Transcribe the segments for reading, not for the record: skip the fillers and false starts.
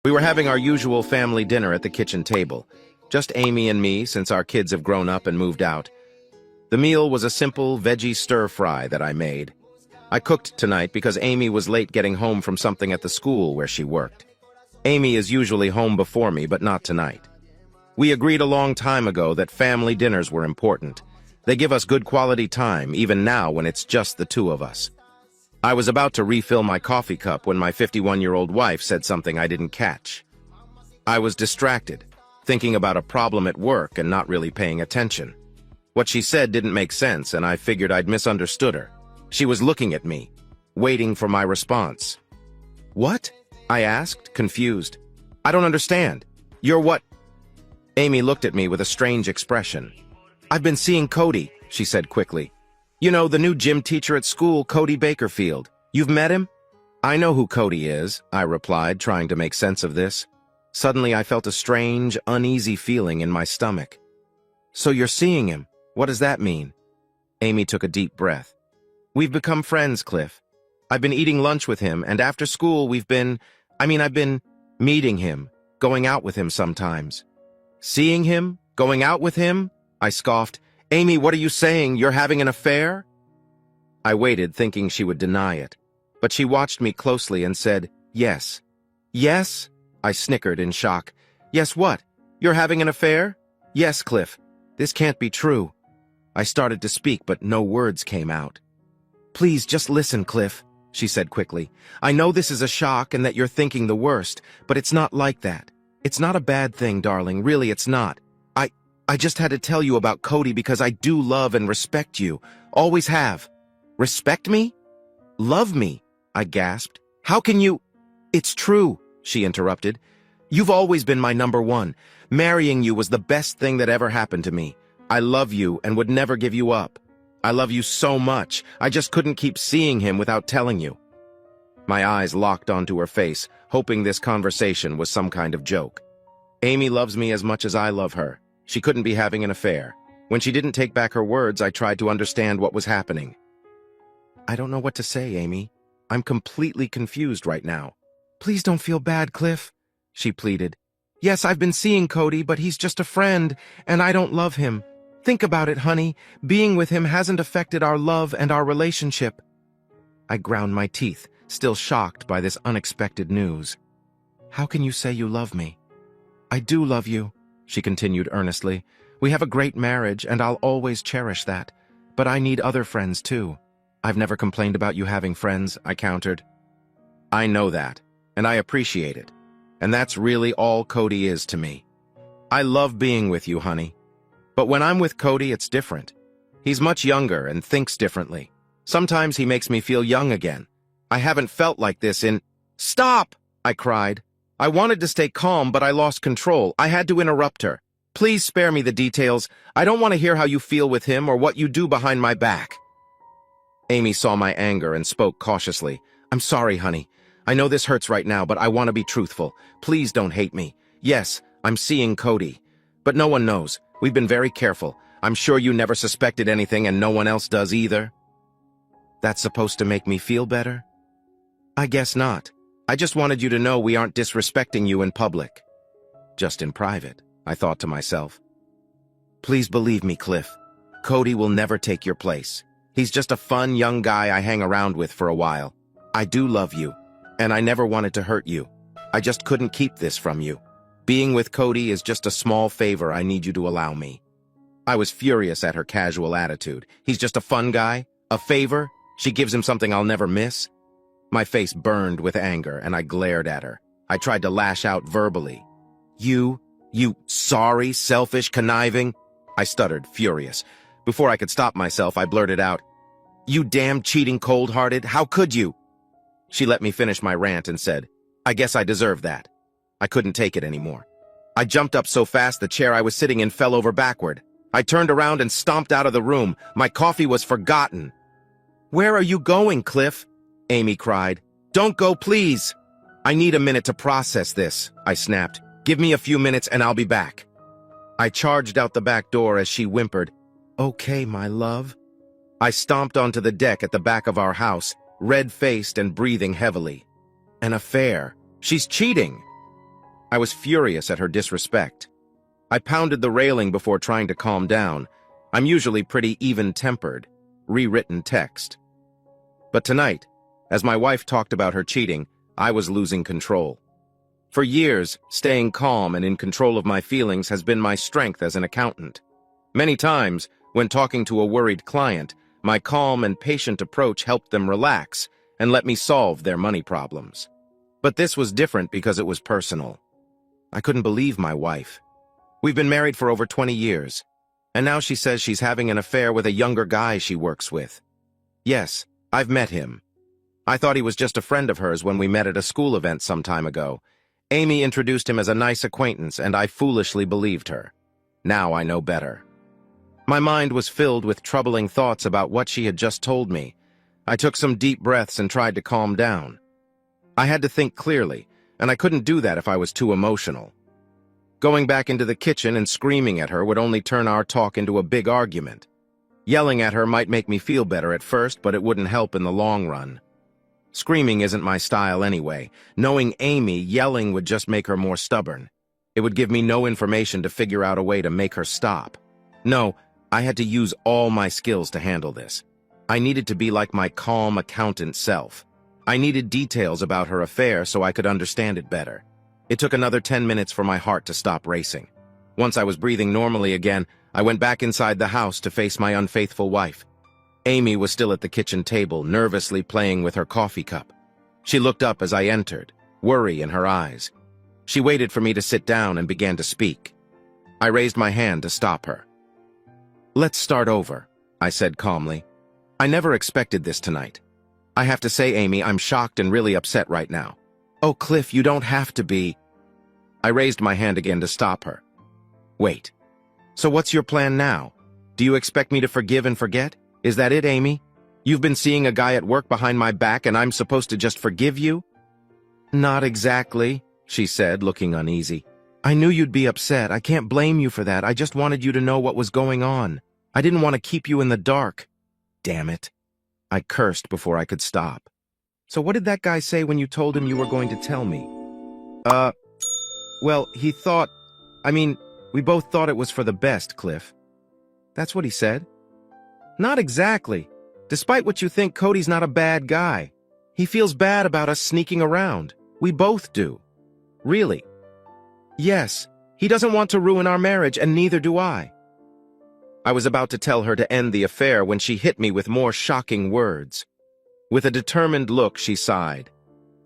We were having our usual family dinner at the kitchen table. Just Amy and me, since our kids have grown up and moved out. The meal was a simple veggie stir-fry that I made. I cooked tonight because Amy was late getting home from something at the school where she worked. Amy is usually home before me, but not tonight. We agreed a long time ago that family dinners were important. They give us good quality time, even now when it's just the two of us. I was about to refill my coffee cup when my 51-year-old wife said something I didn't catch. I was distracted, thinking about a problem at work and not really paying attention. What she said didn't make sense, and I figured I'd misunderstood her. She was looking at me, waiting for my response. "What?" I asked, confused. "I don't understand. You're what?" Amy looked at me with a strange expression. "I've been seeing Cody," she said quickly. "You know, the new gym teacher at school, Cody Bakerfield. You've met him?" "I know who Cody is," I replied, trying to make sense of this. Suddenly, I felt a strange, uneasy feeling in my stomach. "So you're seeing him? What does that mean?" Amy took a deep breath. "We've become friends, Cliff. I've been eating lunch with him, and after school I've been meeting him, going out with him sometimes." "Seeing him? Going out with him?" I scoffed. "Amy, what are you saying? You're having an affair?" I waited, thinking she would deny it, but she watched me closely and said, "Yes." "Yes?" I snickered in shock. "Yes what? You're having an affair?" "Yes, Cliff. This can't be true." I started to speak, but no words came out. "Please, just listen, Cliff," she said quickly. "I know this is a shock and that you're thinking the worst, but it's not like that. It's not a bad thing, darling. Really, it's not. I just had to tell you about Cody because I do love and respect you. Always have." "Respect me? Love me?" I gasped. "How can you—" "It's true," she interrupted. "You've always been my number one. Marrying you was the best thing that ever happened to me. I love you and would never give you up. I love you so much. I just couldn't keep seeing him without telling you." My eyes locked onto her face, hoping this conversation was some kind of joke. Amy loves me as much as I love her. She couldn't be having an affair. When she didn't take back her words, I tried to understand what was happening. "I don't know what to say, Amy. I'm completely confused right now." "Please don't feel bad, Cliff," she pleaded. "Yes, I've been seeing Cody, but he's just a friend, and I don't love him. Think about it, honey. Being with him hasn't affected our love and our relationship." I ground my teeth, still shocked by this unexpected news. "How can you say you love me?" "I do love you," she continued earnestly. "We have a great marriage, and I'll always cherish that. But I need other friends, too." "I've never complained about you having friends," I countered. "I know that, and I appreciate it. And that's really all Cody is to me. I love being with you, honey. But when I'm with Cody, it's different. He's much younger and thinks differently. Sometimes he makes me feel young again. I haven't felt like this in—" "Stop!" I cried. I wanted to stay calm, but I lost control. I had to interrupt her. "Please spare me the details. I don't want to hear how you feel with him or what you do behind my back." Amy saw my anger and spoke cautiously. "I'm sorry, honey. I know this hurts right now, but I want to be truthful. Please don't hate me. Yes, I'm seeing Cody. But no one knows. We've been very careful. I'm sure you never suspected anything and no one else does either." "That's supposed to make me feel better?" "I guess not. I just wanted you to know we aren't disrespecting you in public." "Just in private," I thought to myself. "Please believe me, Cliff. Cody will never take your place. He's just a fun young guy I hang around with for a while. I do love you, and I never wanted to hurt you. I just couldn't keep this from you. Being with Cody is just a small favor I need you to allow me." I was furious at her casual attitude. He's just a fun guy? A favor? She gives him something I'll never miss? My face burned with anger, and I glared at her. I tried to lash out verbally. You sorry, selfish, conniving—" I stuttered, furious. Before I could stop myself, I blurted out, "You damn cheating cold-hearted, how could you?" She let me finish my rant and said, "I guess I deserve that." I couldn't take it anymore. I jumped up so fast the chair I was sitting in fell over backward. I turned around and stomped out of the room. My coffee was forgotten. "Where are you going, Cliff?" Amy cried. "Don't go, please." "I need a minute to process this," I snapped. "Give me a few minutes and I'll be back." I charged out the back door as she whimpered, "Okay, my love." I stomped onto the deck at the back of our house, red-faced and breathing heavily. An affair. She's cheating. I was furious at her disrespect. I pounded the railing before trying to calm down. I'm usually pretty even-tempered, rewritten text. But tonight, as my wife talked about her cheating, I was losing control. For years, staying calm and in control of my feelings has been my strength as an accountant. Many times, when talking to a worried client, my calm and patient approach helped them relax and let me solve their money problems. But this was different because it was personal. I couldn't believe my wife. We've been married for over 20 years, and now she says she's having an affair with a younger guy she works with. Yes, I've met him. I thought he was just a friend of hers when we met at a school event some time ago. Amy introduced him as a nice acquaintance, and I foolishly believed her. Now I know better. My mind was filled with troubling thoughts about what she had just told me. I took some deep breaths and tried to calm down. I had to think clearly, and I couldn't do that if I was too emotional. Going back into the kitchen and screaming at her would only turn our talk into a big argument. Yelling at her might make me feel better at first, but it wouldn't help in the long run. Screaming isn't my style anyway. Knowing Amy, yelling would just make her more stubborn. It would give me no information to figure out a way to make her stop. No, I had to use all my skills to handle this. I needed to be like my calm accountant self. I needed details about her affair so I could understand it better. It took another 10 minutes for my heart to stop racing. Once I was breathing normally again, I went back inside the house to face my unfaithful wife. Amy was still at the kitchen table, nervously playing with her coffee cup. She looked up as I entered, worry in her eyes. She waited for me to sit down and began to speak. I raised my hand to stop her. "Let's start over," I said calmly. "I never expected this tonight. I have to say, Amy, I'm shocked and really upset right now." "Oh, Cliff, you don't have to be." I raised my hand again to stop her. "Wait. So what's your plan now? Do you expect me to forgive and forget? Is that it, Amy? You've been seeing a guy at work behind my back and I'm supposed to just forgive you?" "Not exactly," she said, looking uneasy. "I knew you'd be upset. I can't blame you for that. I just wanted you to know what was going on. I didn't want to keep you in the dark." Damn it. I cursed before I could stop. "So what did that guy say when you told him you were going to tell me?" Well, we both thought it was for the best, Cliff." "That's what he said?" "Not exactly. Despite what you think, Cody's not a bad guy. He feels bad about us sneaking around. We both do." "Really?" "Yes. He doesn't want to ruin our marriage, and neither do I." I was about to tell her to end the affair when she hit me with more shocking words. With a determined look, she sighed.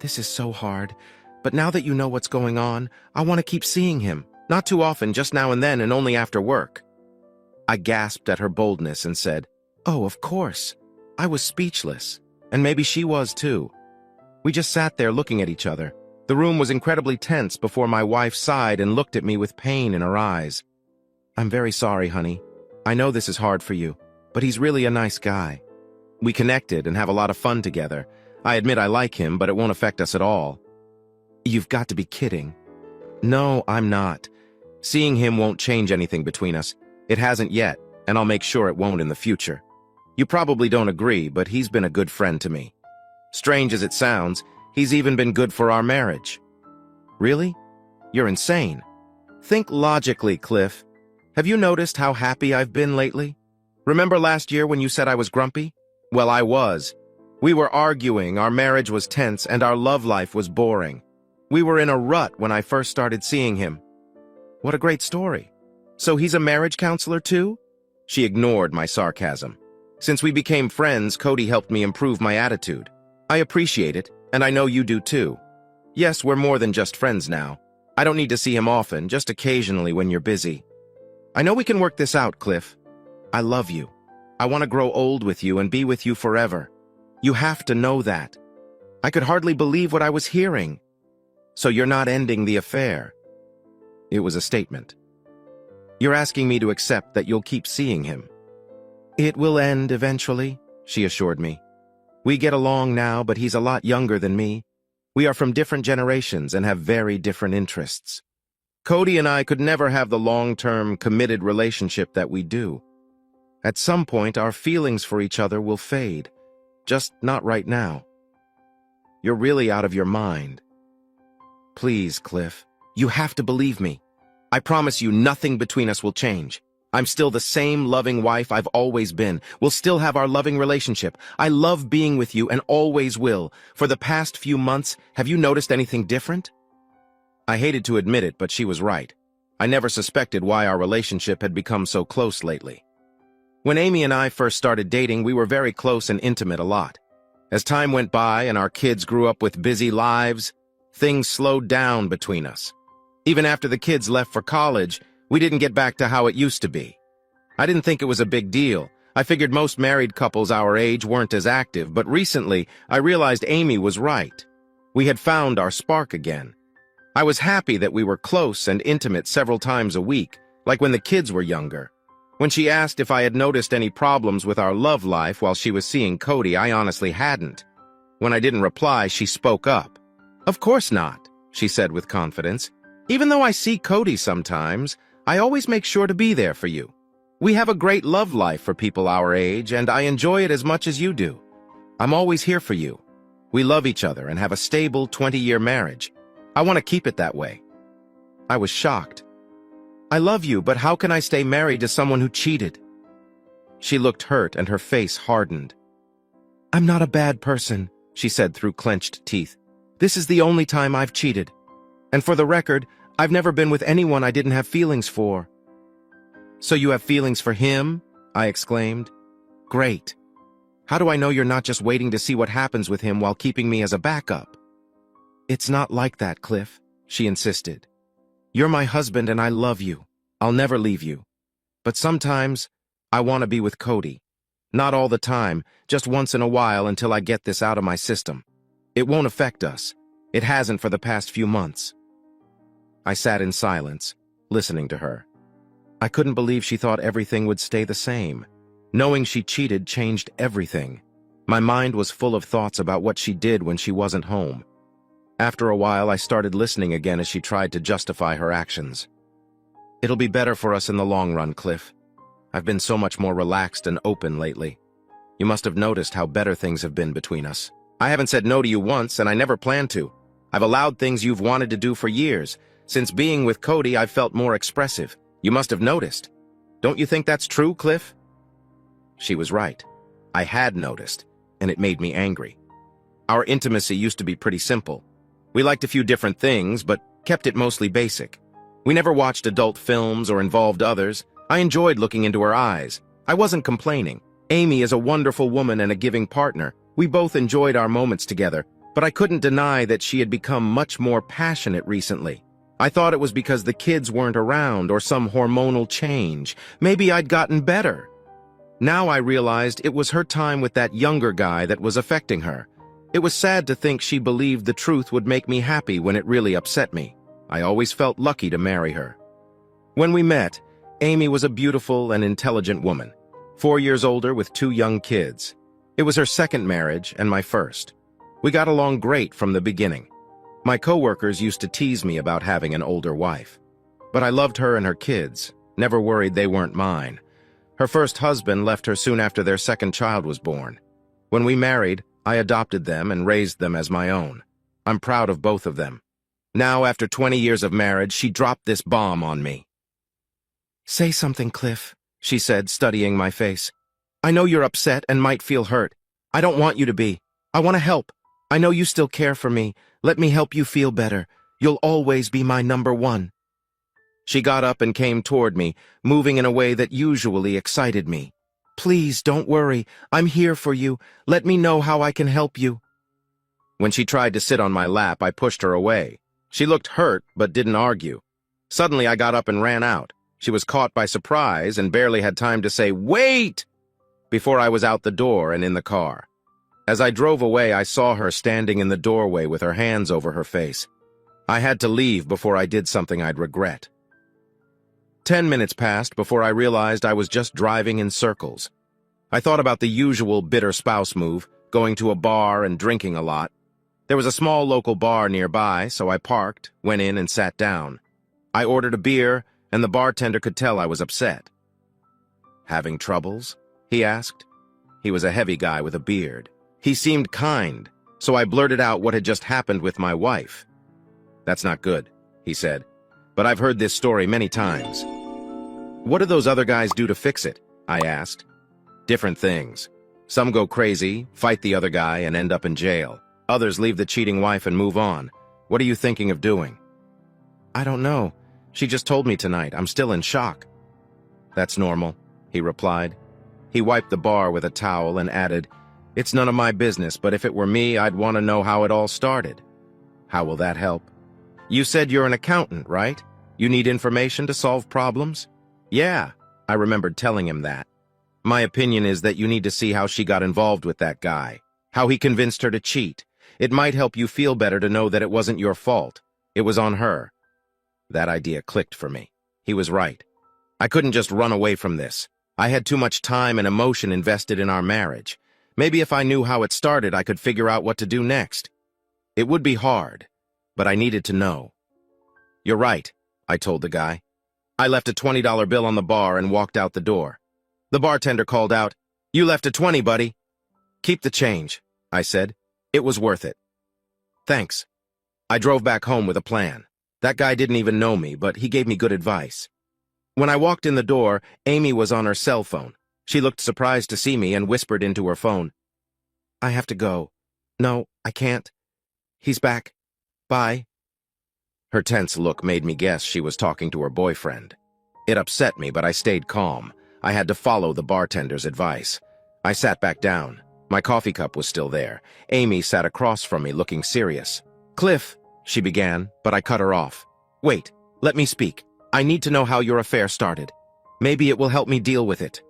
"This is so hard, but now that you know what's going on, I want to keep seeing him. Not too often, just now and then, and only after work." I gasped at her boldness and said, "Oh, of course." I was speechless, and maybe she was too. We just sat there looking at each other. The room was incredibly tense before my wife sighed and looked at me with pain in her eyes. "I'm very sorry, honey. I know this is hard for you, but he's really a nice guy. We connected and have a lot of fun together. I admit I like him, but it won't affect us at all." "You've got to be kidding." "No, I'm not. Seeing him won't change anything between us. It hasn't yet, and I'll make sure it won't in the future. You probably don't agree, but he's been a good friend to me. Strange as it sounds, he's even been good for our marriage." "Really? You're insane. Think logically, Cliff. Have you noticed how happy I've been lately? Remember last year when you said I was grumpy? Well, I was. We were arguing, our marriage was tense, and our love life was boring. We were in a rut when I first started seeing him." "What a great story. So he's a marriage counselor too?" She ignored my sarcasm. "Since we became friends, Cody helped me improve my attitude. I appreciate it, and I know you do too. Yes, we're more than just friends now. I don't need to see him often, just occasionally when you're busy. I know we can work this out, Cliff. I love you. I want to grow old with you and be with you forever. You have to know that." I could hardly believe what I was hearing. "So you're not ending the affair?" It was a statement. "You're asking me to accept that you'll keep seeing him?" "It will end eventually," she assured me. "We get along now, but he's a lot younger than me. We are from different generations and have very different interests. Cody and I could never have the long-term, committed relationship that we do. At some point, our feelings for each other will fade. Just not right now." "You're really out of your mind." "Please, Cliff. You have to believe me. I promise you nothing between us will change. I'm still the same loving wife I've always been. We'll still have our loving relationship. I love being with you and always will. For the past few months, have you noticed anything different? I hated to admit it, but she was right. I never suspected why our relationship had become so close lately. When Amy and I first started dating, we were very close and intimate a lot. As time went by and our kids grew up with busy lives, things slowed down between us. Even after the kids left for college, we didn't get back to how it used to be. I didn't think it was a big deal. I figured most married couples our age weren't as active, but recently I realized Amy was right. We had found our spark again. I was happy that we were close and intimate several times a week, like when the kids were younger. When she asked if I had noticed any problems with our love life while she was seeing Cody, I honestly hadn't. When I didn't reply, she spoke up. "Of course not," she said with confidence. "Even though I see Cody sometimes, I always make sure to be there for you. We have a great love life for people our age, and I enjoy it as much as you do. I'm always here for you. We love each other and have a stable 20-year marriage. I want to keep it that way." I was shocked. "I love you, but how can I stay married to someone who cheated?" She looked hurt and her face hardened. "I'm not a bad person," she said through clenched teeth. "This is the only time I've cheated. And for the record, I've never been with anyone I didn't have feelings for." "So you have feelings for him?" I exclaimed. "Great. How do I know you're not just waiting to see what happens with him while keeping me as a backup?" "It's not like that, Cliff," she insisted. "You're my husband and I love you. I'll never leave you. But sometimes, I want to be with Cody. Not all the time, just once in a while until I get this out of my system. It won't affect us. It hasn't for the past few months." I sat in silence, listening to her. I couldn't believe she thought everything would stay the same. Knowing she cheated changed everything. My mind was full of thoughts about what she did when she wasn't home. After a while, I started listening again as she tried to justify her actions. "It'll be better for us in the long run, Cliff. I've been so much more relaxed and open lately. You must have noticed how better things have been between us. I haven't said no to you once, and I never plan to. I've allowed things you've wanted to do for years. Since being with Cody, I've felt more expressive. You must have noticed. Don't you think that's true, Cliff?" She was right. I had noticed, and it made me angry. Our intimacy used to be pretty simple. We liked a few different things, but kept it mostly basic. We never watched adult films or involved others. I enjoyed looking into her eyes. I wasn't complaining. Amy is a wonderful woman and a giving partner. We both enjoyed our moments together, but I couldn't deny that she had become much more passionate recently. I thought it was because the kids weren't around or some hormonal change. Maybe I'd gotten better. Now I realized it was her time with that younger guy that was affecting her. It was sad to think she believed the truth would make me happy when it really upset me. I always felt lucky to marry her. When we met, Amy was a beautiful and intelligent woman, 4 years older with 2 young kids. It was her second marriage and my first. We got along great from the beginning. My coworkers used to tease me about having an older wife. But I loved her and her kids, never worried they weren't mine. Her first husband left her soon after their second child was born. When we married, I adopted them and raised them as my own. I'm proud of both of them. Now, after 20 years of marriage, she dropped this bomb on me. "Say something, Cliff," she said, studying my face. "I know you're upset and might feel hurt. I don't want you to be. I want to help. I know you still care for me. Let me help you feel better. You'll always be my number one." She got up and came toward me, moving in a way that usually excited me. "Please, don't worry. I'm here for you. Let me know how I can help you." When she tried to sit on my lap, I pushed her away. She looked hurt, but didn't argue. Suddenly, I got up and ran out. She was caught by surprise and barely had time to say, "Wait!" before I was out the door and in the car. As I drove away, I saw her standing in the doorway with her hands over her face. I had to leave before I did something I'd regret. 10 minutes passed before I realized I was just driving in circles. I thought about the usual bitter spouse move, going to a bar and drinking a lot. There was a small local bar nearby, so I parked, went in, and sat down. I ordered a beer, and the bartender could tell I was upset. "Having troubles?" he asked. He was a heavy guy with a beard. He seemed kind, so I blurted out what had just happened with my wife. "That's not good," he said. But I've heard this story many times. What do those other guys do to fix it? I asked. Different things. Some go crazy, fight the other guy, and end up in jail. Others leave the cheating wife and move on. What are you thinking of doing? I don't know. She just told me tonight. I'm still in shock. That's normal, he replied. He wiped the bar with a towel and added, It's none of my business, but if it were me, I'd want to know how it all started. How will that help? You said you're an accountant, right? You need information to solve problems? Yeah, I remembered telling him that. My opinion is that you need to see how she got involved with that guy, how he convinced her to cheat. It might help you feel better to know that it wasn't your fault. It was on her. That idea clicked for me. He was right. I couldn't just run away from this. I had too much time and emotion invested in our marriage. Maybe if I knew how it started, I could figure out what to do next. It would be hard, but I needed to know. You're right, I told the guy. I left a $20 bill on the bar and walked out the door. The bartender called out, You left a 20, buddy. Keep the change, I said. It was worth it. Thanks. I drove back home with a plan. That guy didn't even know me, but he gave me good advice. When I walked in the door, Amy was on her cell phone. She looked surprised to see me and whispered into her phone, I have to go. No, I can't. He's back. Bye. Her tense look made me guess she was talking to her boyfriend. It upset me, but I stayed calm. I had to follow the bartender's advice. I sat back down. My coffee cup was still there. Amy sat across from me, looking serious. Cliff, she began, but I cut her off. Wait, let me speak. I need to know how your affair started. Maybe it will help me deal with it.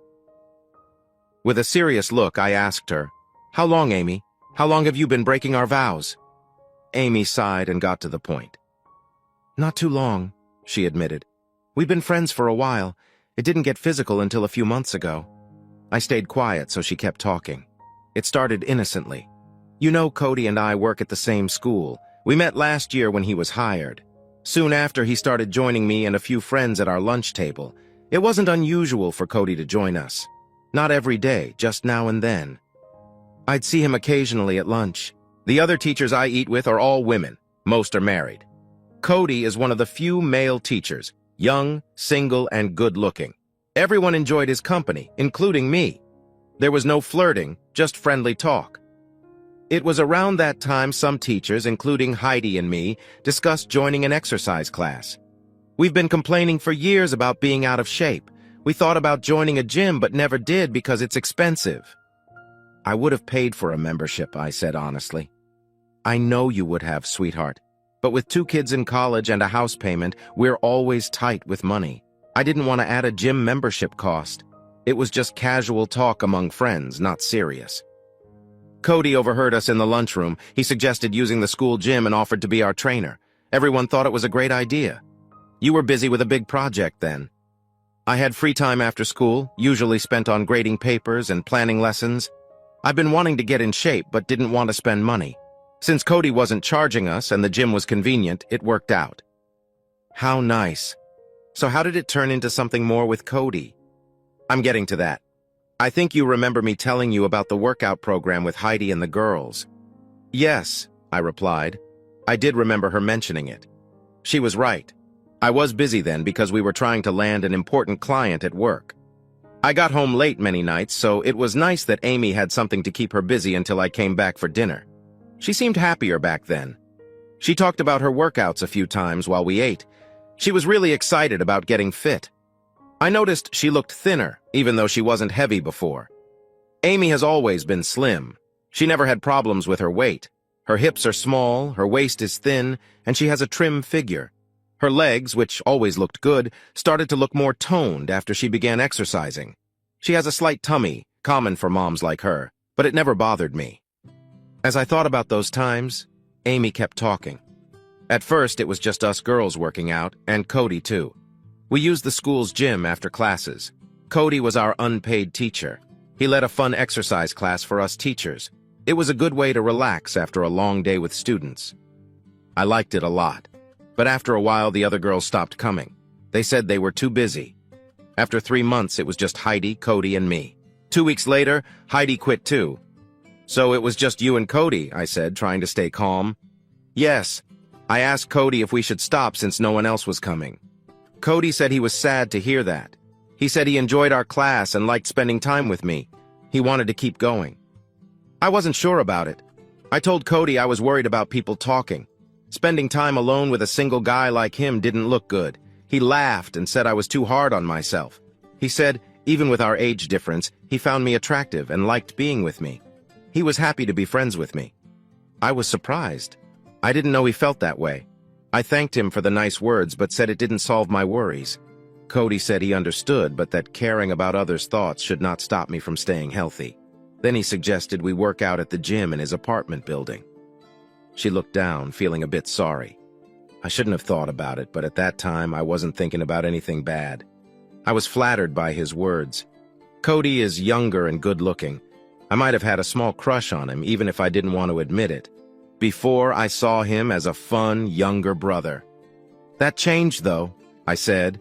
With a serious look, I asked her, How long, Amy? How long have you been breaking our vows? Amy sighed and got to the point. Not too long, she admitted. We've been friends for a while. It didn't get physical until a few months ago. I stayed quiet, so she kept talking. It started innocently. You know, Cody and I work at the same school. We met last year when he was hired. Soon after, he started joining me and a few friends at our lunch table. It wasn't unusual for Cody to join us. Not every day, just now and then. I'd see him occasionally at lunch. The other teachers I eat with are all women. Most are married. Cody is one of the few male teachers, young, single, and good-looking. Everyone enjoyed his company, including me. There was no flirting, just friendly talk. It was around that time some teachers, including Heidi and me, discussed joining an exercise class. We've been complaining for years about being out of shape. We thought about joining a gym but never did because it's expensive. I would have paid for a membership, I said honestly. I know you would have, sweetheart. But with 2 kids in college and a house payment, we're always tight with money. I didn't want to add a gym membership cost. It was just casual talk among friends, not serious. Cody overheard us in the lunchroom. He suggested using the school gym and offered to be our trainer. Everyone thought it was a great idea. You were busy with a big project then. I had free time after school, usually spent on grading papers and planning lessons. I've been wanting to get in shape, but didn't want to spend money. Since Cody wasn't charging us and the gym was convenient, it worked out. How nice. So how did it turn into something more with Cody? I'm getting to that. I think you remember me telling you about the workout program with Heidi and the girls. Yes, I replied. I did remember her mentioning it. She was right. I was busy then because we were trying to land an important client at work. I got home late many nights, so it was nice that Amy had something to keep her busy until I came back for dinner. She seemed happier back then. She talked about her workouts a few times while we ate. She was really excited about getting fit. I noticed she looked thinner, even though she wasn't heavy before. Amy has always been slim. She never had problems with her weight. Her hips are small, her waist is thin, and she has a trim figure. Her legs, which always looked good, started to look more toned after she began exercising. She has a slight tummy, common for moms like her, but it never bothered me. As I thought about those times, Amy kept talking. At first, it was just us girls working out, and Cody too. We used the school's gym after classes. Cody was our unpaid teacher. He led a fun exercise class for us teachers. It was a good way to relax after a long day with students. I liked it a lot. But after a while, the other girls stopped coming. They said they were too busy. After 3 months, it was just Heidi, Cody, and me. 2 weeks later, Heidi quit too. So it was just you and Cody, I said, trying to stay calm. Yes. I asked Cody if we should stop since no one else was coming. Cody said he was sad to hear that. He said he enjoyed our class and liked spending time with me. He wanted to keep going. I wasn't sure about it. I told Cody I was worried about people talking. Spending time alone with a single guy like him didn't look good. He laughed and said I was too hard on myself. He said, even with our age difference, he found me attractive and liked being with me. He was happy to be friends with me. I was surprised. I didn't know he felt that way. I thanked him for the nice words, but said it didn't solve my worries. Cody said he understood, but that caring about others' thoughts should not stop me from staying healthy. Then he suggested we work out at the gym in his apartment building. She looked down, feeling a bit sorry. I shouldn't have thought about it, but at that time I wasn't thinking about anything bad. I was flattered by his words. Cody is younger and good-looking. I might have had a small crush on him, even if I didn't want to admit it. Before, I saw him as a fun, younger brother. That changed, though, I said.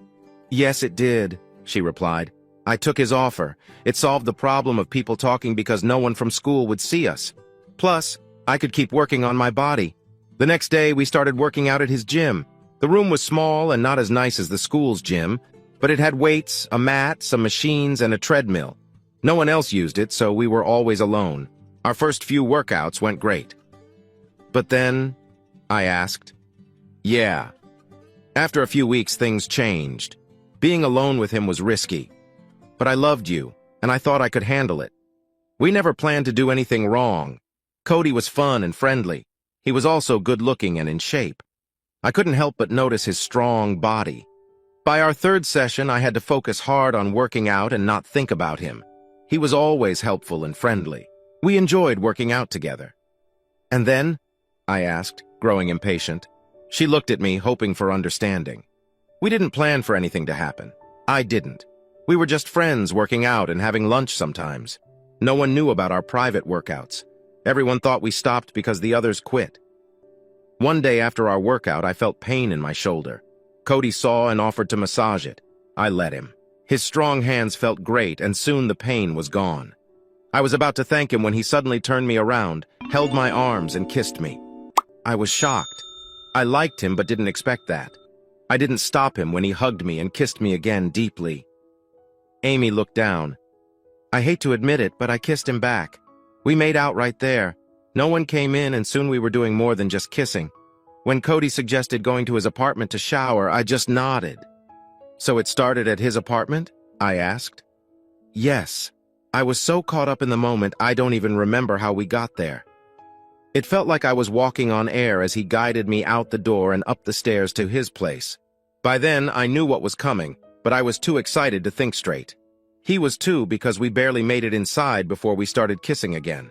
Yes, it did, she replied. I took his offer. It solved the problem of people talking because no one from school would see us. Plus, I could keep working on my body. The next day, we started working out at his gym. The room was small and not as nice as the school's gym, but it had weights, a mat, some machines, and a treadmill. No one else used it, so we were always alone. Our first few workouts went great. But then, I asked. Yeah. After a few weeks, things changed. Being alone with him was risky. But I loved you, and I thought I could handle it. We never planned to do anything wrong. Cody was fun and friendly. He was also good-looking and in shape. I couldn't help but notice his strong body. By our third session, I had to focus hard on working out and not think about him. He was always helpful and friendly. We enjoyed working out together. And then? I asked, growing impatient. She looked at me, hoping for understanding. We didn't plan for anything to happen. I didn't. We were just friends working out and having lunch sometimes. No one knew about our private workouts. Everyone thought we stopped because the others quit. One day after our workout, I felt pain in my shoulder. Cody saw and offered to massage it. I let him. His strong hands felt great, and soon the pain was gone. I was about to thank him when he suddenly turned me around, held my arms, and kissed me. I was shocked. I liked him but didn't expect that. I didn't stop him when he hugged me and kissed me again deeply. Amy looked down. I hate to admit it, but I kissed him back. We made out right there. No one came in, and soon we were doing more than just kissing. When Cody suggested going to his apartment to shower, I just nodded. So it started at his apartment? I asked. Yes. I was so caught up in the moment, I don't even remember how we got there. It felt like I was walking on air as he guided me out the door and up the stairs to his place. By then, I knew what was coming, but I was too excited to think straight. He was too, because we barely made it inside before we started kissing again.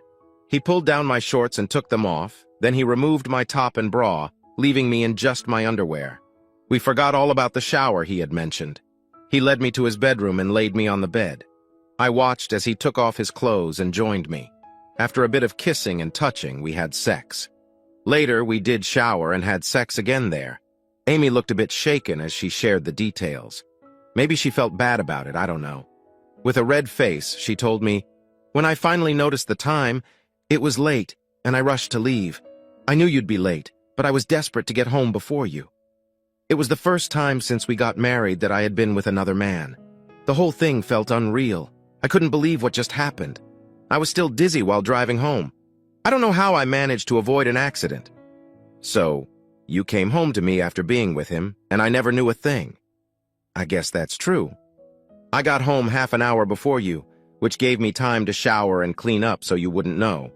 He pulled down my shorts and took them off, then he removed my top and bra, leaving me in just my underwear. We forgot all about the shower he had mentioned. He led me to his bedroom and laid me on the bed. I watched as he took off his clothes and joined me. After a bit of kissing and touching, we had sex. Later, we did shower and had sex again there. Amy looked a bit shaken as she shared the details. Maybe she felt bad about it, I don't know. With a red face, she told me, "When I finally noticed the time, it was late, and I rushed to leave. I knew you'd be late, but I was desperate to get home before you." It was the first time since we got married that I had been with another man. The whole thing felt unreal. I couldn't believe what just happened. I was still dizzy while driving home. I don't know how I managed to avoid an accident. So, you came home to me after being with him, and I never knew a thing. I guess that's true. I got home half an hour before you, which gave me time to shower and clean up so you wouldn't know.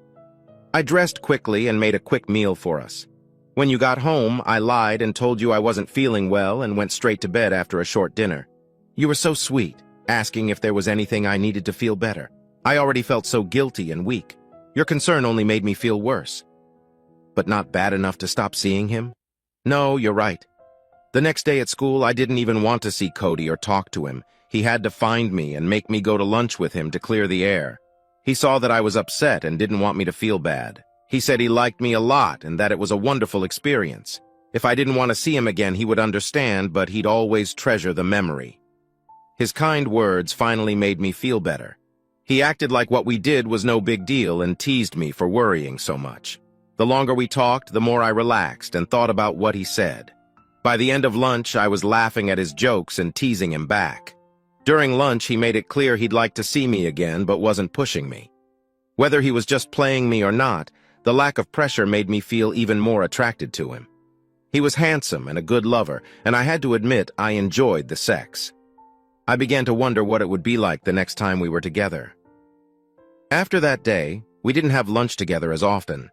I dressed quickly and made a quick meal for us. When you got home, I lied and told you I wasn't feeling well and went straight to bed after a short dinner. You were so sweet, asking if there was anything I needed to feel better. I already felt so guilty and weak. Your concern only made me feel worse. But not bad enough to stop seeing him? No, you're right. The next day at school, I didn't even want to see Cody or talk to him. He had to find me and make me go to lunch with him to clear the air. He saw that I was upset and didn't want me to feel bad. He said he liked me a lot and that it was a wonderful experience. If I didn't want to see him again, he would understand, but he'd always treasure the memory. His kind words finally made me feel better. He acted like what we did was no big deal and teased me for worrying so much. The longer we talked, the more I relaxed and thought about what he said. By the end of lunch, I was laughing at his jokes and teasing him back. During lunch, he made it clear he'd like to see me again, but wasn't pushing me. Whether he was just playing me or not, the lack of pressure made me feel even more attracted to him. He was handsome and a good lover, and I had to admit I enjoyed the sex. I began to wonder what it would be like the next time we were together. After that day, we didn't have lunch together as often.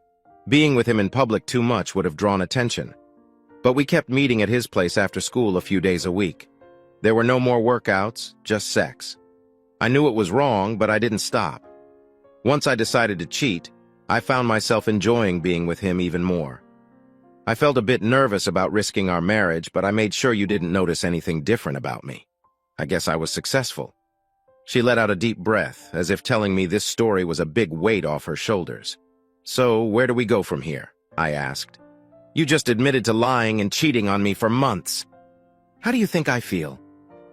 Being with him in public too much would have drawn attention. But we kept meeting at his place after school a few days a week. There were no more workouts, just sex. I knew it was wrong, but I didn't stop. Once I decided to cheat, I found myself enjoying being with him even more. I felt a bit nervous about risking our marriage, but I made sure you didn't notice anything different about me. I guess I was successful. She let out a deep breath, as if telling me this story was a big weight off her shoulders. So, where do we go from here? I asked. You just admitted to lying and cheating on me for months. How do you think I feel?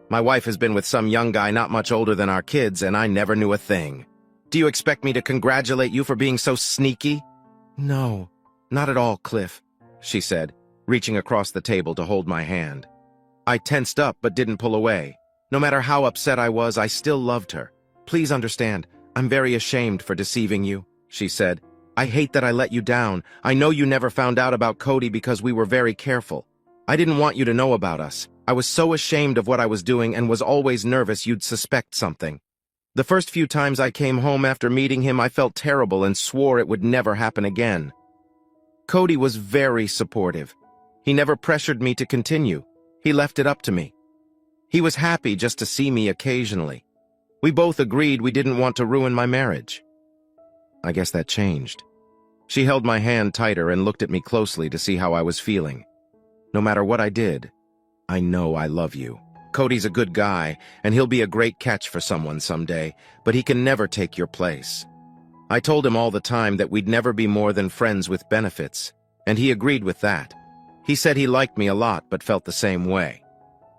My wife has been with some young guy not much older than our kids, and I never knew a thing. Do you expect me to congratulate you for being so sneaky? No, not at all, Cliff, she said, reaching across the table to hold my hand. I tensed up but didn't pull away. No matter how upset I was, I still loved her. Please understand, I'm very ashamed for deceiving you, she said. I hate that I let you down. I know you never found out about Cody because we were very careful. I didn't want you to know about us. I was so ashamed of what I was doing and was always nervous you'd suspect something. The first few times I came home after meeting him, I felt terrible and swore it would never happen again. Cody was very supportive. He never pressured me to continue. He left it up to me. He was happy just to see me occasionally. We both agreed we didn't want to ruin my marriage. I guess that changed. She held my hand tighter and looked at me closely to see how I was feeling. No matter what I did, I know I love you. Cody's a good guy, and he'll be a great catch for someone someday, but he can never take your place. I told him all the time that we'd never be more than friends with benefits, and he agreed with that. He said he liked me a lot but felt the same way.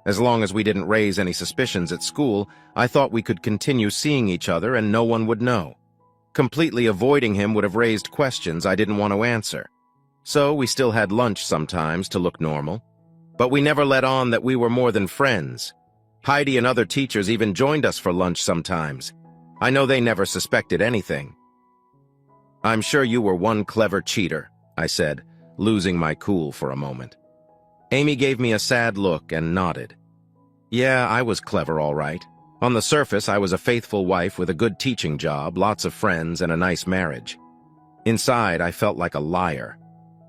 As long as we didn't raise any suspicions at school, I thought we could continue seeing each other and no one would know. Completely avoiding him would have raised questions I didn't want to answer. So we still had lunch sometimes to look normal. But we never let on that we were more than friends. Heidi and other teachers even joined us for lunch sometimes. I know they never suspected anything. I'm sure you were one clever cheater, I said, losing my cool for a moment. Amy gave me a sad look and nodded. Yeah, I was clever, all right. On the surface, I was a faithful wife with a good teaching job, lots of friends, and a nice marriage. Inside, I felt like a liar.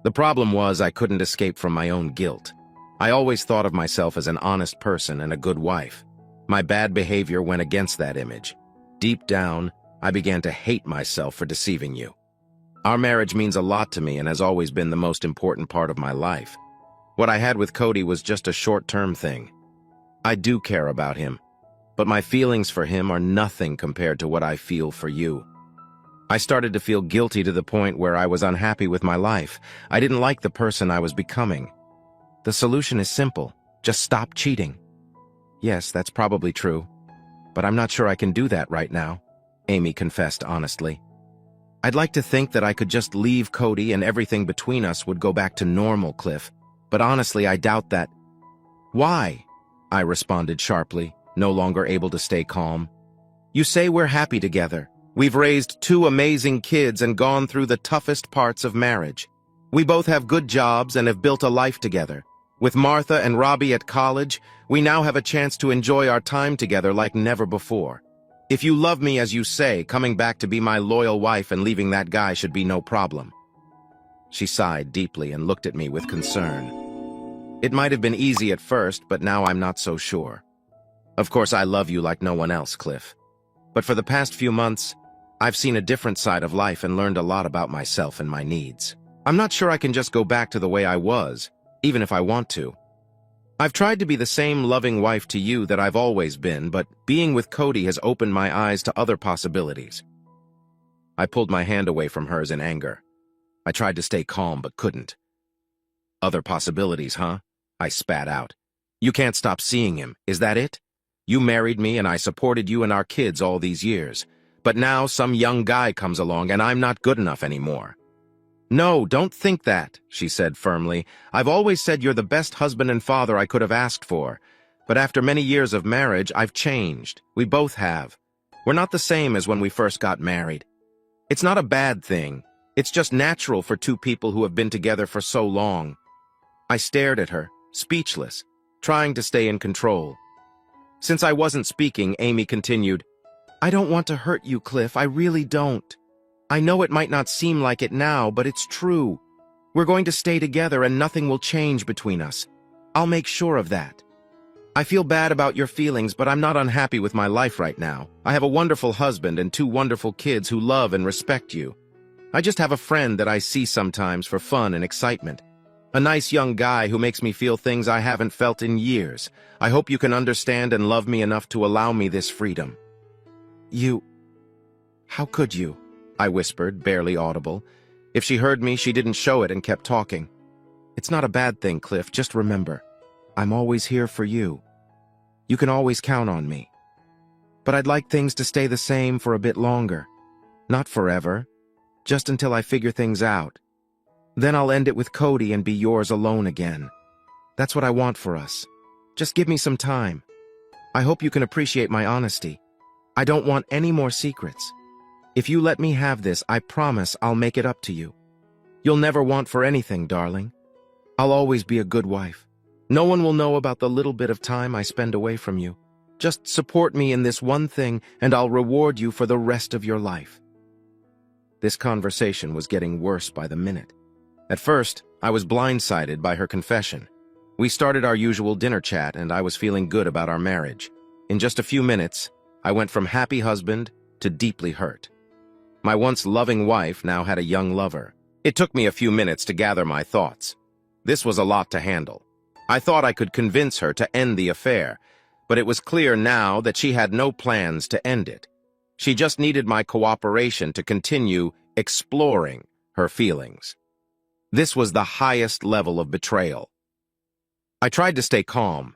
The problem was I couldn't escape from my own guilt. I always thought of myself as an honest person and a good wife. My bad behavior went against that image. Deep down, I began to hate myself for deceiving you. Our marriage means a lot to me and has always been the most important part of my life. What I had with Cody was just a short-term thing. I do care about him, but my feelings for him are nothing compared to what I feel for you. I started to feel guilty to the point where I was unhappy with my life. I didn't like the person I was becoming. The solution is simple. Just stop cheating. Yes, that's probably true, but I'm not sure I can do that right now, Amy confessed honestly. I'd like to think that I could just leave Cody and everything between us would go back to normal, Cliff, but honestly, I doubt that. Why? I responded sharply, no longer able to stay calm. You say we're happy together. We've raised 2 amazing kids and gone through the toughest parts of marriage. We both have good jobs and have built a life together. With Martha and Robbie at college, we now have a chance to enjoy our time together like never before. If you love me as you say, coming back to be my loyal wife and leaving that guy should be no problem. She sighed deeply and looked at me with concern. It might have been easy at first, but now I'm not so sure. Of course, I love you like no one else, Cliff. But for the past few months, I've seen a different side of life and learned a lot about myself and my needs. I'm not sure I can just go back to the way I was, even if I want to. I've tried to be the same loving wife to you that I've always been, but being with Cody has opened my eyes to other possibilities. I pulled my hand away from hers in anger. I tried to stay calm, but couldn't. Other possibilities, huh? I spat out. You can't stop seeing him, is that it? You married me and I supported you and our kids all these years. But now some young guy comes along and I'm not good enough anymore. No, don't think that, she said firmly. I've always said you're the best husband and father I could have asked for. But after many years of marriage, I've changed. We both have. We're not the same as when we first got married. It's not a bad thing. It's just natural for two people who have been together for so long. I stared at her, speechless, trying to stay in control. Since I wasn't speaking, Amy continued, I don't want to hurt you, Cliff. I really don't. I know it might not seem like it now, but it's true. We're going to stay together and nothing will change between us. I'll make sure of that. I feel bad about your feelings, but I'm not unhappy with my life right now. I have a wonderful husband and two wonderful kids who love and respect you. I just have a friend that I see sometimes for fun and excitement. A nice young guy who makes me feel things I haven't felt in years. I hope you can understand and love me enough to allow me this freedom. How could you? I whispered, barely audible. If she heard me, she didn't show it and kept talking. It's not a bad thing, Cliff. Just remember, I'm always here for you. You can always count on me. But I'd like things to stay the same for a bit longer. Not forever. Just until I figure things out. Then I'll end it with Cody and be yours alone again. That's what I want for us. Just give me some time. I hope you can appreciate my honesty. I don't want any more secrets. If you let me have this, I promise I'll make it up to you. You'll never want for anything, darling. I'll always be a good wife. No one will know about the little bit of time I spend away from you. Just support me in this one thing, and I'll reward you for the rest of your life. This conversation was getting worse by the minute. At first, I was blindsided by her confession. We started our usual dinner chat, and I was feeling good about our marriage. In just a few minutes, I went from happy husband to deeply hurt. My once loving wife now had a young lover. It took me a few minutes to gather my thoughts. This was a lot to handle. I thought I could convince her to end the affair, but it was clear now that she had no plans to end it. She just needed my cooperation to continue exploring her feelings. This was the highest level of betrayal. I tried to stay calm.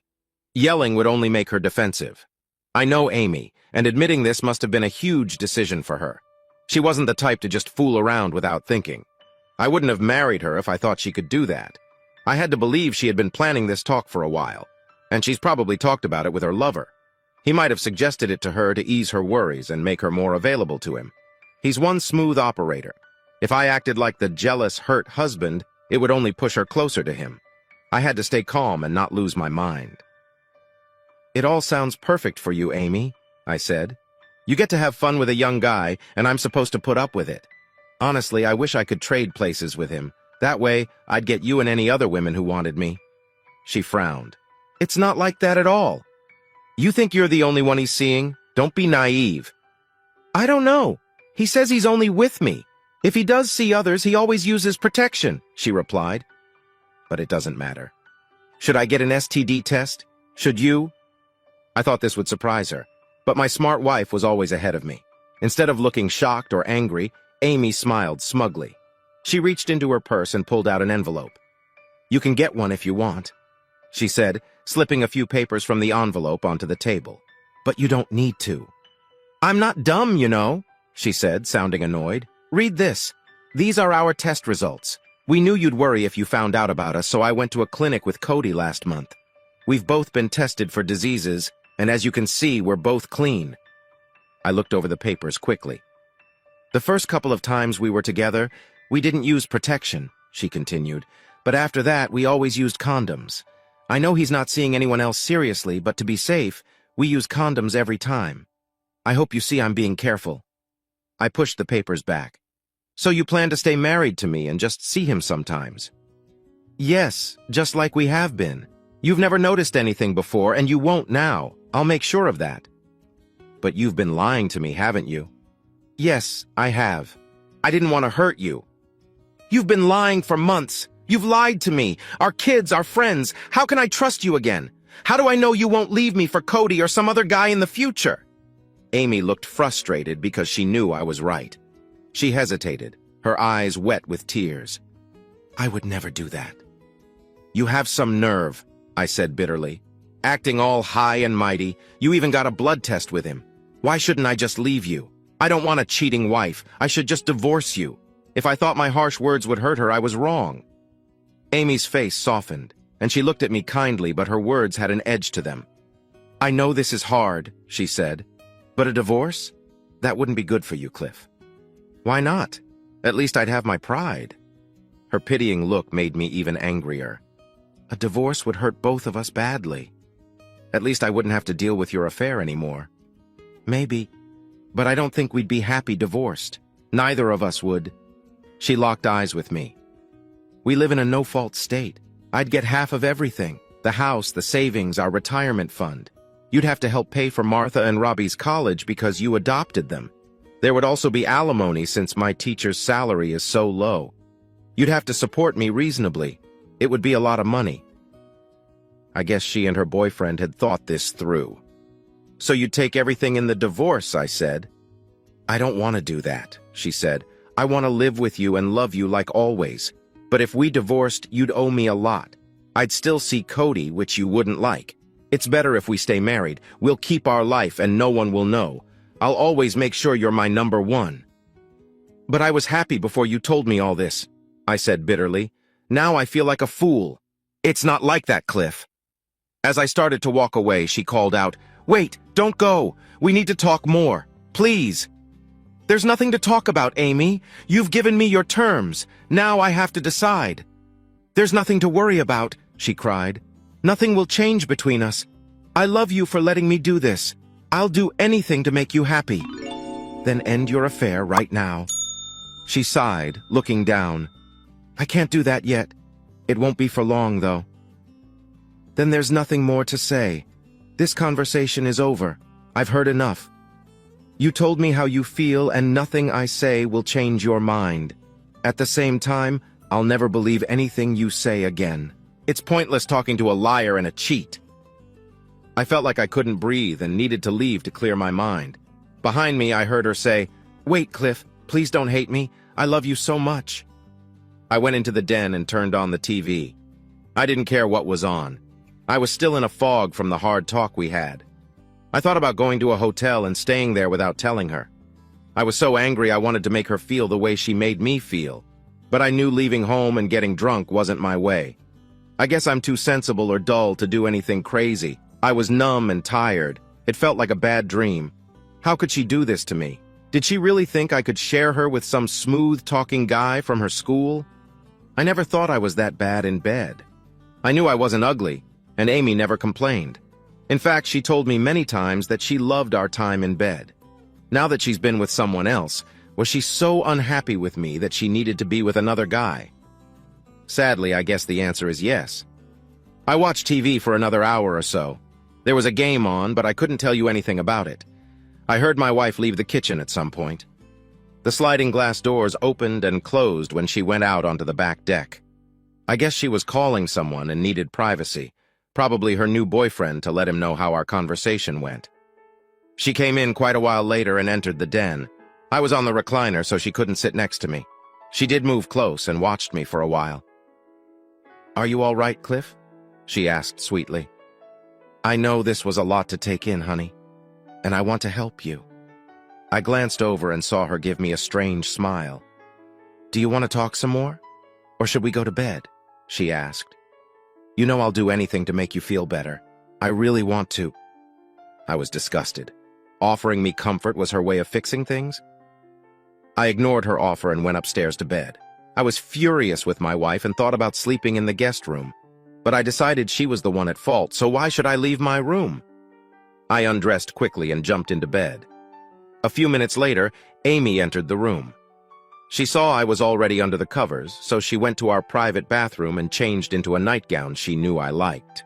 Yelling would only make her defensive. I know Amy, and admitting this must have been a huge decision for her. She wasn't the type to just fool around without thinking. I wouldn't have married her if I thought she could do that. I had to believe she had been planning this talk for a while, and she's probably talked about it with her lover. He might have suggested it to her to ease her worries and make her more available to him. He's one smooth operator. If I acted like the jealous, hurt husband, it would only push her closer to him. I had to stay calm and not lose my mind. It all sounds perfect for you, Amy, I said. You get to have fun with a young guy, and I'm supposed to put up with it. Honestly, I wish I could trade places with him. That way, I'd get you and any other women who wanted me. She frowned. It's not like that at all. You think you're the only one he's seeing? Don't be naive. I don't know. He says he's only with me. If he does see others, he always uses protection, she replied. But it doesn't matter. Should I get an STD test? Should you? I thought this would surprise her, but my smart wife was always ahead of me. Instead of looking shocked or angry, Amy smiled smugly. She reached into her purse and pulled out an envelope. You can get one if you want, she said, slipping a few papers from the envelope onto the table. But you don't need to. I'm not dumb, you know, she said, sounding annoyed. Read this. These are our test results. We knew you'd worry if you found out about us, so I went to a clinic with Cody last month. We've both been tested for diseases, and as you can see, we're both clean. I looked over the papers quickly. The first couple of times we were together, we didn't use protection, she continued, but after that, we always used condoms. I know he's not seeing anyone else seriously, but to be safe, we use condoms every time. I hope you see I'm being careful. I pushed the papers back. So you plan to stay married to me and just see him sometimes? Yes, just like we have been. You've never noticed anything before, and you won't now. I'll make sure of that. But you've been lying to me, haven't you? Yes, I have. I didn't want to hurt you. You've been lying for months. You've lied to me, our kids, our friends. How can I trust you again? How do I know you won't leave me for Cody or some other guy in the future? Amy looked frustrated because she knew I was right. She hesitated, her eyes wet with tears. I would never do that. You have some nerve, I said bitterly. Acting all high and mighty, you even got a blood test with him. Why shouldn't I just leave you? I don't want a cheating wife. I should just divorce you. If I thought my harsh words would hurt her, I was wrong. Amy's face softened, and she looked at me kindly, but her words had an edge to them. I know this is hard, she said, but a divorce? That wouldn't be good for you, Cliff. Why not? At least I'd have my pride. Her pitying look made me even angrier. A divorce would hurt both of us badly. At least I wouldn't have to deal with your affair anymore. Maybe, but I don't think we'd be happy divorced. Neither of us would. She locked eyes with me. We live in a no-fault state. I'd get half of everything. The house, the savings, our retirement fund. You'd have to help pay for Martha and Robbie's college because you adopted them. There would also be alimony since my teacher's salary is so low. You'd have to support me reasonably. It would be a lot of money. I guess she and her boyfriend had thought this through. So you'd take everything in the divorce, I said. I don't want to do that, she said. I want to live with you and love you like always. But if we divorced, you'd owe me a lot. I'd still see Cody, which you wouldn't like. It's better if we stay married. We'll keep our life and no one will know. I'll always make sure you're my number one. But I was happy before you told me all this, I said bitterly. Now I feel like a fool. It's not like that, Cliff. As I started to walk away, she called out, Wait, don't go. We need to talk more. Please. There's nothing to talk about, Amy. You've given me your terms. Now I have to decide. There's nothing to worry about, she cried. Nothing will change between us. I love you for letting me do this. I'll do anything to make you happy. Then end your affair right now. She sighed, looking down. I can't do that yet. It won't be for long, though. Then there's nothing more to say. This conversation is over. I've heard enough. You told me how you feel, and nothing I say will change your mind. At the same time, I'll never believe anything you say again. It's pointless talking to a liar and a cheat. I felt like I couldn't breathe and needed to leave to clear my mind. Behind me, I heard her say, Wait, Cliff, please don't hate me. I love you so much. I went into the den and turned on the TV. I didn't care what was on. I was still in a fog from the hard talk we had. I thought about going to a hotel and staying there without telling her. I was so angry I wanted to make her feel the way she made me feel. But I knew leaving home and getting drunk wasn't my way. I guess I'm too sensible or dull to do anything crazy. I was numb and tired. It felt like a bad dream. How could she do this to me? Did she really think I could share her with some smooth-talking guy from her school? I never thought I was that bad in bed. I knew I wasn't ugly, and Amy never complained. In fact, she told me many times that she loved our time in bed. Now that she's been with someone else, was she so unhappy with me that she needed to be with another guy? Sadly, I guess the answer is yes. I watched TV for another hour or so. There was a game on, but I couldn't tell you anything about it. I heard my wife leave the kitchen at some point. The sliding glass doors opened and closed when she went out onto the back deck. I guess she was calling someone and needed privacy. Probably her new boyfriend to let him know how our conversation went. She came in quite a while later and entered the den. I was on the recliner, so she couldn't sit next to me. She did move close and watched me for a while. Are you all right, Cliff? She asked sweetly. I know this was a lot to take in, honey, and I want to help you. I glanced over and saw her give me a strange smile. Do you want to talk some more? Or should we go to bed? She asked. You know I'll do anything to make you feel better. I really want to. I was disgusted. Offering me comfort was her way of fixing things? I ignored her offer and went upstairs to bed. I was furious with my wife and thought about sleeping in the guest room. But I decided she was the one at fault, so why should I leave my room? I undressed quickly and jumped into bed. A few minutes later, Amy entered the room. She saw I was already under the covers, so she went to our private bathroom and changed into a nightgown she knew I liked.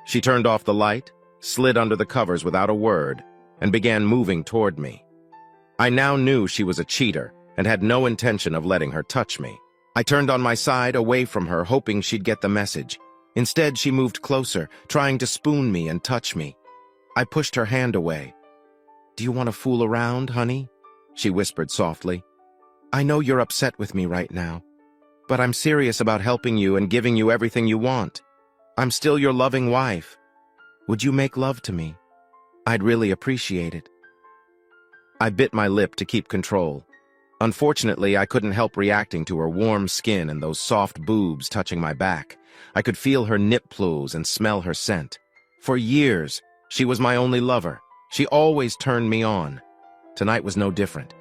She turned off the light, slid under the covers without a word, and began moving toward me. I now knew she was a cheater and had no intention of letting her touch me. I turned on my side away from her, hoping she'd get the message. Instead, she moved closer, trying to spoon me and touch me. I pushed her hand away. Do you want to fool around, honey? She whispered softly. I know you're upset with me right now, but I'm serious about helping you and giving you everything you want. I'm still your loving wife. Would you make love to me? I'd really appreciate it. I bit my lip to keep control. Unfortunately, I couldn't help reacting to her warm skin and those soft boobs touching my back. I could feel her nipples and smell her scent. For years, she was my only lover. She always turned me on. Tonight was no different.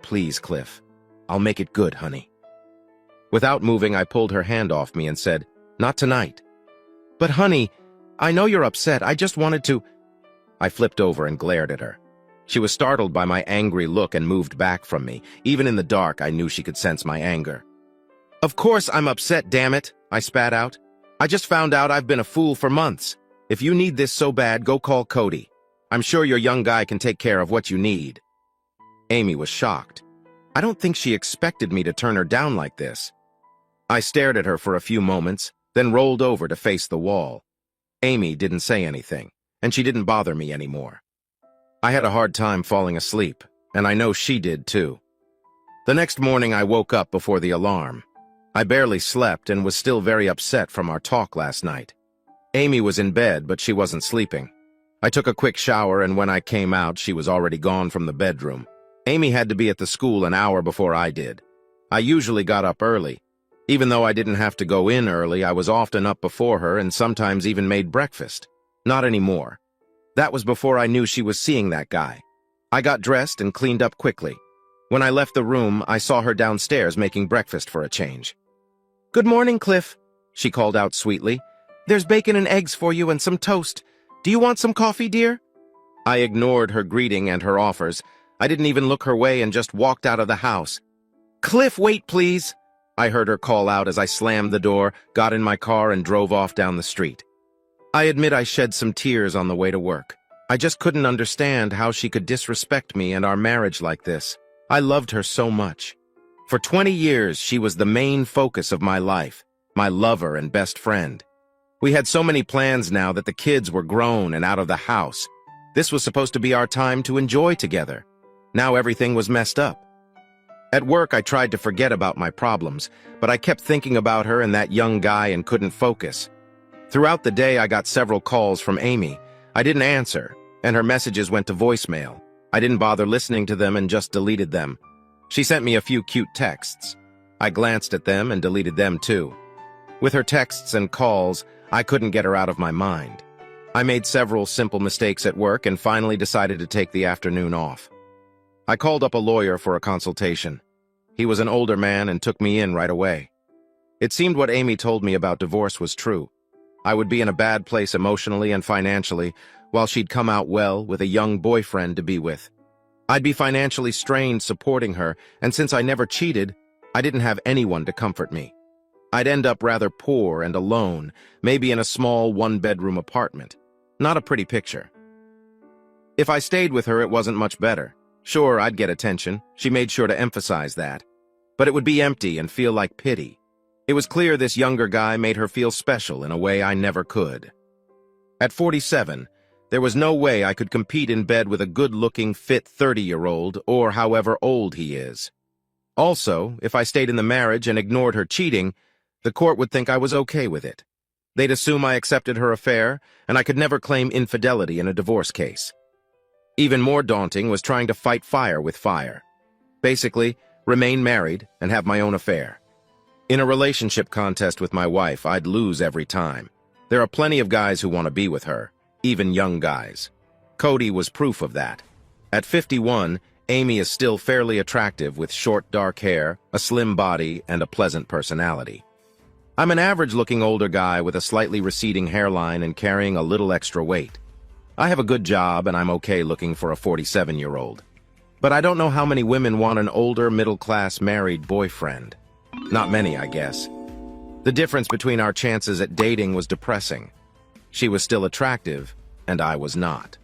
Please, Cliff. I'll make it good, honey. Without moving, I pulled her hand off me and said, "Not tonight." "But honey, I know you're upset. I just wanted to—" I flipped over and glared at her. She was startled by my angry look and moved back from me. Even in the dark, I knew she could sense my anger. "Of course I'm upset, damn it," I spat out. "I just found out I've been a fool for months. If you need this so bad, go call Cody. I'm sure your young guy can take care of what you need." Amy was shocked. I don't think she expected me to turn her down like this. I stared at her for a few moments, then rolled over to face the wall. Amy didn't say anything, and she didn't bother me anymore. I had a hard time falling asleep, and I know she did too. The next morning I woke up before the alarm. I barely slept and was still very upset from our talk last night. Amy was in bed, but she wasn't sleeping. I took a quick shower, and when I came out, she was already gone from the bedroom. Amy had to be at the school an hour before I did. I usually got up early. Even though I didn't have to go in early, I was often up before her and sometimes even made breakfast. Not anymore. That was before I knew she was seeing that guy. I got dressed and cleaned up quickly. When I left the room, I saw her downstairs making breakfast for a change. "Good morning, Cliff," she called out sweetly. "There's bacon and eggs for you and some toast. Do you want some coffee, dear?" I ignored her greeting and her offers. I didn't even look her way and just walked out of the house. "Cliff, wait, please," I heard her call out as I slammed the door, got in my car, and drove off down the street. I admit I shed some tears on the way to work. I just couldn't understand how she could disrespect me and our marriage like this. I loved her so much. For 20 years, she was the main focus of my life, my lover and best friend. We had so many plans now that the kids were grown and out of the house. This was supposed to be our time to enjoy together. Now everything was messed up. At work, I tried to forget about my problems, but I kept thinking about her and that young guy and couldn't focus. Throughout the day, I got several calls from Amy. I didn't answer, and her messages went to voicemail. I didn't bother listening to them and just deleted them. She sent me a few cute texts. I glanced at them and deleted them too. With her texts and calls, I couldn't get her out of my mind. I made several simple mistakes at work and finally decided to take the afternoon off. I called up a lawyer for a consultation. He was an older man and took me in right away. It seemed what Amy told me about divorce was true. I would be in a bad place emotionally and financially, while she'd come out well with a young boyfriend to be with. I'd be financially strained supporting her, and since I never cheated, I didn't have anyone to comfort me. I'd end up rather poor and alone, maybe in a small one-bedroom apartment. Not a pretty picture. If I stayed with her, it wasn't much better. Sure, I'd get attention. She made sure to emphasize that. But it would be empty and feel like pity. It was clear this younger guy made her feel special in a way I never could. At 47, there was no way I could compete in bed with a good-looking, fit 30-year-old, or however old he is. Also, if I stayed in the marriage and ignored her cheating, the court would think I was okay with it. They'd assume I accepted her affair, and I could never claim infidelity in a divorce case. Even more daunting was trying to fight fire with fire. Basically, remain married and have my own affair. In a relationship contest with my wife, I'd lose every time. There are plenty of guys who want to be with her, even young guys. Cody was proof of that. At 51, Amy is still fairly attractive with short, dark hair, a slim body, and a pleasant personality. I'm an average-looking older guy with a slightly receding hairline and carrying a little extra weight. I have a good job and I'm okay looking for a 47-year-old. But I don't know how many women want an older, middle-class married boyfriend. Not many, I guess. The difference between our chances at dating was depressing. She was still attractive, and I was not.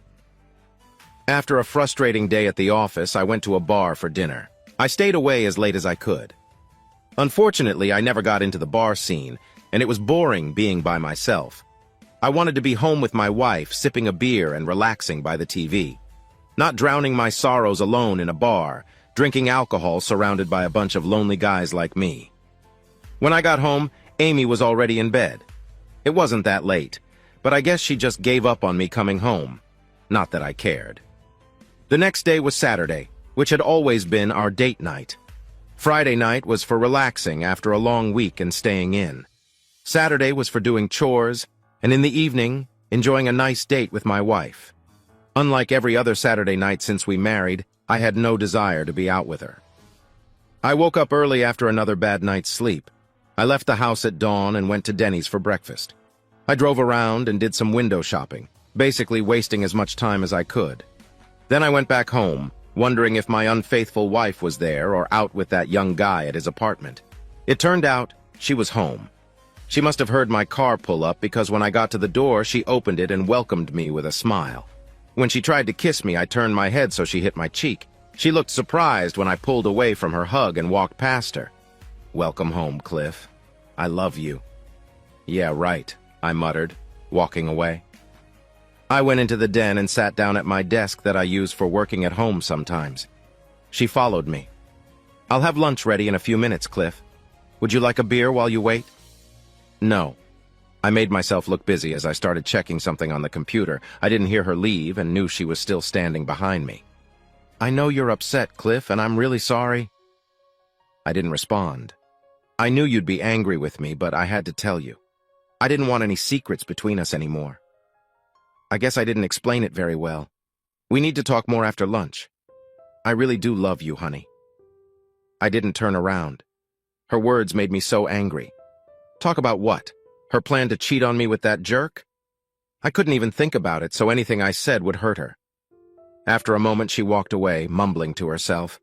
After a frustrating day at the office, I went to a bar for dinner. I stayed away as late as I could. Unfortunately, I never got into the bar scene, and it was boring being by myself. I wanted to be home with my wife, sipping a beer and relaxing by the TV. Not drowning my sorrows alone in a bar, drinking alcohol surrounded by a bunch of lonely guys like me. When I got home, Amy was already in bed. It wasn't that late, but I guess she just gave up on me coming home. Not that I cared. The next day was Saturday, which had always been our date night. Friday night was for relaxing after a long week and staying in. Saturday was for doing chores, and in the evening, enjoying a nice date with my wife. Unlike every other Saturday night since we married, I had no desire to be out with her. I woke up early after another bad night's sleep. I left the house at dawn and went to Denny's for breakfast. I drove around and did some window shopping, basically wasting as much time as I could. Then I went back home, wondering if my unfaithful wife was there or out with that young guy at his apartment. It turned out she was home. She must have heard my car pull up because when I got to the door, she opened it and welcomed me with a smile. When she tried to kiss me, I turned my head so she hit my cheek. She looked surprised when I pulled away from her hug and walked past her. "Welcome home, Cliff. I love you." "Yeah, right," I muttered, walking away. I went into the den and sat down at my desk that I use for working at home sometimes. She followed me. "I'll have lunch ready in a few minutes, Cliff. Would you like a beer while you wait?" "No." I made myself look busy as I started checking something on the computer. I didn't hear her leave and knew she was still standing behind me. "I know you're upset, Cliff, and I'm really sorry." I didn't respond. "I knew you'd be angry with me, but I had to tell you. I didn't want any secrets between us anymore. I guess I didn't explain it very well. We need to talk more after lunch. I really do love you, honey." I didn't turn around. Her words made me so angry. Talk about what? Her plan to cheat on me with that jerk? I couldn't even think about it, so anything I said would hurt her. After a moment, she walked away, mumbling to herself.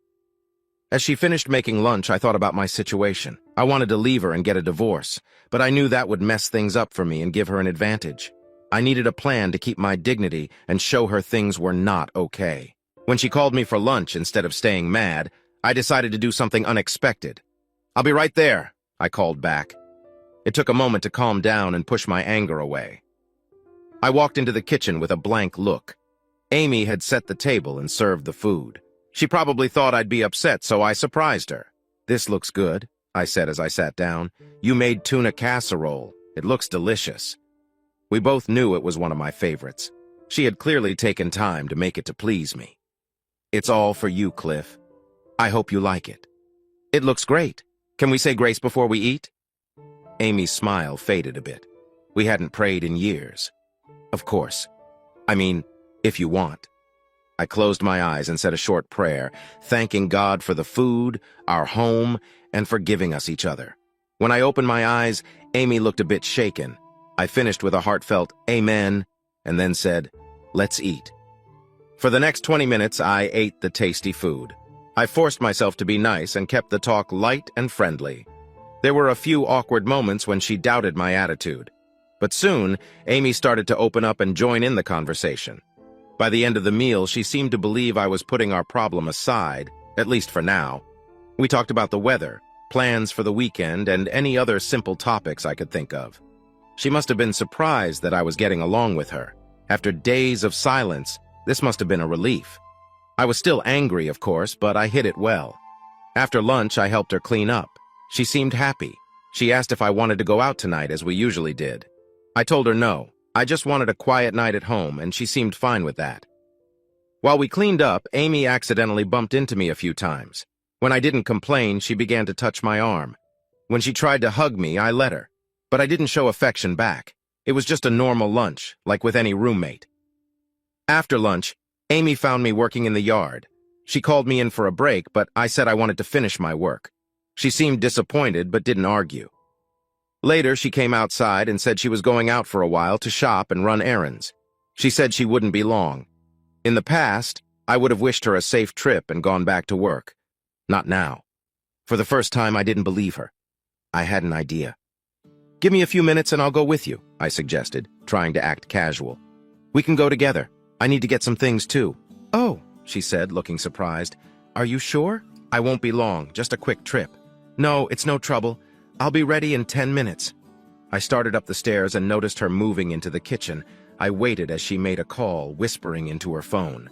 As she finished making lunch, I thought about my situation. I wanted to leave her and get a divorce, but I knew that would mess things up for me and give her an advantage. I needed a plan to keep my dignity and show her things were not okay. When she called me for lunch instead of staying mad, I decided to do something unexpected. "I'll be right there," I called back. It took a moment to calm down and push my anger away. I walked into the kitchen with a blank look. Amy had set the table and served the food. She probably thought I'd be upset, so I surprised her. "This looks good," I said as I sat down. "You made tuna casserole. It looks delicious." We both knew it was one of my favorites. She had clearly taken time to make it to please me. "It's all for you, Cliff. I hope you like it." "It looks great. Can we say grace before we eat?" Amy's smile faded a bit. We hadn't prayed in years. "Of course. I mean, if you want." I closed my eyes and said a short prayer, thanking God for the food, our home, and for giving us each other. When I opened my eyes, Amy looked a bit shaken. I finished with a heartfelt "Amen," and then said, "Let's eat." For the next 20 minutes, I ate the tasty food. I forced myself to be nice and kept the talk light and friendly. There were a few awkward moments when she doubted my attitude. But soon, Amy started to open up and join in the conversation. By the end of the meal, she seemed to believe I was putting our problem aside, at least for now. We talked about the weather, plans for the weekend, and any other simple topics I could think of. She must have been surprised that I was getting along with her. After days of silence, this must have been a relief. I was still angry, of course, but I hid it well. After lunch, I helped her clean up. She seemed happy. She asked if I wanted to go out tonight, as we usually did. I told her no. I just wanted a quiet night at home, and she seemed fine with that. While we cleaned up, Amy accidentally bumped into me a few times. When I didn't complain, she began to touch my arm. When she tried to hug me, I let her. But I didn't show affection back. It was just a normal lunch, like with any roommate. After lunch, Amy found me working in the yard. She called me in for a break, but I said I wanted to finish my work. She seemed disappointed, but didn't argue. Later, she came outside and said she was going out for a while to shop and run errands. She said she wouldn't be long. In the past, I would have wished her a safe trip and gone back to work. Not now. For the first time, I didn't believe her. I had an idea. "Give me a few minutes and I'll go with you," I suggested, trying to act casual. "We can go together. I need to get some things too." "Oh," she said, looking surprised. "Are you sure? I won't be long, just a quick trip." "No, it's no trouble. I'll be ready in 10 minutes. I started up the stairs and noticed her moving into the kitchen. I waited as she made a call, whispering into her phone.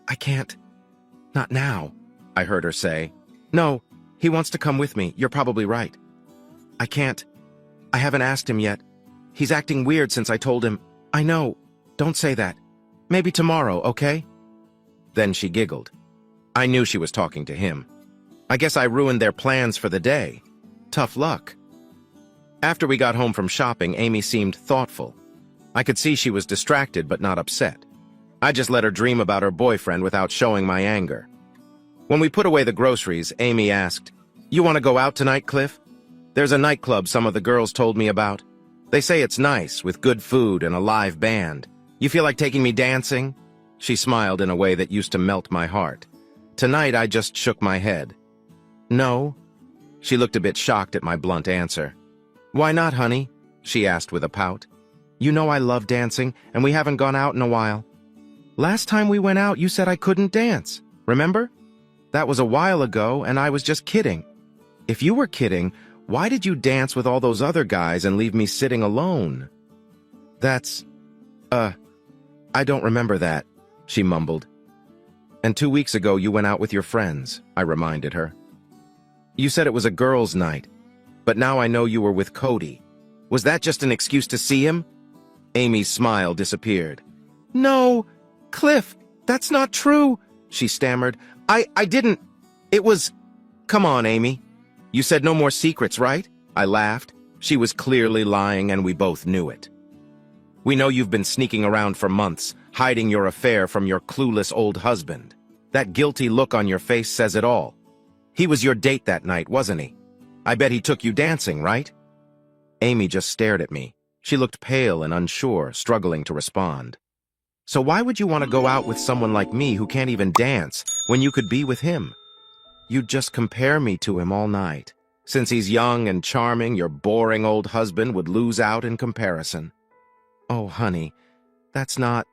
"I can't. Not now," I heard her say. "No, he wants to come with me. You're probably right." "I can't. I haven't asked him yet. He's acting weird since I told him." "I know. Don't say that. Maybe tomorrow, okay?" Then she giggled. I knew she was talking to him. I guess I ruined their plans for the day. Tough luck. After we got home from shopping, Amy seemed thoughtful. I could see she was distracted but not upset. I just let her dream about her boyfriend without showing my anger. When we put away the groceries, Amy asked, "You want to go out tonight, Cliff? There's a nightclub some of the girls told me about. They say it's nice, with good food and a live band. You feel like taking me dancing?" She smiled in a way that used to melt my heart. Tonight, I just shook my head. "No." She looked a bit shocked at my blunt answer. "Why not, honey?" she asked with a pout. "You know I love dancing, and we haven't gone out in a while. Last time we went out, you said I couldn't dance. Remember? That was a while ago, and I was just kidding. If you were kidding, why did you dance with all those other guys and leave me sitting alone?" I don't remember that," she mumbled. "And 2 weeks ago you went out with your friends," I reminded her. "You said it was a girls' night, but now I know you were with Cody. Was that just an excuse to see him?" Amy's smile disappeared. "No, Cliff, that's not true," she stammered. I didn't. It was... Come on, Amy. You said no more secrets, right?" I laughed. She was clearly lying, and we both knew it. "We know you've been sneaking around for months, hiding your affair from your clueless old husband. That guilty look on your face says it all. He was your date that night, wasn't he? I bet he took you dancing, right?" Amy just stared at me. She looked pale and unsure, struggling to respond. "So why would you want to go out with someone like me who can't even dance when you could be with him? You'd just compare me to him all night. Since he's young and charming, your boring old husband would lose out in comparison." "Oh, honey, that's not...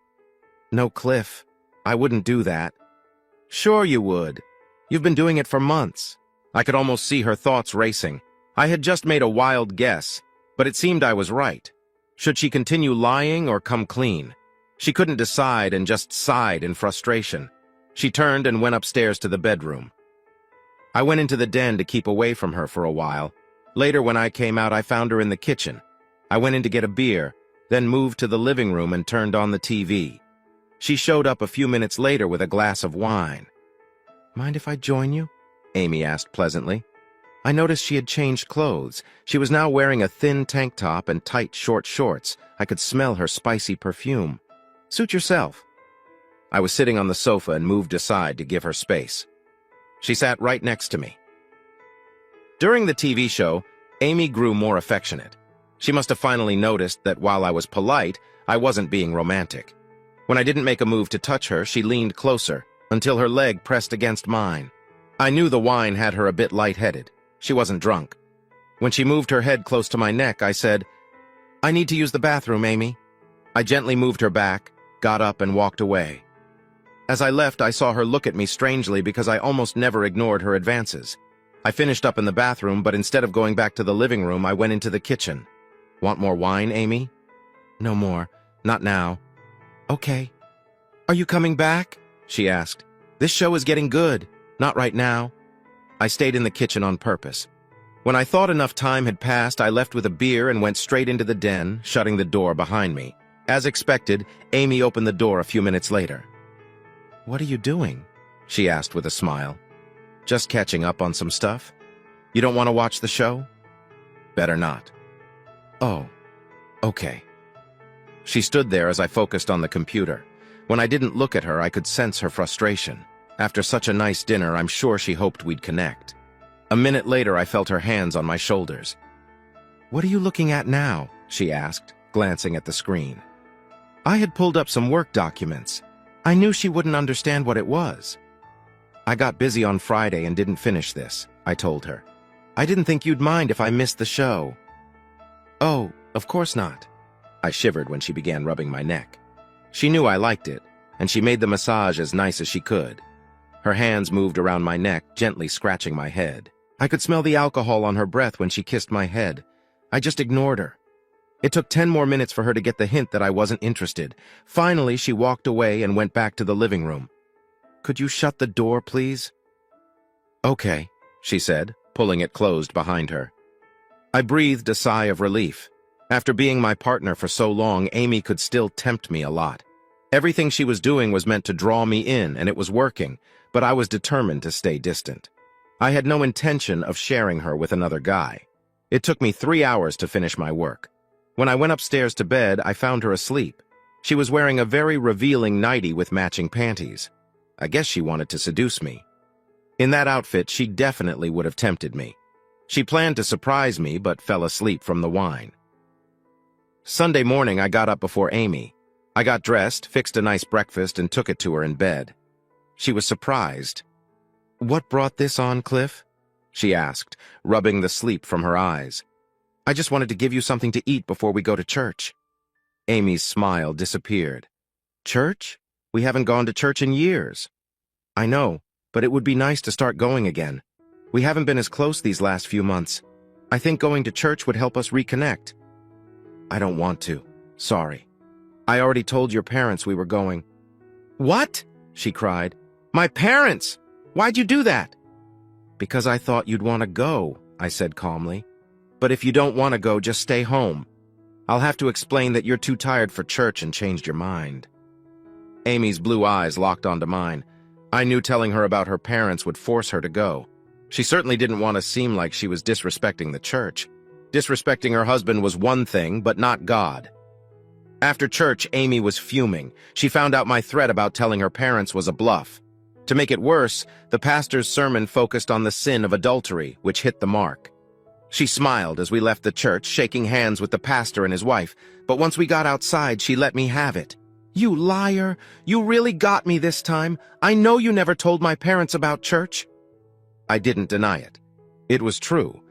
No, Cliff, I wouldn't do that." "Sure you would. You've been doing it for months." I could almost see her thoughts racing. I had just made a wild guess, but it seemed I was right. Should she continue lying or come clean? She couldn't decide and just sighed in frustration. She turned and went upstairs to the bedroom. I went into the den to keep away from her for a while. Later, when I came out, I found her in the kitchen. I went in to get a beer, then moved to the living room and turned on the TV. She showed up a few minutes later with a glass of wine. "Mind if I join you?" Amy asked pleasantly. I noticed she had changed clothes. She was now wearing a thin tank top and tight short shorts. I could smell her spicy perfume. "Suit yourself." I was sitting on the sofa and moved aside to give her space. She sat right next to me. During the TV show, Amy grew more affectionate. She must have finally noticed that while I was polite, I wasn't being romantic. When I didn't make a move to touch her, she leaned closer, until her leg pressed against mine. I knew the wine had her a bit lightheaded. She wasn't drunk. When she moved her head close to my neck, I said, "I need to use the bathroom, Amy." I gently moved her back, got up, and walked away. As I left, I saw her look at me strangely because I almost never ignored her advances. I finished up in the bathroom, but instead of going back to the living room, I went into the kitchen. "Want more wine, Amy?" "No more. Not now." "Okay." "Are you coming back?" she asked. "This show is getting good. Not right now." I stayed in the kitchen on purpose. When I thought enough time had passed, I left with a beer and went straight into the den, shutting the door behind me. As expected, Amy opened the door a few minutes later. "What are you doing?" she asked with a smile. "Just catching up on some stuff. You don't want to watch the show?" "Better not." "Oh, okay." She stood there as I focused on the computer. When I didn't look at her, I could sense her frustration. After such a nice dinner, I'm sure she hoped we'd connect. A minute later, I felt her hands on my shoulders. "What are you looking at now?" she asked, glancing at the screen. I had pulled up some work documents. I knew she wouldn't understand what it was. "I got busy on Friday and didn't finish this," I told her. "I didn't think you'd mind if I missed the show." "Oh, of course not." I shivered when she began rubbing my neck. She knew I liked it, and she made the massage as nice as she could. Her hands moved around my neck, gently scratching my head. I could smell the alcohol on her breath when she kissed my head. I just ignored her. It took 10 more minutes for her to get the hint that I wasn't interested. Finally, she walked away and went back to the living room. "Could you shut the door, please?" "Okay," she said, pulling it closed behind her. I breathed a sigh of relief. After being my partner for so long, Amy could still tempt me a lot. Everything she was doing was meant to draw me in, and it was working, but I was determined to stay distant. I had no intention of sharing her with another guy. It took me 3 hours to finish my work. When I went upstairs to bed, I found her asleep. She was wearing a very revealing nightie with matching panties. I guess she wanted to seduce me. In that outfit, she definitely would have tempted me. She planned to surprise me, but fell asleep from the wine. Sunday morning, I got up before Amy. I got dressed, fixed a nice breakfast, and took it to her in bed. She was surprised. "What brought this on, Cliff?" she asked, rubbing the sleep from her eyes. "I just wanted to give you something to eat before we go to church." Amy's smile disappeared. "Church? We haven't gone to church in years." "I know, but it would be nice to start going again. We haven't been as close these last few months. I think going to church would help us reconnect." "I don't want to. Sorry. I already told your parents we were going." "What?" she cried. "My parents! Why'd you do that?" "Because I thought you'd want to go," I said calmly. "But if you don't want to go, just stay home. I'll have to explain that you're too tired for church and changed your mind." Amy's blue eyes locked onto mine. I knew telling her about her parents would force her to go. She certainly didn't want to seem like she was disrespecting the church. Disrespecting her husband was one thing, but not God. After church, Amy was fuming. She found out my threat about telling her parents was a bluff. To make it worse, the pastor's sermon focused on the sin of adultery, which hit the mark. She smiled as we left the church, shaking hands with the pastor and his wife, but once we got outside, she let me have it. "You liar! You really got me this time. I know you never told my parents about church." I didn't deny it. It was true,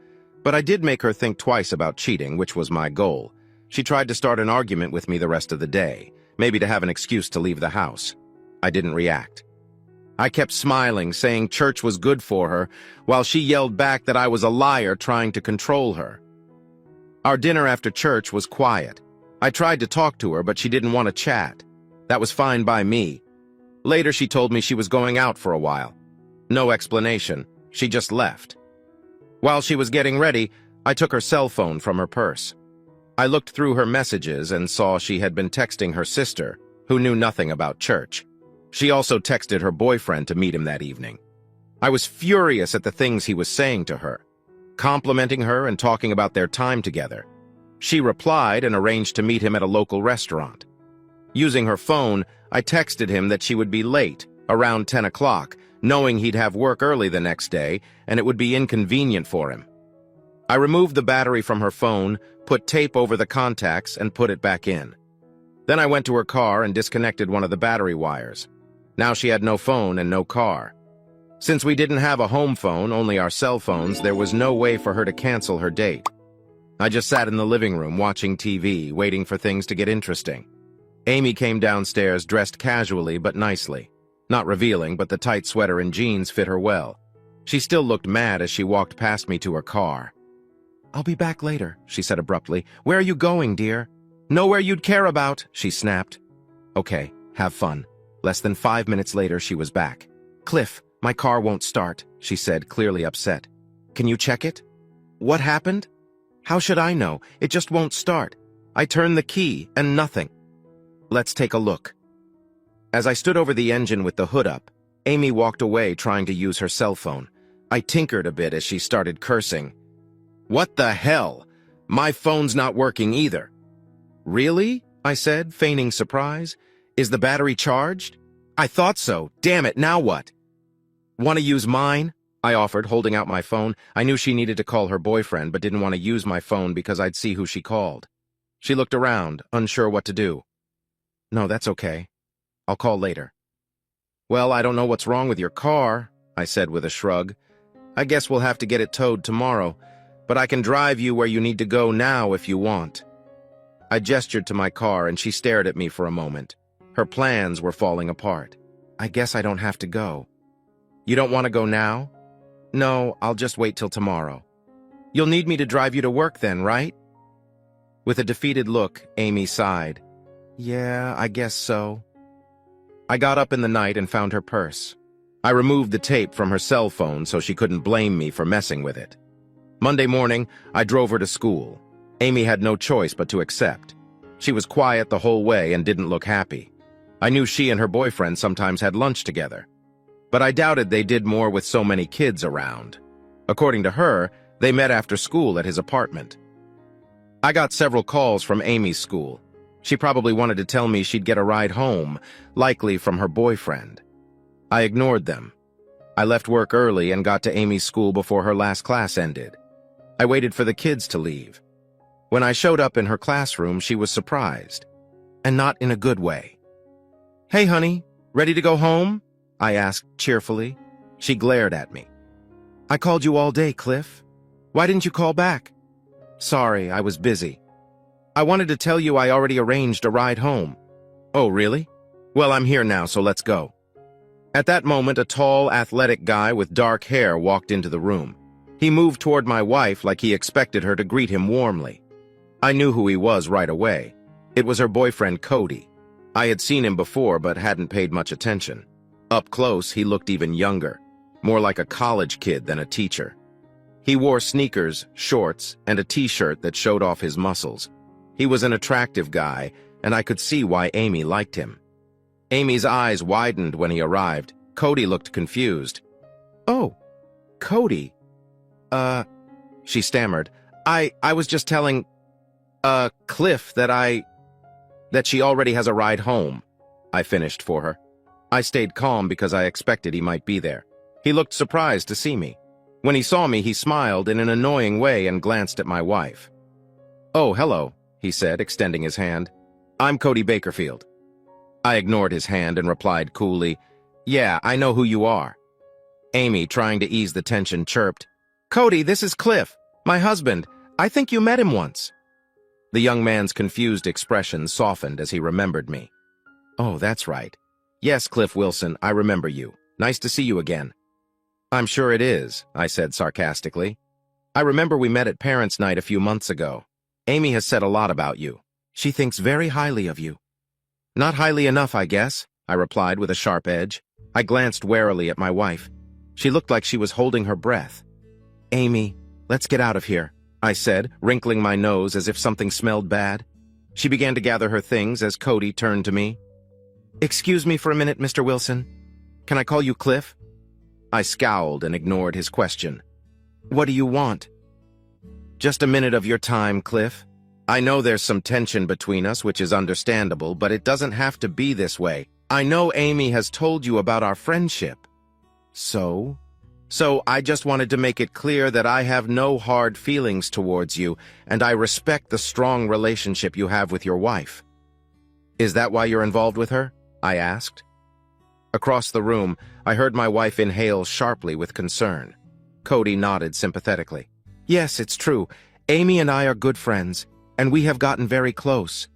but I did make her think twice about cheating, which was my goal. She tried to start an argument with me the rest of the day, maybe to have an excuse to leave the house. I didn't react. I kept smiling, saying church was good for her, while she yelled back that I was a liar trying to control her. Our dinner after church was quiet. I tried to talk to her, but she didn't want to chat. That was fine by me. Later, she told me she was going out for a while. No explanation. She just left. While she was getting ready, I took her cell phone from her purse. I looked through her messages and saw she had been texting her sister, who knew nothing about church. She also texted her boyfriend to meet him that evening. I was furious at the things he was saying to her, complimenting her and talking about their time together. She replied and arranged to meet him at a local restaurant. Using her phone, I texted him that she would be late, around 10 o'clock, knowing he'd have work early the next day and it would be inconvenient for him. I removed the battery from her phone, put tape over the contacts, and put it back in. Then I went to her car and disconnected one of the battery wires. Now she had no phone and no car. Since we didn't have a home phone, only our cell phones, there was no way for her to cancel her date. I just sat in the living room watching TV, waiting for things to get interesting. Amy came downstairs dressed casually but nicely. Not revealing, but the tight sweater and jeans fit her well. She still looked mad as she walked past me to her car. "I'll be back later," she said abruptly. "Where are you going, dear?" "Nowhere you'd care about," she snapped. "Okay, have fun." Less than 5 minutes later, she was back. "Cliff, my car won't start," she said, clearly upset. "Can you check it?" "What happened?" "How should I know? It just won't start. I turned the key, and nothing." "Let's take a look." As I stood over the engine with the hood up, Amy walked away trying to use her cell phone. I tinkered a bit as she started cursing. "What the hell? My phone's not working either." "Really?" I said, feigning surprise. "Is the battery charged?" "I thought so. Damn it, now what?" "Want to use mine?" I offered, holding out my phone. I knew she needed to call her boyfriend, but didn't want to use my phone because I'd see who she called. She looked around, unsure what to do. "No, that's okay. I'll call later." "Well, I don't know what's wrong with your car," I said with a shrug. "I guess we'll have to get it towed tomorrow, but I can drive you where you need to go now if you want." I gestured to my car and she stared at me for a moment. Her plans were falling apart. "I guess I don't have to go." "You don't want to go now?" "No, I'll just wait till tomorrow." "You'll need me to drive you to work then, right?" With a defeated look, Amy sighed. "Yeah, I guess so." I got up in the night and found her purse. I removed the tape from her cell phone so she couldn't blame me for messing with it. Monday morning, I drove her to school. Amy had no choice but to accept. She was quiet the whole way and didn't look happy. I knew she and her boyfriend sometimes had lunch together. but I doubted they did more with so many kids around. According to her, they met after school at his apartment. I got several calls from Amy's school. She probably wanted to tell me she'd get a ride home, likely from her boyfriend. I ignored them. I left work early and got to Amy's school before her last class ended. I waited for the kids to leave. When I showed up in her classroom, she was surprised, and not in a good way. "Hey, honey, ready to go home?" I asked cheerfully. She glared at me. "I called you all day, Cliff. Why didn't you call back?" "Sorry, I was busy. I wanted to tell you I already arranged a ride home." "Oh, really? Well, I'm here now, so let's go." At that moment, a tall, athletic guy with dark hair walked into the room. He moved toward my wife like he expected her to greet him warmly. I knew who he was right away. It was her boyfriend, Cody. I had seen him before, but hadn't paid much attention. Up close, he looked even younger, more like a college kid than a teacher. He wore sneakers, shorts, and a t-shirt that showed off his muscles. He was an attractive guy, and I could see why Amy liked him. Amy's eyes widened when he arrived. Cody looked confused. "Oh, Cody. She stammered. I was just telling, Cliff that she already has a ride home." I finished for her. I stayed calm because I expected he might be there. He looked surprised to see me. When he saw me, he smiled in an annoying way and glanced at my wife. "Oh, hello," he said, extending his hand. "I'm Cody Bakerfield." I ignored his hand and replied coolly, "Yeah, I know who you are." Amy, trying to ease the tension, chirped, "Cody, this is Cliff, my husband. I think you met him once." The young man's confused expression softened as he remembered me. "Oh, that's right. Yes, Cliff Wilson, I remember you. Nice to see you again." "I'm sure it is," I said sarcastically. "I remember we met at Parents' Night a few months ago. Amy has said a lot about you. She thinks very highly of you." "Not highly enough, I guess," I replied with a sharp edge. I glanced warily at my wife. She looked like she was holding her breath. "Amy, let's get out of here," I said, wrinkling my nose as if something smelled bad. She began to gather her things as Cody turned to me. "Excuse me for a minute, Mr. Wilson. Can I call you Cliff?" I scowled and ignored his question. "What do you want?" "Just a minute of your time, Cliff. I know there's some tension between us, which is understandable, but it doesn't have to be this way. I know Amy has told you about our friendship." So I just wanted to make it clear that I have no hard feelings towards you, and I respect the strong relationship you have with your wife." "Is that why you're involved with her?" I asked. Across the room, I heard my wife inhale sharply with concern. Cody nodded sympathetically. "Yes, it's true. Amy and I are good friends, and we have gotten very close.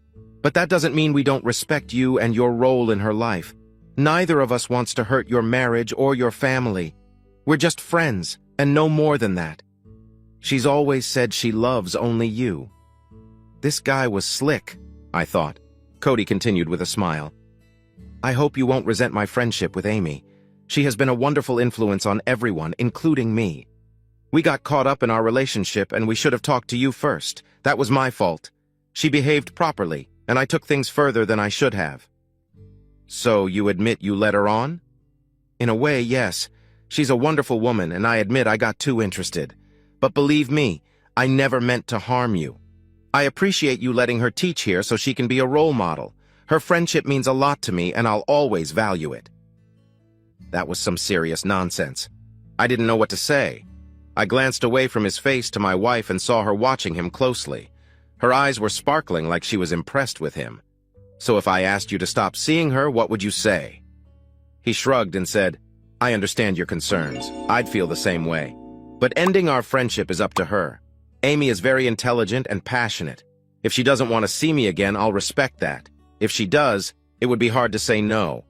But that doesn't mean we don't respect you and your role in her life. Neither of us wants to hurt your marriage or your family. We're just friends, and no more than that. She's always said she loves only you." This guy was slick, I thought. Cody continued with a smile. "I hope you won't resent my friendship with Amy. She has been a wonderful influence on everyone, including me. We got caught up in our relationship, and we should have talked to you first. That was my fault. She behaved properly, and I took things further than I should have." "So you admit you led her on?" "In a way, yes. She's a wonderful woman, and I admit I got too interested. But believe me, I never meant to harm you. I appreciate you letting her teach here so she can be a role model. Her friendship means a lot to me, and I'll always value it." That was some serious nonsense. I didn't know what to say. I glanced away from his face to my wife and saw her watching him closely. Her eyes were sparkling like she was impressed with him. "So if I asked you to stop seeing her, what would you say?" He shrugged and said, "I understand your concerns. I'd feel the same way. But ending our friendship is up to her. Amy is very intelligent and passionate. If she doesn't want to see me again, I'll respect that. If she does, it would be hard to say no."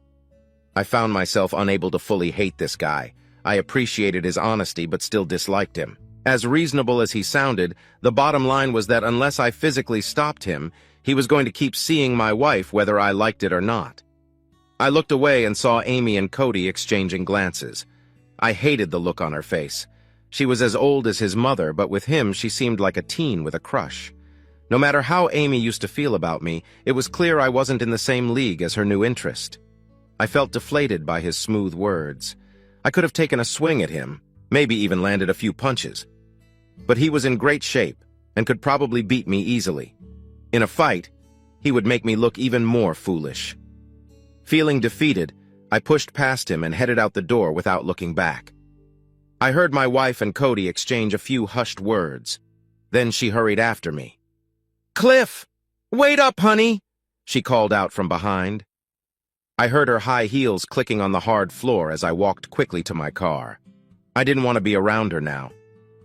I found myself unable to fully hate this guy. I appreciated his honesty but still disliked him. As reasonable as he sounded, the bottom line was that unless I physically stopped him, he was going to keep seeing my wife whether I liked it or not. I looked away and saw Amy and Cody exchanging glances. I hated the look on her face. She was as old as his mother, but with him she seemed like a teen with a crush. No matter how Amy used to feel about me, it was clear I wasn't in the same league as her new interest. I felt deflated by his smooth words. I could have taken a swing at him, maybe even landed a few punches. But he was in great shape and could probably beat me easily. In a fight, he would make me look even more foolish. Feeling defeated, I pushed past him and headed out the door without looking back. I heard my wife and Cody exchange a few hushed words. Then she hurried after me. "Cliff! Wait up, honey!" she called out from behind. I heard her high heels clicking on the hard floor as I walked quickly to my car. I didn't want to be around her now.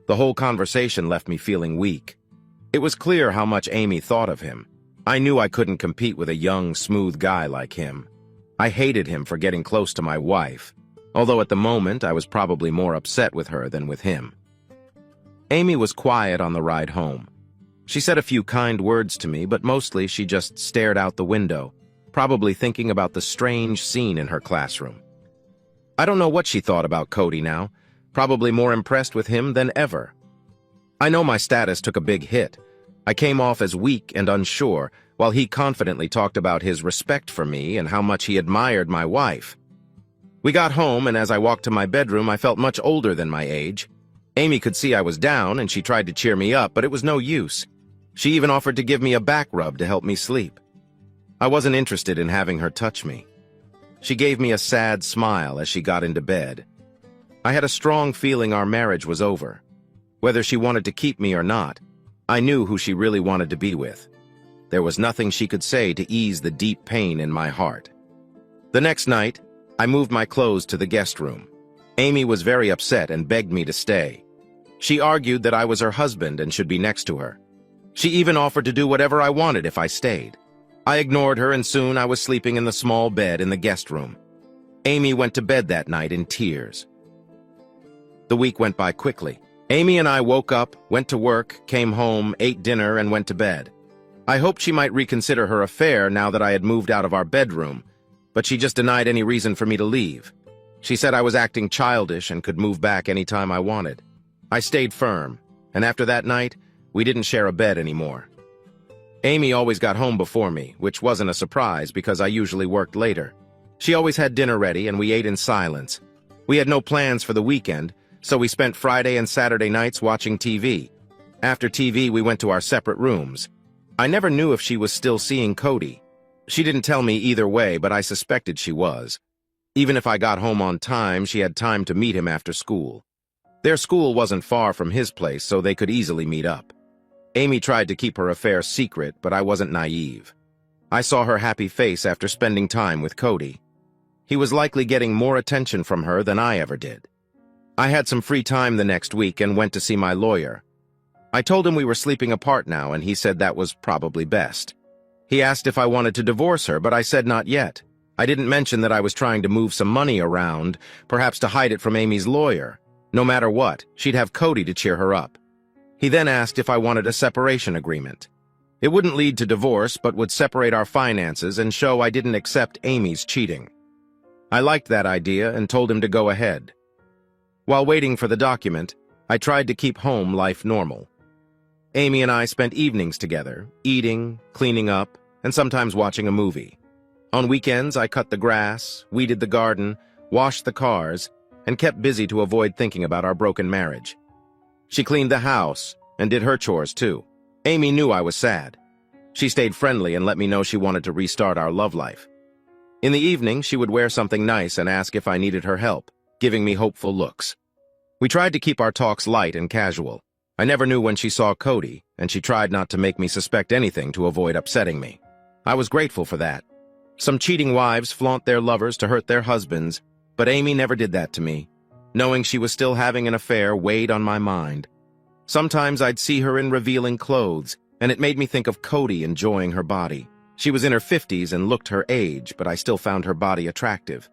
The whole conversation left me feeling weak. It was clear how much Amy thought of him. I knew I couldn't compete with a young, smooth guy like him. I hated him for getting close to my wife, although at the moment I was probably more upset with her than with him. Amy was quiet on the ride home. She said a few kind words to me, but mostly she just stared out the window, probably thinking about the strange scene in her classroom. I don't know what she thought about Cody now, probably more impressed with him than ever. I know my status took a big hit. I came off as weak and unsure, while he confidently talked about his respect for me and how much he admired my wife. We got home, and as I walked to my bedroom, I felt much older than my age. Amy could see I was down, and she tried to cheer me up, but it was no use. She even offered to give me a back rub to help me sleep. I wasn't interested in having her touch me. She gave me a sad smile as she got into bed. I had a strong feeling our marriage was over. Whether she wanted to keep me or not, I knew who she really wanted to be with. There was nothing she could say to ease the deep pain in my heart. The next night, I moved my clothes to the guest room. Amy was very upset and begged me to stay. She argued that I was her husband and should be next to her. She even offered to do whatever I wanted if I stayed. I ignored her, and soon I was sleeping in the small bed in the guest room. Amy went to bed that night in tears. The week went by quickly. Amy and I woke up, went to work, came home, ate dinner, and went to bed. I hoped she might reconsider her affair now that I had moved out of our bedroom, but she just denied any reason for me to leave. She said I was acting childish and could move back any time I wanted. I stayed firm, and after that night, we didn't share a bed anymore. Amy always got home before me, which wasn't a surprise because I usually worked later. She always had dinner ready, and we ate in silence. We had no plans for the weekend, so we spent Friday and Saturday nights watching TV. After TV, we went to our separate rooms. I never knew if she was still seeing Cody. She didn't tell me either way, but I suspected she was. Even if I got home on time, she had time to meet him after school. Their school wasn't far from his place, so they could easily meet up. Amy tried to keep her affair secret, but I wasn't naive. I saw her happy face after spending time with Cody. He was likely getting more attention from her than I ever did. I had some free time the next week and went to see my lawyer. I told him we were sleeping apart now, and he said that was probably best. He asked if I wanted to divorce her, but I said not yet. I didn't mention that I was trying to move some money around, perhaps to hide it from Amy's lawyer. No matter what, she'd have Cody to cheer her up. He then asked if I wanted a separation agreement. It wouldn't lead to divorce, but would separate our finances and show I didn't accept Amy's cheating. I liked that idea and told him to go ahead. While waiting for the document, I tried to keep home life normal. Amy and I spent evenings together, eating, cleaning up, and sometimes watching a movie. On weekends, I cut the grass, weeded the garden, washed the cars, and kept busy to avoid thinking about our broken marriage. She cleaned the house and did her chores too. Amy knew I was sad. She stayed friendly and let me know she wanted to restart our love life. In the evening, she would wear something nice and ask if I needed her help, giving me hopeful looks. We tried to keep our talks light and casual. I never knew when she saw Cody, and she tried not to make me suspect anything to avoid upsetting me. I was grateful for that. Some cheating wives flaunt their lovers to hurt their husbands, but Amy never did that to me. Knowing she was still having an affair weighed on my mind. Sometimes I'd see her in revealing clothes, and it made me think of Cody enjoying her body. She was in her 50s and looked her age, but I still found her body attractive.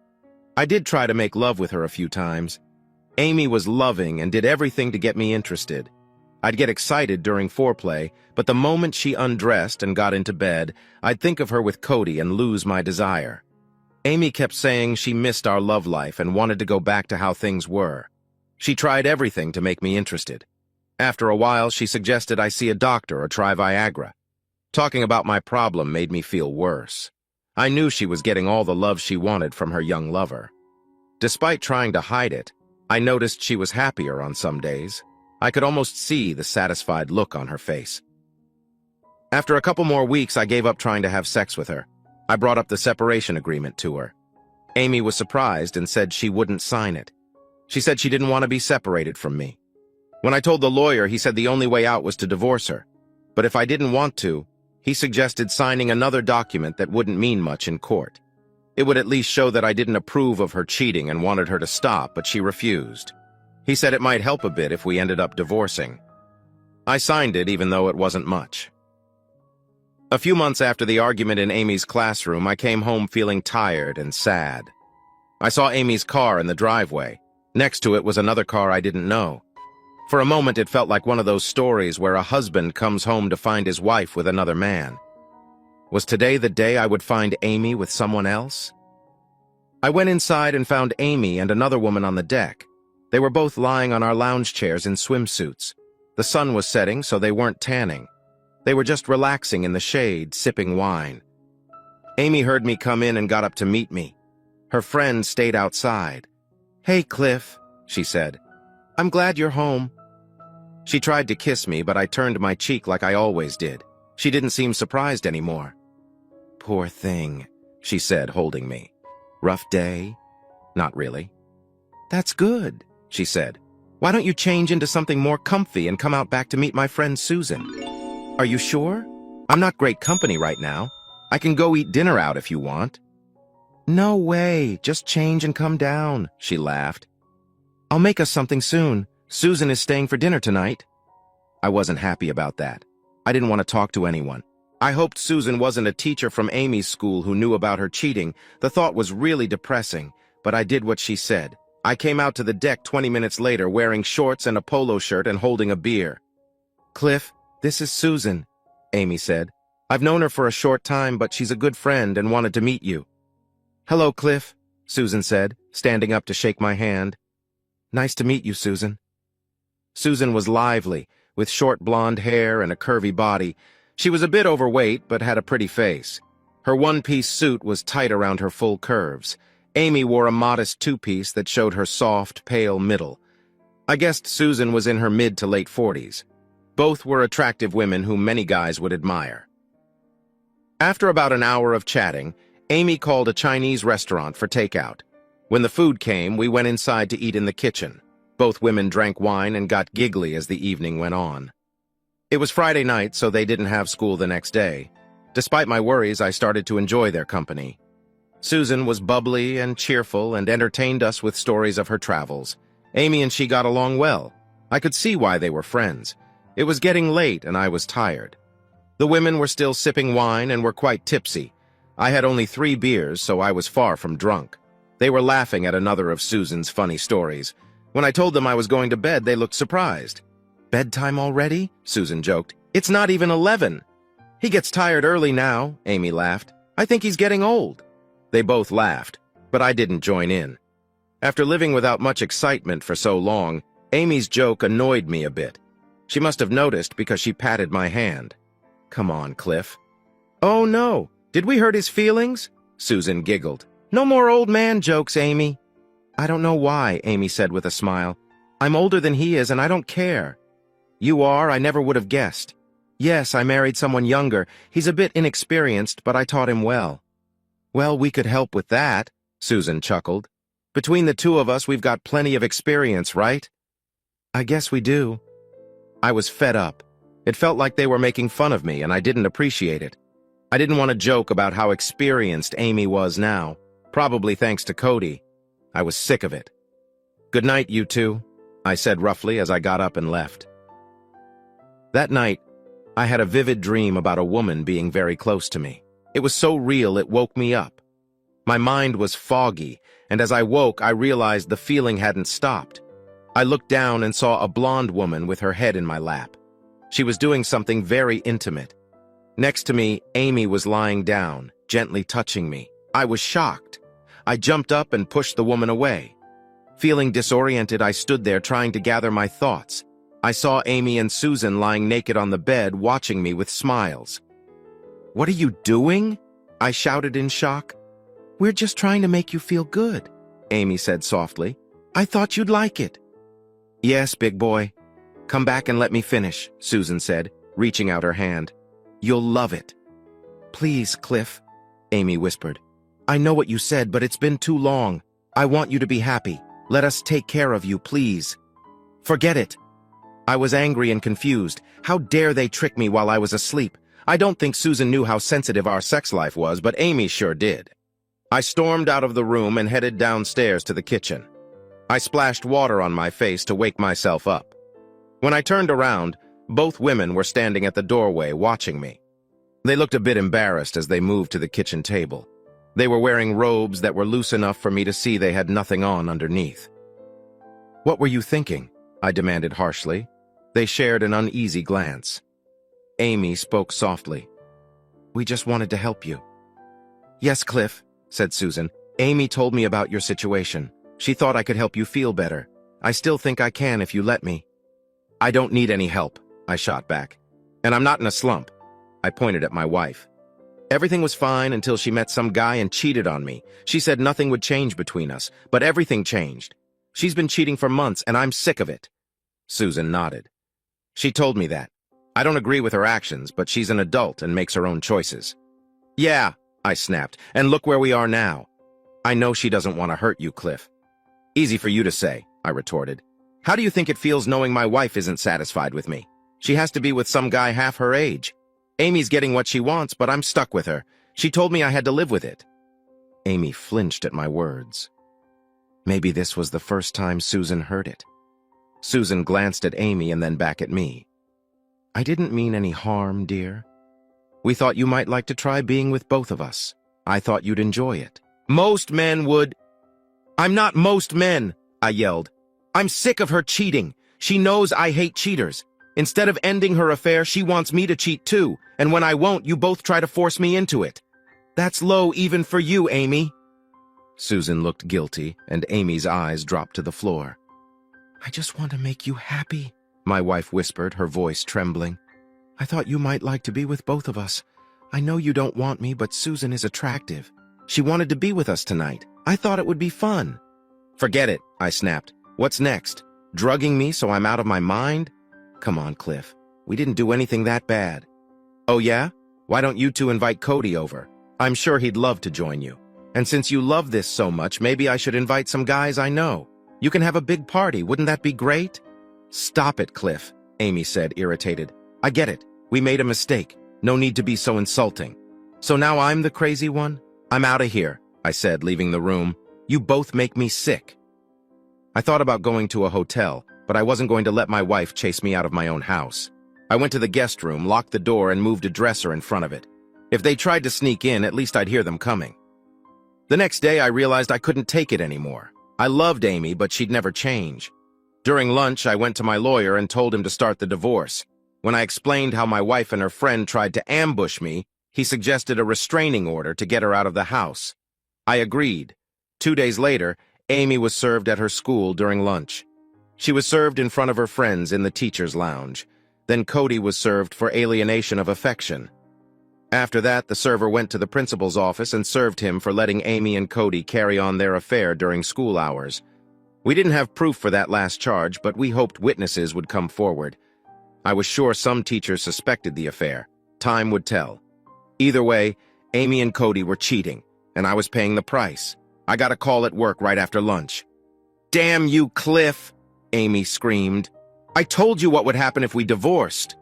I did try to make love with her a few times. Amy was loving and did everything to get me interested. I'd get excited during foreplay, but the moment she undressed and got into bed, I'd think of her with Cody and lose my desire. Amy kept saying she missed our love life and wanted to go back to how things were. She tried everything to make me interested. After a while, she suggested I see a doctor or try Viagra. Talking about my problem made me feel worse. I knew she was getting all the love she wanted from her young lover. Despite trying to hide it, I noticed she was happier on some days. I could almost see the satisfied look on her face. After a couple more weeks, I gave up trying to have sex with her. I brought up the separation agreement to her. Amy was surprised and said she wouldn't sign it. She said she didn't want to be separated from me. When I told the lawyer, he said the only way out was to divorce her. But if I didn't want to, he suggested signing another document that wouldn't mean much in court. It would at least show that I didn't approve of her cheating and wanted her to stop, but she refused. He said it might help a bit if we ended up divorcing. I signed it even though it wasn't much. A few months after the argument in Amy's classroom, I came home feeling tired and sad. I saw Amy's car in the driveway. Next to it was another car I didn't know. For a moment, it felt like one of those stories where a husband comes home to find his wife with another man. Was today the day I would find Amy with someone else? I went inside and found Amy and another woman on the deck. They were both lying on our lounge chairs in swimsuits. The sun was setting, so they weren't tanning. They were just relaxing in the shade, sipping wine. Amy heard me come in and got up to meet me. Her friend stayed outside. "Hey, Cliff," she said. "I'm glad you're home." She tried to kiss me, but I turned my cheek like I always did. She didn't seem surprised anymore. "Poor thing," she said, holding me. "Rough day?" "Not really." "That's good," she said. "Why don't you change into something more comfy and come out back to meet my friend Susan?" "Are you sure? I'm not great company right now. I can go eat dinner out if you want." "No way, just change and come down," she laughed. "I'll make us something soon. Susan is staying for dinner tonight." I wasn't happy about that. I didn't want to talk to anyone. I hoped Susan wasn't a teacher from Amy's school who knew about her cheating. The thought was really depressing, but I did what she said. I came out to the deck 20 minutes later wearing shorts and a polo shirt and holding a beer. "Cliff, this is Susan," Amy said. "I've known her for a short time, but she's a good friend and wanted to meet you." "Hello, Cliff," Susan said, standing up to shake my hand. "Nice to meet you, Susan." Susan was lively, with short blonde hair and a curvy body. She was a bit overweight, but had a pretty face. Her one-piece suit was tight around her full curves. Amy wore a modest two-piece that showed her soft, pale middle. I guessed Susan was in her mid to late 40s. Both were attractive women whom many guys would admire. After about an hour of chatting, Amy called a Chinese restaurant for takeout. When the food came, we went inside to eat in the kitchen. Both women drank wine and got giggly as the evening went on. It was Friday night, so they didn't have school the next day. Despite my worries, I started to enjoy their company. Susan was bubbly and cheerful and entertained us with stories of her travels. Amy and she got along well. I could see why they were friends. It was getting late and I was tired. The women were still sipping wine and were quite tipsy. I had only 3 beers, so I was far from drunk. They were laughing at another of Susan's funny stories. When I told them I was going to bed, they looked surprised. "Bedtime already?" Susan joked. "It's not even 11. "He gets tired early now," Amy laughed. "I think he's getting old." They both laughed, but I didn't join in. After living without much excitement for so long, Amy's joke annoyed me a bit. She must have noticed because she patted my hand. "Come on, Cliff." "Oh no, did we hurt his feelings?" Susan giggled. "No more old man jokes, Amy." "I don't know why," Amy said with a smile. "I'm older than he is and I don't care." "You are? I never would have guessed." "Yes, I married someone younger. He's a bit inexperienced, but I taught him well." "Well, we could help with that," Susan chuckled. "Between the two of us, we've got plenty of experience, right?" "I guess we do." I was fed up. It felt like they were making fun of me, and I didn't appreciate it. I didn't want to joke about how experienced Amy was now, probably thanks to Cody. I was sick of it. "Good night, you two," I said roughly as I got up and left. That night, I had a vivid dream about a woman being very close to me. It was so real it woke me up. My mind was foggy, and as I woke, I realized the feeling hadn't stopped. I looked down and saw a blonde woman with her head in my lap. She was doing something very intimate. Next to me, Amy was lying down, gently touching me. I was shocked. I jumped up and pushed the woman away. Feeling disoriented, I stood there trying to gather my thoughts. I saw Amy and Susan lying naked on the bed, watching me with smiles. "What are you doing?" I shouted in shock. "We're just trying to make you feel good." Amy said softly. I thought you'd like it. Yes, big boy. Come back and let me finish, Susan said, reaching out her hand. You'll love it. Please, Cliff, Amy whispered. I know what you said, but it's been too long. I want you to be happy. Let us take care of you, please. Forget it. I was angry and confused. How dare they trick me while I was asleep? I don't think Susan knew how sensitive our sex life was, but Amy sure did. I stormed out of the room and headed downstairs to the kitchen. I splashed water on my face to wake myself up. When I turned around, both women were standing at the doorway watching me. They looked a bit embarrassed as they moved to the kitchen table. They were wearing robes that were loose enough for me to see they had nothing on underneath. What were you thinking? I demanded harshly. They shared an uneasy glance. Amy spoke softly. We just wanted to help you. Yes, Cliff, said Susan. Amy told me about your situation. She thought I could help you feel better. I still think I can if you let me. I don't need any help, I shot back. And I'm not in a slump. I pointed at my wife. Everything was fine until she met some guy and cheated on me. She said nothing would change between us, but everything changed. She's been cheating for months, and I'm sick of it. Susan nodded. She told me that. I don't agree with her actions, but she's an adult and makes her own choices. Yeah, I snapped, and look where we are now. I know she doesn't want to hurt you, Cliff. Easy for you to say, I retorted. How do you think it feels knowing my wife isn't satisfied with me? She has to be with some guy half her age. Amy's getting what she wants, but I'm stuck with her. She told me I had to live with it. Amy flinched at my words. Maybe this was the first time Susan heard it. Susan glanced at Amy and then back at me. I didn't mean any harm, dear. We thought you might like to try being with both of us. I thought you'd enjoy it. Most men would. I'm not most men, I yelled. I'm sick of her cheating. She knows I hate cheaters. Instead of ending her affair, she wants me to cheat too, and when I won't, you both try to force me into it. That's low even for you, Amy. Susan looked guilty, and Amy's eyes dropped to the floor. I just want to make you happy, my wife whispered, her voice trembling. I thought you might like to be with both of us. I know you don't want me, but Susan is attractive. She wanted to be with us tonight. I thought it would be fun. Forget it, I snapped. What's next? Drugging me so I'm out of my mind? Come on, Cliff. We didn't do anything that bad. Oh yeah? Why don't you two invite Cody over? I'm sure he'd love to join you. And since you love this so much, maybe I should invite some guys I know. You can have a big party, wouldn't that be great? Stop it, Cliff, Amy said, irritated. I get it. We made a mistake. No need to be so insulting. So now I'm the crazy one? I'm out of here, I said, leaving the room. You both make me sick. I thought about going to a hotel, but I wasn't going to let my wife chase me out of my own house. I went to the guest room, locked the door, and moved a dresser in front of it. If they tried to sneak in, at least I'd hear them coming. The next day, I realized I couldn't take it anymore. I loved Amy, but she'd never change. During lunch, I went to my lawyer and told him to start the divorce. When I explained how my wife and her friend tried to ambush me, he suggested a restraining order to get her out of the house. I agreed. 2 days later, Amy was served at her school during lunch. She was served in front of her friends in the teacher's lounge. Then Cody was served for alienation of affection. After that, the server went to the principal's office and served him for letting Amy and Cody carry on their affair during school hours. We didn't have proof for that last charge, but we hoped witnesses would come forward. I was sure some teachers suspected the affair. Time would tell. Either way, Amy and Cody were cheating, and I was paying the price. I got a call at work right after lunch. Damn you, Cliff, Amy screamed. I told you what would happen if we divorced.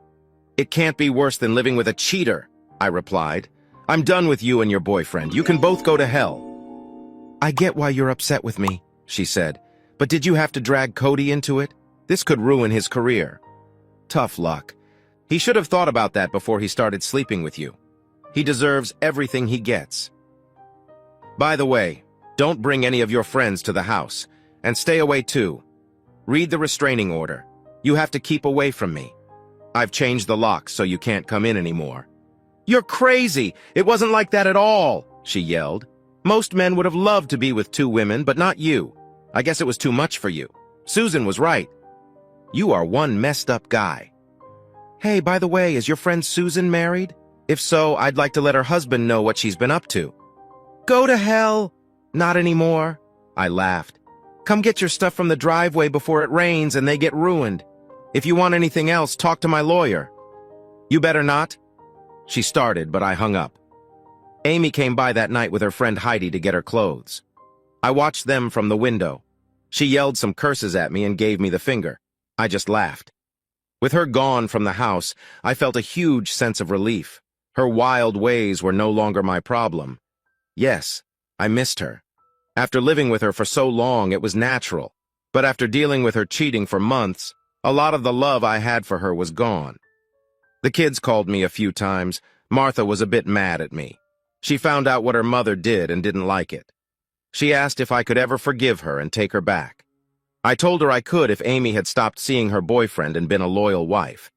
It can't be worse than living with a cheater, I replied. I'm done with you and your boyfriend. You can both go to hell. I get why you're upset with me, she said. But did you have to drag Cody into it? This could ruin his career. Tough luck. He should have thought about that before he started sleeping with you. He deserves everything he gets. By the way, don't bring any of your friends to the house, and stay away too. Read the restraining order. You have to keep away from me. I've changed the locks so you can't come in anymore. You're crazy! It wasn't like that at all, she yelled. Most men would have loved to be with 2 women, but not you. I guess it was too much for you. Susan was right. You are one messed up guy. Hey, by the way, is your friend Susan married? If so, I'd like to let her husband know what she's been up to. Go to hell! Not anymore. I laughed. Come get your stuff from the driveway before it rains and they get ruined. If you want anything else, talk to my lawyer. You better not. She started, but I hung up. Amy came by that night with her friend Heidi to get her clothes. I watched them from the window. She yelled some curses at me and gave me the finger. I just laughed. With her gone from the house, I felt a huge sense of relief. Her wild ways were no longer my problem. Yes, I missed her. After living with her for so long, it was natural. But after dealing with her cheating for months, a lot of the love I had for her was gone. The kids called me a few times. Martha was a bit mad at me. She found out what her mother did and didn't like it. She asked if I could ever forgive her and take her back. I told her I could if Amy had stopped seeing her boyfriend and been a loyal wife.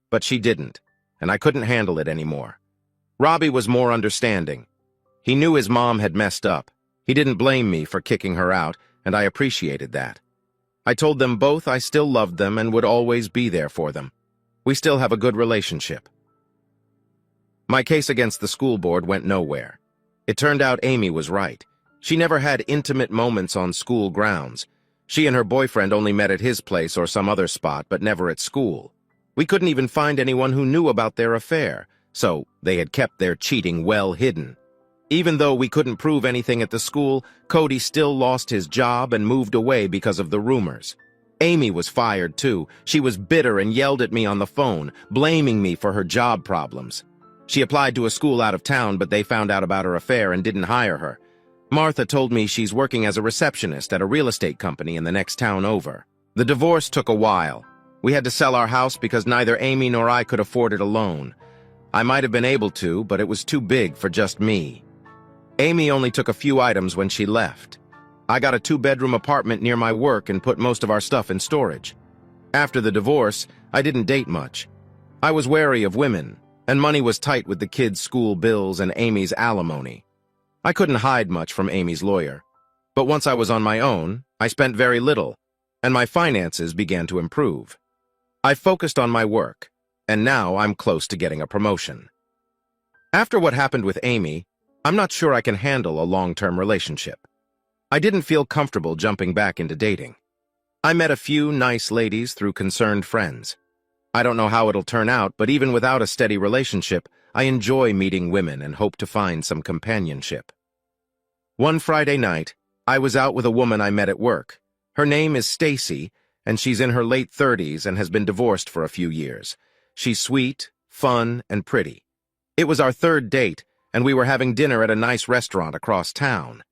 But she didn't, and I couldn't handle it anymore. Robbie was more understanding. He knew his mom had messed up. He didn't blame me for kicking her out, and I appreciated that. I told them both I still loved them and would always be there for them. We still have a good relationship. My case against the school board went nowhere. It turned out Amy was right. She never had intimate moments on school grounds. She and her boyfriend only met at his place or some other spot, but never at school. We couldn't even find anyone who knew about their affair, so they had kept their cheating well hidden. Even though we couldn't prove anything at the school, Cody still lost his job and moved away because of the rumors. Amy was fired too. She was bitter and yelled at me on the phone, blaming me for her job problems. She applied to a school out of town, but they found out about her affair and didn't hire her. Martha told me she's working as a receptionist at a real estate company in the next town over. The divorce took a while. We had to sell our house because neither Amy nor I could afford it alone. I might have been able to, but it was too big for just me. Amy only took a few items when she left. I got a 2-bedroom apartment near my work and put most of our stuff in storage. After the divorce, I didn't date much. I was wary of women, and money was tight with the kids' school bills and Amy's alimony. I couldn't hide much from Amy's lawyer. But once I was on my own, I spent very little, and my finances began to improve. I focused on my work, and now I'm close to getting a promotion. After what happened with Amy, I'm not sure I can handle a long-term relationship. I didn't feel comfortable jumping back into dating. I met a few nice ladies through concerned friends. I don't know how it'll turn out, but even without a steady relationship, I enjoy meeting women and hope to find some companionship. One Friday night, I was out with a woman I met at work. Her name is Stacy, and she's in her late 30s and has been divorced for a few years. She's sweet, fun, and pretty. It was our third date, and we were having dinner at a nice restaurant across town.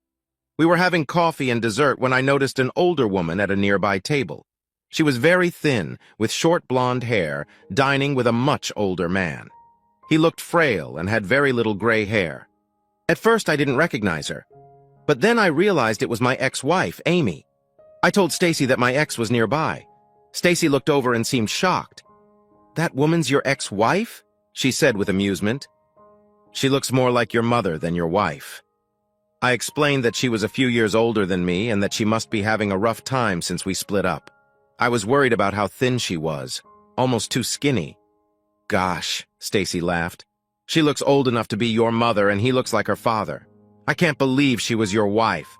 We were having coffee and dessert when I noticed an older woman at a nearby table. She was very thin, with short blonde hair, dining with a much older man. He looked frail and had very little gray hair. At first, I didn't recognize her. But then I realized it was my ex-wife, Amy. I told Stacy that my ex was nearby. Stacy looked over and seemed shocked. "That woman's your ex-wife?" she said with amusement. "She looks more like your mother than your wife." I explained that she was a few years older than me and that she must be having a rough time since we split up. I was worried about how thin she was, almost too skinny. "Gosh," Stacy laughed. "She looks old enough to be your mother and he looks like her father. I can't believe she was your wife."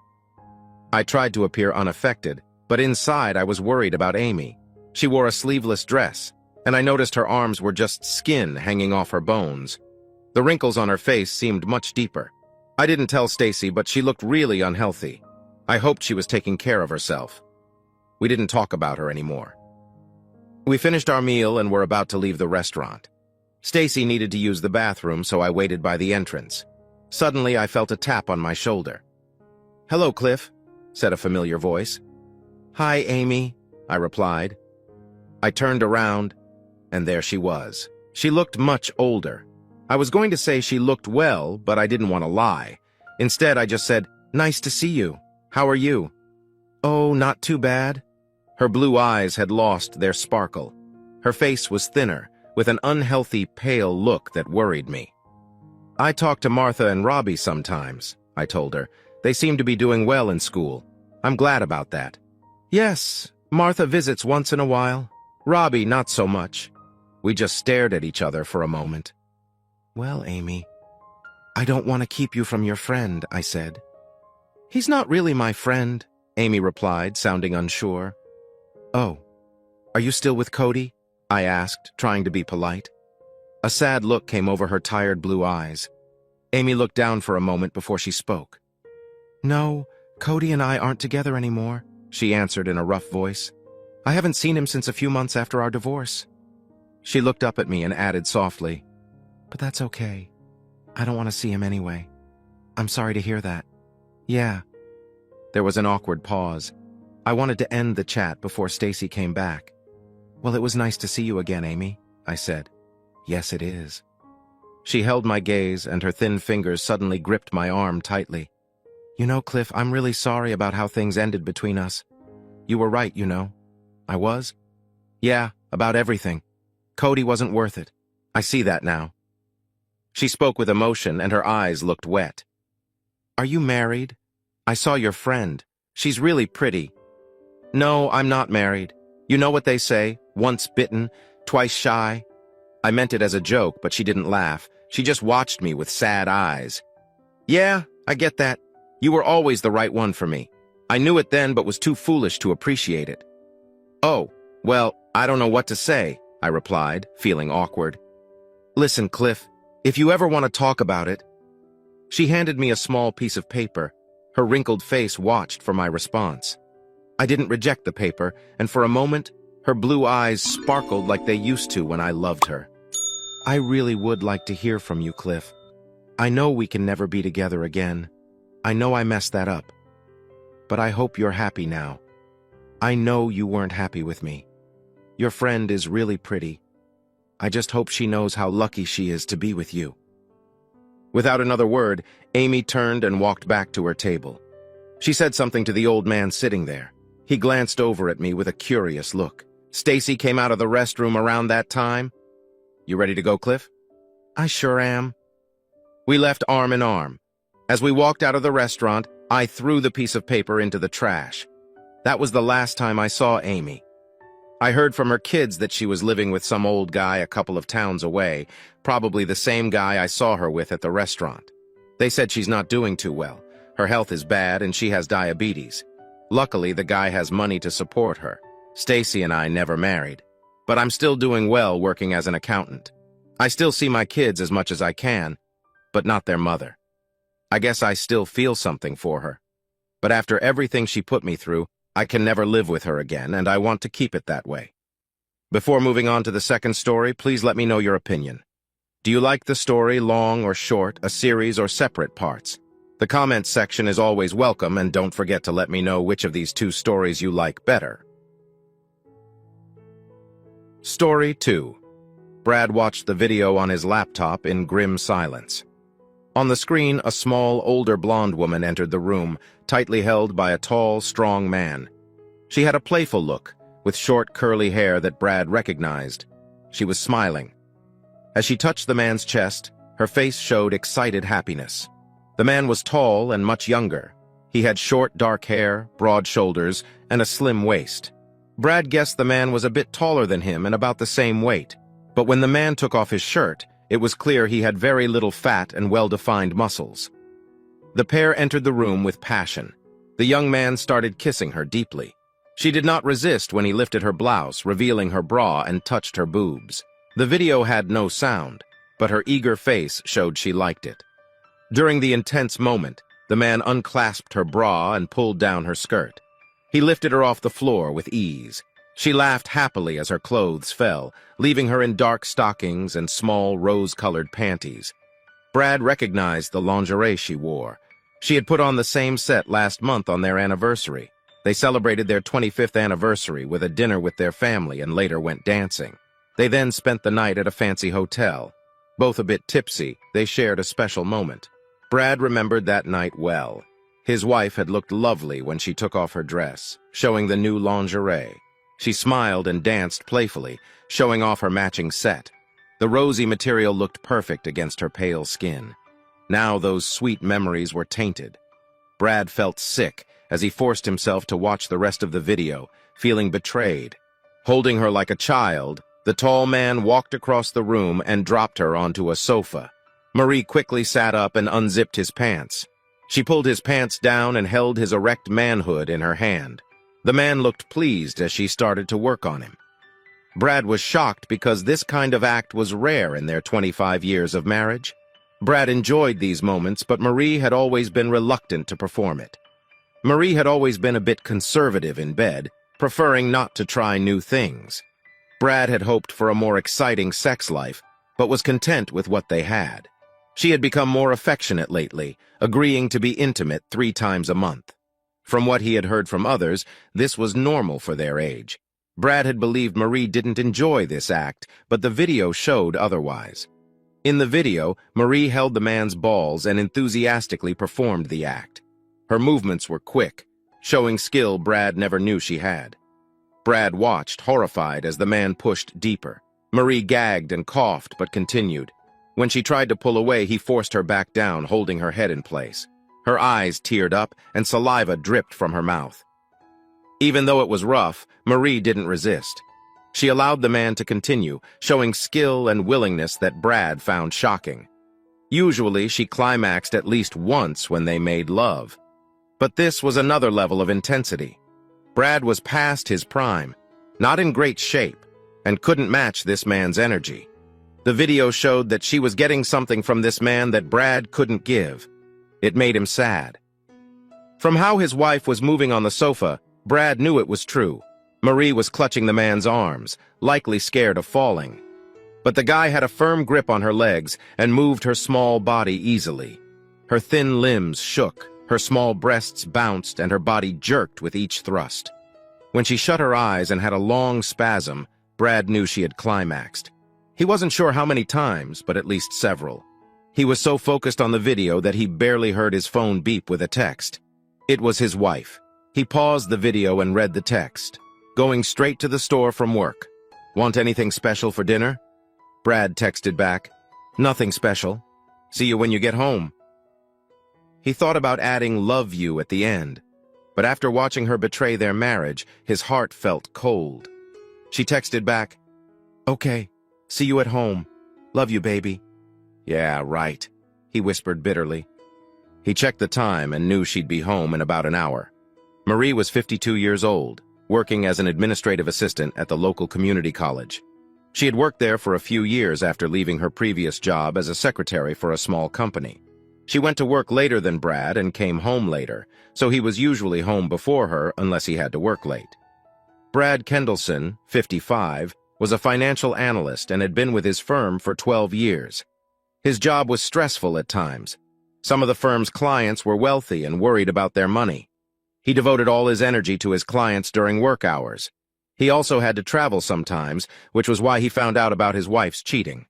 I tried to appear unaffected, but inside I was worried about Amy. She wore a sleeveless dress, and I noticed her arms were just skin hanging off her bones. The wrinkles on her face seemed much deeper. I didn't tell Stacy, but she looked really unhealthy. I hoped she was taking care of herself. We didn't talk about her anymore. We finished our meal and were about to leave the restaurant. Stacy needed to use the bathroom, so I waited by the entrance. Suddenly, I felt a tap on my shoulder. "Hello, Cliff," said a familiar voice. "Hi, Amy," I replied. I turned around, and there she was. She looked much older. I was going to say she looked well, but I didn't want to lie. Instead, I just said, "Nice to see you. How are you?" "Oh, not too bad." Her blue eyes had lost their sparkle. Her face was thinner, with an unhealthy, pale look that worried me. "I talk to Martha and Robbie sometimes," I told her. "They seem to be doing well in school. I'm glad about that." "Yes, Martha visits once in a while. Robbie, not so much." We just stared at each other for a moment. "Well, Amy, I don't want to keep you from your friend," I said. "He's not really my friend. Amy replied, sounding unsure. "Oh, are you still with Cody?" I asked, trying to be polite. A sad look came over her tired blue eyes. Amy looked down for a moment before she spoke. "No, Cody and I aren't together anymore," she answered in a rough voice. "I haven't seen him since a few months after our divorce." She looked up at me and added softly, "But that's okay. I don't want to see him anyway. I'm sorry to hear that." "Yeah." There was an awkward pause. I wanted to end the chat before Stacy came back. "Well, it was nice to see you again, Amy," I said. "Yes, it is." She held my gaze, and her thin fingers suddenly gripped my arm tightly. "You know, Cliff, I'm really sorry about how things ended between us. You were right, you know." "I was?" "Yeah, about everything. Cody wasn't worth it. I see that now." She spoke with emotion, and her eyes looked wet. "Are you married? I saw your friend. She's really pretty." "No, I'm not married. You know what they say, once bitten, twice shy." I meant it as a joke, but she didn't laugh. She just watched me with sad eyes. "Yeah, I get that. You were always the right one for me. I knew it then, but was too foolish to appreciate it." "Oh, well, I don't know what to say," I replied, feeling awkward. "Listen, Cliff, if you ever want to talk about it..." She handed me a small piece of paper. Her wrinkled face watched for my response. I didn't reject the paper, and for a moment, her blue eyes sparkled like they used to when I loved her. "I really would like to hear from you, Cliff. I know we can never be together again. I know I messed that up. But I hope you're happy now. I know you weren't happy with me. Your friend is really pretty. I just hope she knows how lucky she is to be with you." Without another word, Amy turned and walked back to her table. She said something to the old man sitting there. He glanced over at me with a curious look. "Stacy came out of the restroom around that time? You ready to go, Cliff?" "I sure am." We left arm in arm. As we walked out of the restaurant, I threw the piece of paper into the trash. That was the last time I saw Amy. I heard from her kids that she was living with some old guy a couple of towns away, probably the same guy I saw her with at the restaurant. They said she's not doing too well. Her health is bad and she has diabetes. Luckily, the guy has money to support her. Stacy and I never married. But I'm still doing well working as an accountant. I still see my kids as much as I can, but not their mother. I guess I still feel something for her. But after everything she put me through, I can never live with her again, and I want to keep it that way. Before moving on to the second story, please let me know your opinion. Do you like the story long or short, a series or separate parts? The comments section is always welcome, and don't forget to let me know which of these two stories you like better. Story 2. Brad watched the video on his laptop in grim silence. On the screen, a small, older blonde woman entered the room, tightly held by a tall, strong man. She had a playful look, with short, curly hair that Brad recognized. She was smiling. As she touched the man's chest, her face showed excited happiness. The man was tall and much younger. He had short, dark hair, broad shoulders, and a slim waist. Brad guessed the man was a bit taller than him and about the same weight. But when the man took off his shirt, it was clear he had very little fat and well-defined muscles. The pair entered the room with passion. The young man started kissing her deeply. She did not resist when he lifted her blouse, revealing her bra, and touched her boobs. The video had no sound, but her eager face showed she liked it. During the intense moment, the man unclasped her bra and pulled down her skirt. He lifted her off the floor with ease. She laughed happily as her clothes fell, leaving her in dark stockings and small rose-colored panties. Brad recognized the lingerie she wore. She had put on the same set last month on their anniversary. They celebrated their 25th anniversary with a dinner with their family and later went dancing. They then spent the night at a fancy hotel. Both a bit tipsy, they shared a special moment. Brad remembered that night well. His wife had looked lovely when she took off her dress, showing the new lingerie. She smiled and danced playfully, showing off her matching set. The rosy material looked perfect against her pale skin. Now those sweet memories were tainted. Brad felt sick as he forced himself to watch the rest of the video, feeling betrayed. Holding her like a child, the tall man walked across the room and dropped her onto a sofa. Marie quickly sat up and unzipped his pants. She pulled his pants down and held his erect manhood in her hand. The man looked pleased as she started to work on him. Brad was shocked because this kind of act was rare in their 25 years of marriage. Brad enjoyed these moments, but Marie had always been reluctant to perform it. Marie had always been a bit conservative in bed, preferring not to try new things. Brad had hoped for a more exciting sex life, but was content with what they had. She had become more affectionate lately, agreeing to be intimate 3 times a month. From what he had heard from others, this was normal for their age. Brad had believed Marie didn't enjoy this act, but the video showed otherwise. In the video, Marie held the man's balls and enthusiastically performed the act. Her movements were quick, showing skill Brad never knew she had. Brad watched, horrified, as the man pushed deeper. Marie gagged and coughed, but continued. When she tried to pull away, he forced her back down, holding her head in place. Her eyes teared up, and saliva dripped from her mouth. Even though it was rough, Marie didn't resist. She allowed the man to continue, showing skill and willingness that Brad found shocking. Usually, she climaxed at least once when they made love. But this was another level of intensity. Brad was past his prime, not in great shape, and couldn't match this man's energy. The video showed that she was getting something from this man that Brad couldn't give. It made him sad. From how his wife was moving on the sofa, Brad knew it was true. Marie was clutching the man's arms, likely scared of falling. But the guy had a firm grip on her legs and moved her small body easily. Her thin limbs shook, her small breasts bounced, and her body jerked with each thrust. When she shut her eyes and had a long spasm, Brad knew she had climaxed. He wasn't sure how many times, but at least several. He was so focused on the video that he barely heard his phone beep with a text. It was his wife. He paused the video and read the text. Going straight to the store from work. Want anything special for dinner? Brad texted back. Nothing special. See you when you get home. He thought about adding love you at the end, but after watching her betray their marriage, his heart felt cold. She texted back, Okay, see you at home. Love you, baby. Yeah, right, he whispered bitterly. He checked the time and knew she'd be home in about an hour. Marie was 52 years old, working as an administrative assistant at the local community college. She had worked there for a few years after leaving her previous job as a secretary for a small company. She went to work later than Brad and came home later, so he was usually home before her unless he had to work late. Brad Kendallson, 55, was a financial analyst and had been with his firm for 12 years. His job was stressful at times. Some of the firm's clients were wealthy and worried about their money. He devoted all his energy to his clients during work hours. He also had to travel sometimes, which was why he found out about his wife's cheating.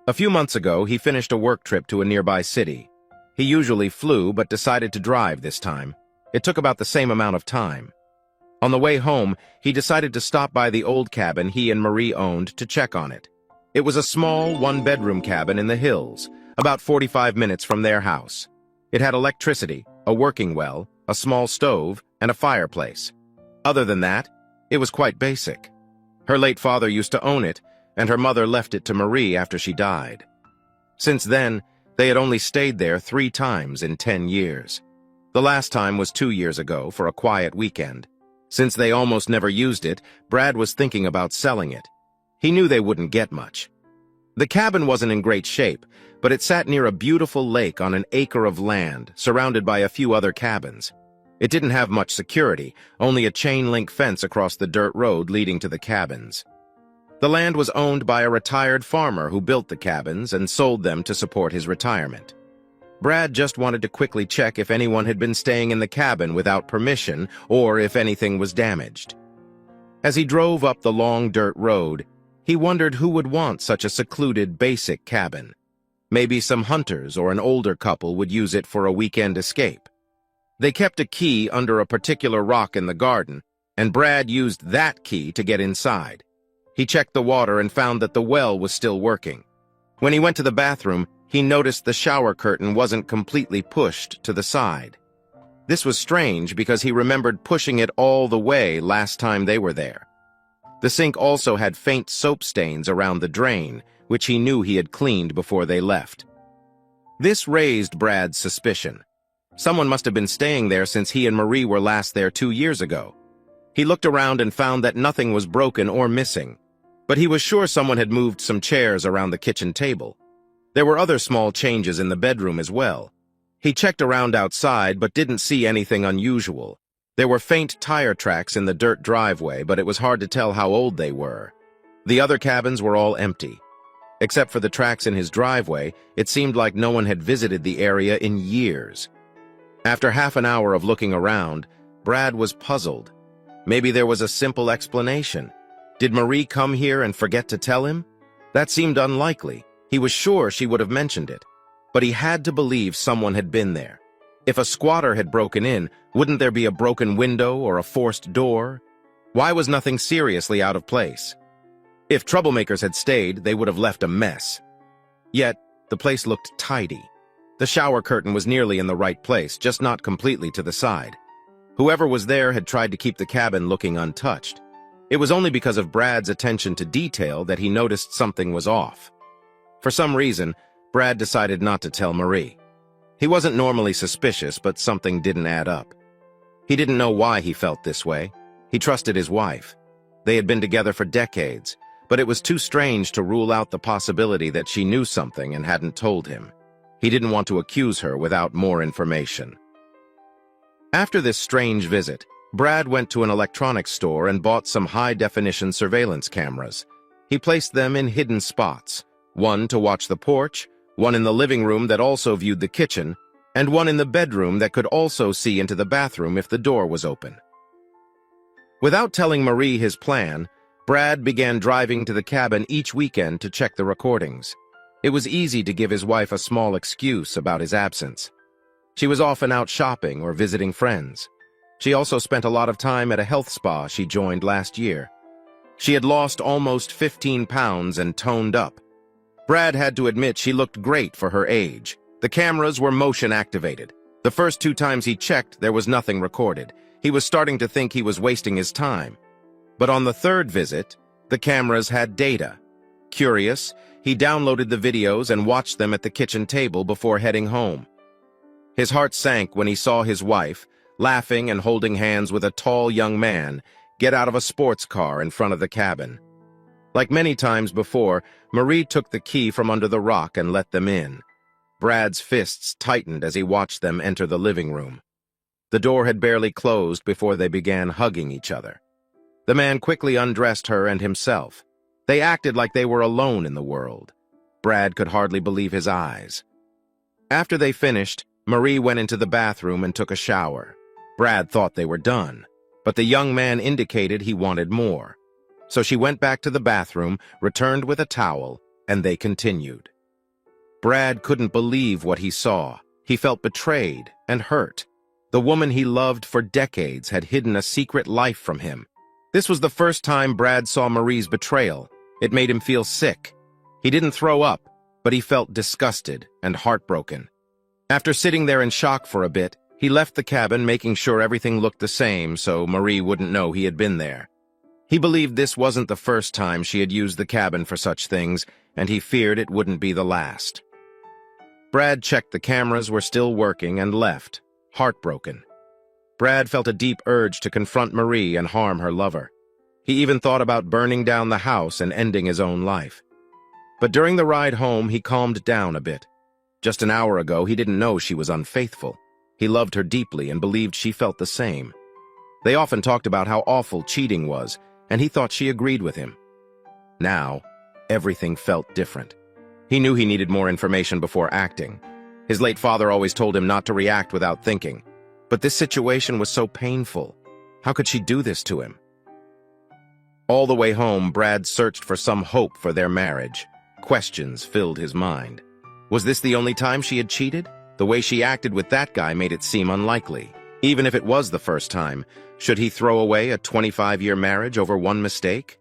A few months ago, he finished a work trip to a nearby city. He usually flew, but decided to drive this time. It took about the same amount of time. On the way home, he decided to stop by the old cabin he and Marie owned to check on it. It was a small, one-bedroom cabin in the hills, about 45 minutes from their house. It had electricity, a working well, a small stove, and a fireplace. Other than that, it was quite basic. Her late father used to own it, and her mother left it to Marie after she died. Since then, they had only stayed there 3 times in 10 years. The last time was 2 years ago for a quiet weekend. Since they almost never used it, Brad was thinking about selling it. He knew they wouldn't get much. The cabin wasn't in great shape, but it sat near a beautiful lake on an acre of land, surrounded by a few other cabins. It didn't have much security, only a chain-link fence across the dirt road leading to the cabins. The land was owned by a retired farmer who built the cabins and sold them to support his retirement. Brad just wanted to quickly check if anyone had been staying in the cabin without permission or if anything was damaged. As he drove up the long dirt road, he wondered who would want such a secluded, basic cabin. Maybe some hunters or an older couple would use it for a weekend escape. They kept a key under a particular rock in the garden, and Brad used that key to get inside. He checked the water and found that the well was still working. When he went to the bathroom, he noticed the shower curtain wasn't completely pushed to the side. This was strange because he remembered pushing it all the way last time they were there. The sink also had faint soap stains around the drain, which he knew he had cleaned before they left. This raised Brad's suspicion. Someone must have been staying there since he and Marie were last there 2 years ago. He looked around and found that nothing was broken or missing, but he was sure someone had moved some chairs around the kitchen table. There were other small changes in the bedroom as well. He checked around outside but didn't see anything unusual. There were faint tire tracks in the dirt driveway, but it was hard to tell how old they were. The other cabins were all empty. Except for the tracks in his driveway, it seemed like no one had visited the area in years. After half an hour of looking around, Brad was puzzled. Maybe there was a simple explanation. Did Marie come here and forget to tell him? That seemed unlikely. He was sure she would have mentioned it. But he had to believe someone had been there. If a squatter had broken in, wouldn't there be a broken window or a forced door? Why was nothing seriously out of place? If troublemakers had stayed, they would have left a mess. Yet, the place looked tidy. The shower curtain was nearly in the right place, just not completely to the side. Whoever was there had tried to keep the cabin looking untouched. It was only because of Brad's attention to detail that he noticed something was off. For some reason, Brad decided not to tell Marie. He wasn't normally suspicious, but something didn't add up. He didn't know why he felt this way. He trusted his wife. They had been together for decades, but it was too strange to rule out the possibility that she knew something and hadn't told him. He didn't want to accuse her without more information. After this strange visit, Brad went to an electronics store and bought some high-definition surveillance cameras. He placed them in hidden spots, one to watch the porch, one in the living room that also viewed the kitchen, and one in the bedroom that could also see into the bathroom if the door was open. Without telling Marie his plan, Brad began driving to the cabin each weekend to check the recordings. It was easy to give his wife a small excuse about his absence. She was often out shopping or visiting friends. She also spent a lot of time at a health spa she joined last year. She had lost almost 15 pounds and toned up. Brad had to admit she looked great for her age. The cameras were motion-activated. The first 2 times he checked, there was nothing recorded. He was starting to think he was wasting his time. But on the 3rd visit, the cameras had data. Curious, he downloaded the videos and watched them at the kitchen table before heading home. His heart sank when he saw his wife, laughing and holding hands with a tall young man, get out of a sports car in front of the cabin. Like many times before, Marie took the key from under the rock and let them in. Brad's fists tightened as he watched them enter the living room. The door had barely closed before they began hugging each other. The man quickly undressed her and himself. They acted like they were alone in the world. Brad could hardly believe his eyes. After they finished, Marie went into the bathroom and took a shower. Brad thought they were done, but the young man indicated he wanted more. So she went back to the bathroom, returned with a towel, and they continued. Brad couldn't believe what he saw. He felt betrayed and hurt. The woman he loved for decades had hidden a secret life from him. This was the first time Brad saw Marie's betrayal. It made him feel sick. He didn't throw up, but he felt disgusted and heartbroken. After sitting there in shock for a bit, he left the cabin making sure everything looked the same so Marie wouldn't know he had been there. He believed this wasn't the first time she had used the cabin for such things, and he feared it wouldn't be the last. Brad checked the cameras were still working and left, heartbroken. Brad felt a deep urge to confront Marie and harm her lover. He even thought about burning down the house and ending his own life. But during the ride home, he calmed down a bit. Just an hour ago, he didn't know she was unfaithful. He loved her deeply and believed she felt the same. They often talked about how awful cheating was, and he thought she agreed with him. Now, everything felt different. He knew he needed more information before acting. His late father always told him not to react without thinking. But this situation was so painful. How could she do this to him? All the way home, Brad searched for some hope for their marriage. Questions filled his mind. Was this the only time she had cheated? The way she acted with that guy made it seem unlikely. Even if it was the first time, should he throw away a 25-year marriage over one mistake?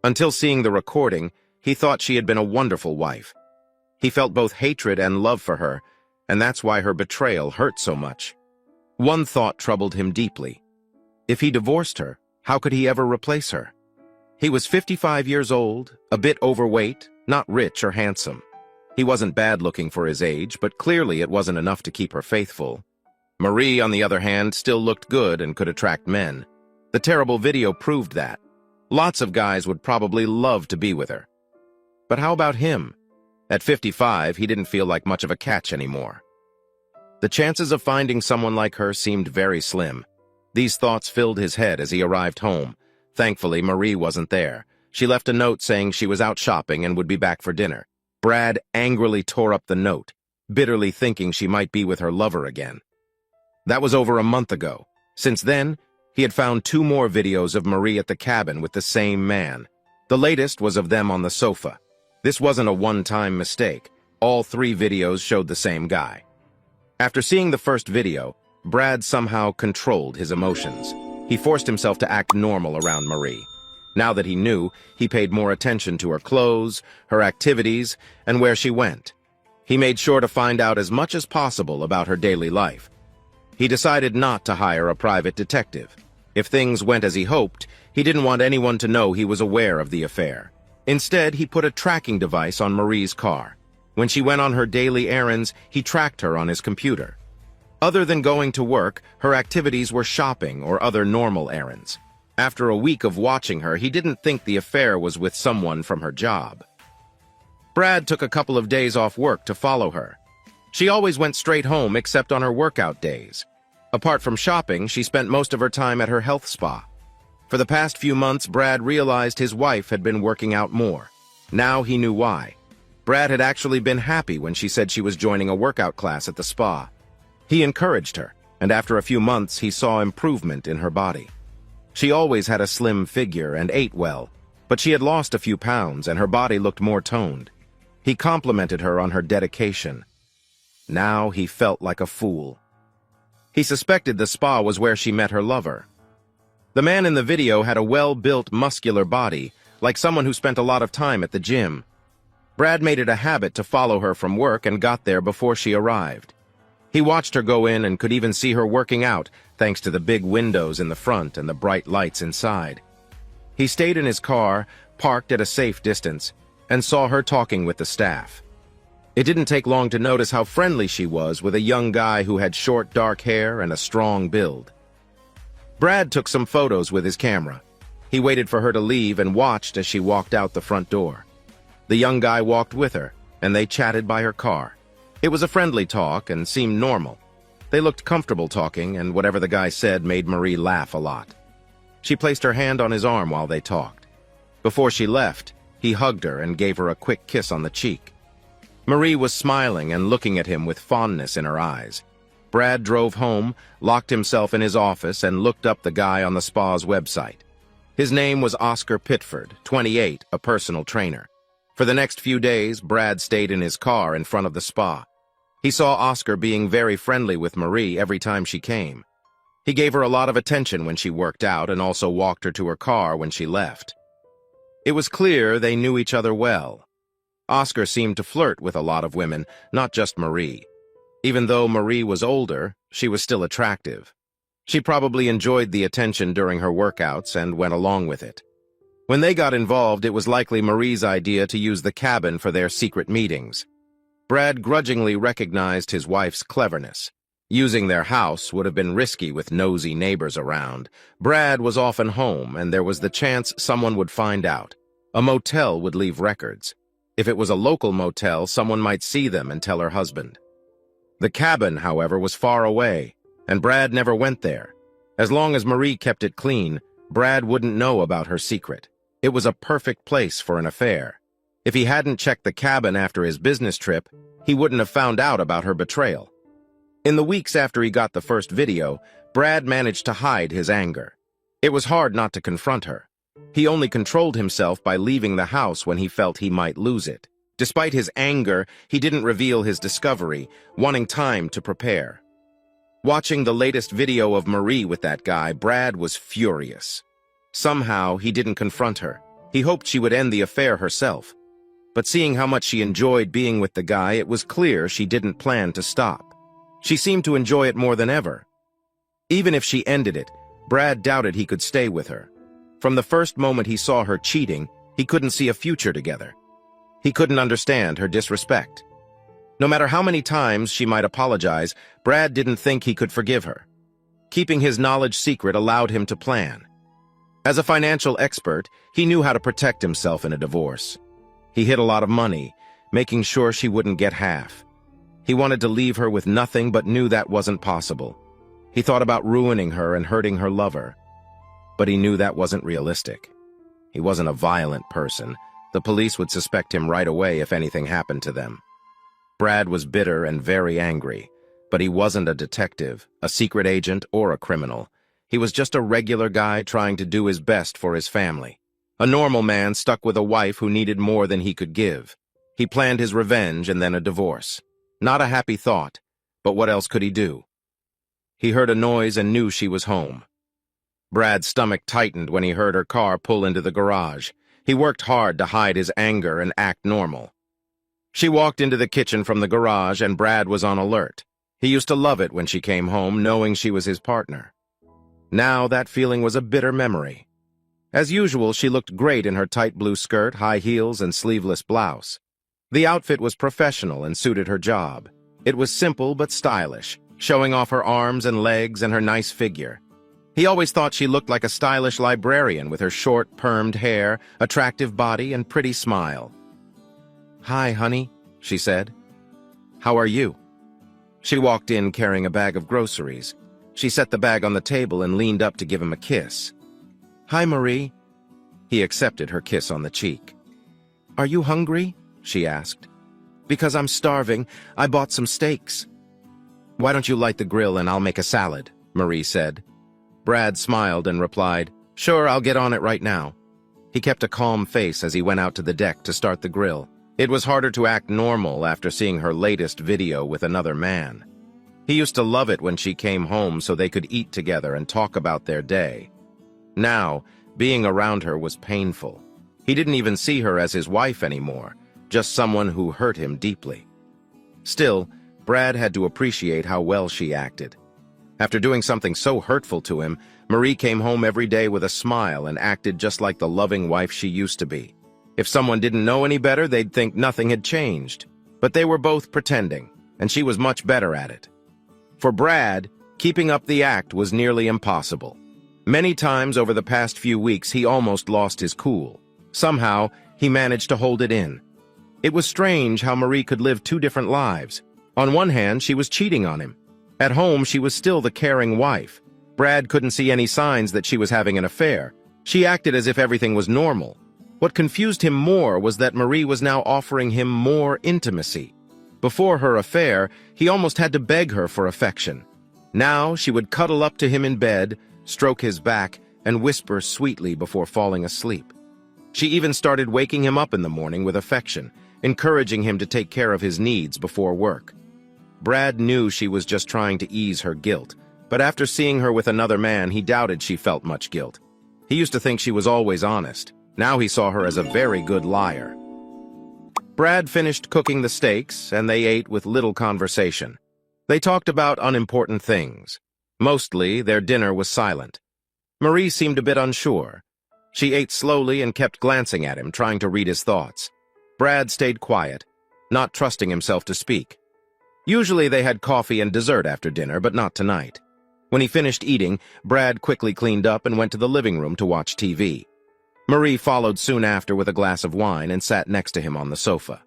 Until seeing the recording, he thought she had been a wonderful wife. He felt both hatred and love for her, and that's why her betrayal hurt so much. One thought troubled him deeply. If he divorced her, how could he ever replace her? He was 55 years old, a bit overweight, not rich or handsome. He wasn't bad looking for his age, but clearly it wasn't enough to keep her faithful. Marie, on the other hand, still looked good and could attract men. The terrible video proved that. Lots of guys would probably love to be with her. But how about him? At 55, he didn't feel like much of a catch anymore. The chances of finding someone like her seemed very slim. These thoughts filled his head as he arrived home. Thankfully, Marie wasn't there. She left a note saying she was out shopping and would be back for dinner. Brad angrily tore up the note, bitterly thinking she might be with her lover again. That was over a month ago. Since then, he had found 2 more videos of Marie at the cabin with the same man. The latest was of them on the sofa. This wasn't a one-time mistake. All 3 videos showed the same guy. After seeing the first video, Brad somehow controlled his emotions. He forced himself to act normal around Marie. Now that he knew, he paid more attention to her clothes, her activities, and where she went. He made sure to find out as much as possible about her daily life. He decided not to hire a private detective. If things went as he hoped, he didn't want anyone to know he was aware of the affair. Instead, he put a tracking device on Marie's car. When she went on her daily errands, he tracked her on his computer. Other than going to work, her activities were shopping or other normal errands. After a week of watching her, he didn't think the affair was with someone from her job. Brad took a couple of days off work to follow her. She always went straight home except on her workout days. Apart from shopping, she spent most of her time at her health spa. For the past few months, Brad realized his wife had been working out more. Now he knew why. Brad had actually been happy when she said she was joining a workout class at the spa. He encouraged her, and after a few months, he saw improvement in her body. She always had a slim figure and ate well, but she had lost a few pounds and her body looked more toned. He complimented her on her dedication. Now he felt like a fool. He suspected the spa was where she met her lover. The man in the video had a well-built, muscular body, like someone who spent a lot of time at the gym. Brad made it a habit to follow her from work and got there before she arrived. He watched her go in and could even see her working out, thanks to the big windows in the front and the bright lights inside. He stayed in his car, parked at a safe distance, and saw her talking with the staff. It didn't take long to notice how friendly she was with a young guy who had short, dark hair and a strong build. Brad took some photos with his camera. He waited for her to leave and watched as she walked out the front door. The young guy walked with her, and they chatted by her car. It was a friendly talk and seemed normal. They looked comfortable talking, and whatever the guy said made Marie laugh a lot. She placed her hand on his arm while they talked. Before she left, he hugged her and gave her a quick kiss on the cheek. Marie was smiling and looking at him with fondness in her eyes. Brad drove home, locked himself in his office, and looked up the guy on the spa's website. His name was Oscar Pitford, 28, a personal trainer. For the next few days, Brad stayed in his car in front of the spa. He saw Oscar being very friendly with Marie every time she came. He gave her a lot of attention when she worked out and also walked her to her car when she left. It was clear they knew each other well. Oscar seemed to flirt with a lot of women, not just Marie. Even though Marie was older, she was still attractive. She probably enjoyed the attention during her workouts and went along with it. When they got involved, it was likely Marie's idea to use the cabin for their secret meetings. Brad grudgingly recognized his wife's cleverness. Using their house would have been risky with nosy neighbors around. Brad was often home, and there was the chance someone would find out. A motel would leave records. If it was a local motel, someone might see them and tell her husband. The cabin, however, was far away, and Brad never went there. As long as Marie kept it clean, Brad wouldn't know about her secret. It was a perfect place for an affair. If he hadn't checked the cabin after his business trip, he wouldn't have found out about her betrayal. In the weeks after he got the first video, Brad managed to hide his anger. It was hard not to confront her. He only controlled himself by leaving the house when he felt he might lose it. Despite his anger, he didn't reveal his discovery, wanting time to prepare. Watching the latest video of Marie with that guy, Brad was furious. Somehow, he didn't confront her. He hoped she would end the affair herself. But seeing how much she enjoyed being with the guy, it was clear she didn't plan to stop. She seemed to enjoy it more than ever. Even if she ended it, Brad doubted he could stay with her. From the first moment he saw her cheating, he couldn't see a future together. He couldn't understand her disrespect. No matter how many times she might apologize, Brad didn't think he could forgive her. Keeping his knowledge secret allowed him to plan. As a financial expert, he knew how to protect himself in a divorce. He hid a lot of money, making sure she wouldn't get half. He wanted to leave her with nothing but knew that wasn't possible. He thought about ruining her and hurting her lover. But he knew that wasn't realistic. He wasn't a violent person. The police would suspect him right away if anything happened to them. Brad was bitter and very angry, but he wasn't a detective, a secret agent, or a criminal. He was just a regular guy trying to do his best for his family. A normal man stuck with a wife who needed more than he could give. He planned his revenge and then a divorce. Not a happy thought, but what else could he do? He heard a noise and knew she was home. Brad's stomach tightened when he heard her car pull into the garage. He worked hard to hide his anger and act normal. She walked into the kitchen from the garage and Brad was on alert. He used to love it when she came home, knowing she was his partner. Now that feeling was a bitter memory. As usual, she looked great in her tight blue skirt, high heels, and sleeveless blouse. The outfit was professional and suited her job. It was simple but stylish, showing off her arms and legs and her nice figure. He always thought she looked like a stylish librarian with her short, permed hair, attractive body, and pretty smile. "Hi, honey," she said. "How are you?" She walked in carrying a bag of groceries. She set the bag on the table and leaned up to give him a kiss. "Hi, Marie." He accepted her kiss on the cheek. "Are you hungry?" she asked. "Because I'm starving. I bought some steaks." "Why don't you light the grill and I'll make a salad," Marie said. Brad smiled and replied, "Sure, I'll get on it right now." He kept a calm face as he went out to the deck to start the grill. It was harder to act normal after seeing her latest video with another man. He used to love it when she came home so they could eat together and talk about their day. Now, being around her was painful. He didn't even see her as his wife anymore, just someone who hurt him deeply. Still, Brad had to appreciate how well she acted. After doing something so hurtful to him, Marie came home every day with a smile and acted just like the loving wife she used to be. If someone didn't know any better, they'd think nothing had changed. But they were both pretending, and she was much better at it. For Brad, keeping up the act was nearly impossible. Many times over the past few weeks, he almost lost his cool. Somehow, he managed to hold it in. It was strange how Marie could live two different lives. On one hand, she was cheating on him. At home, she was still the caring wife. Brad couldn't see any signs that she was having an affair. She acted as if everything was normal. What confused him more was that Marie was now offering him more intimacy. Before her affair, he almost had to beg her for affection. Now she would cuddle up to him in bed, stroke his back, and whisper sweetly before falling asleep. She even started waking him up in the morning with affection, encouraging him to take care of his needs before work. Brad knew she was just trying to ease her guilt, but after seeing her with another man, he doubted she felt much guilt. He used to think she was always honest. Now he saw her as a very good liar. Brad finished cooking the steaks, and they ate with little conversation. They talked about unimportant things. Mostly, their dinner was silent. Marie seemed a bit unsure. She ate slowly and kept glancing at him, trying to read his thoughts. Brad stayed quiet, not trusting himself to speak. Usually they had coffee and dessert after dinner, but not tonight. When he finished eating, Brad quickly cleaned up and went to the living room to watch TV. Marie followed soon after with a glass of wine and sat next to him on the sofa.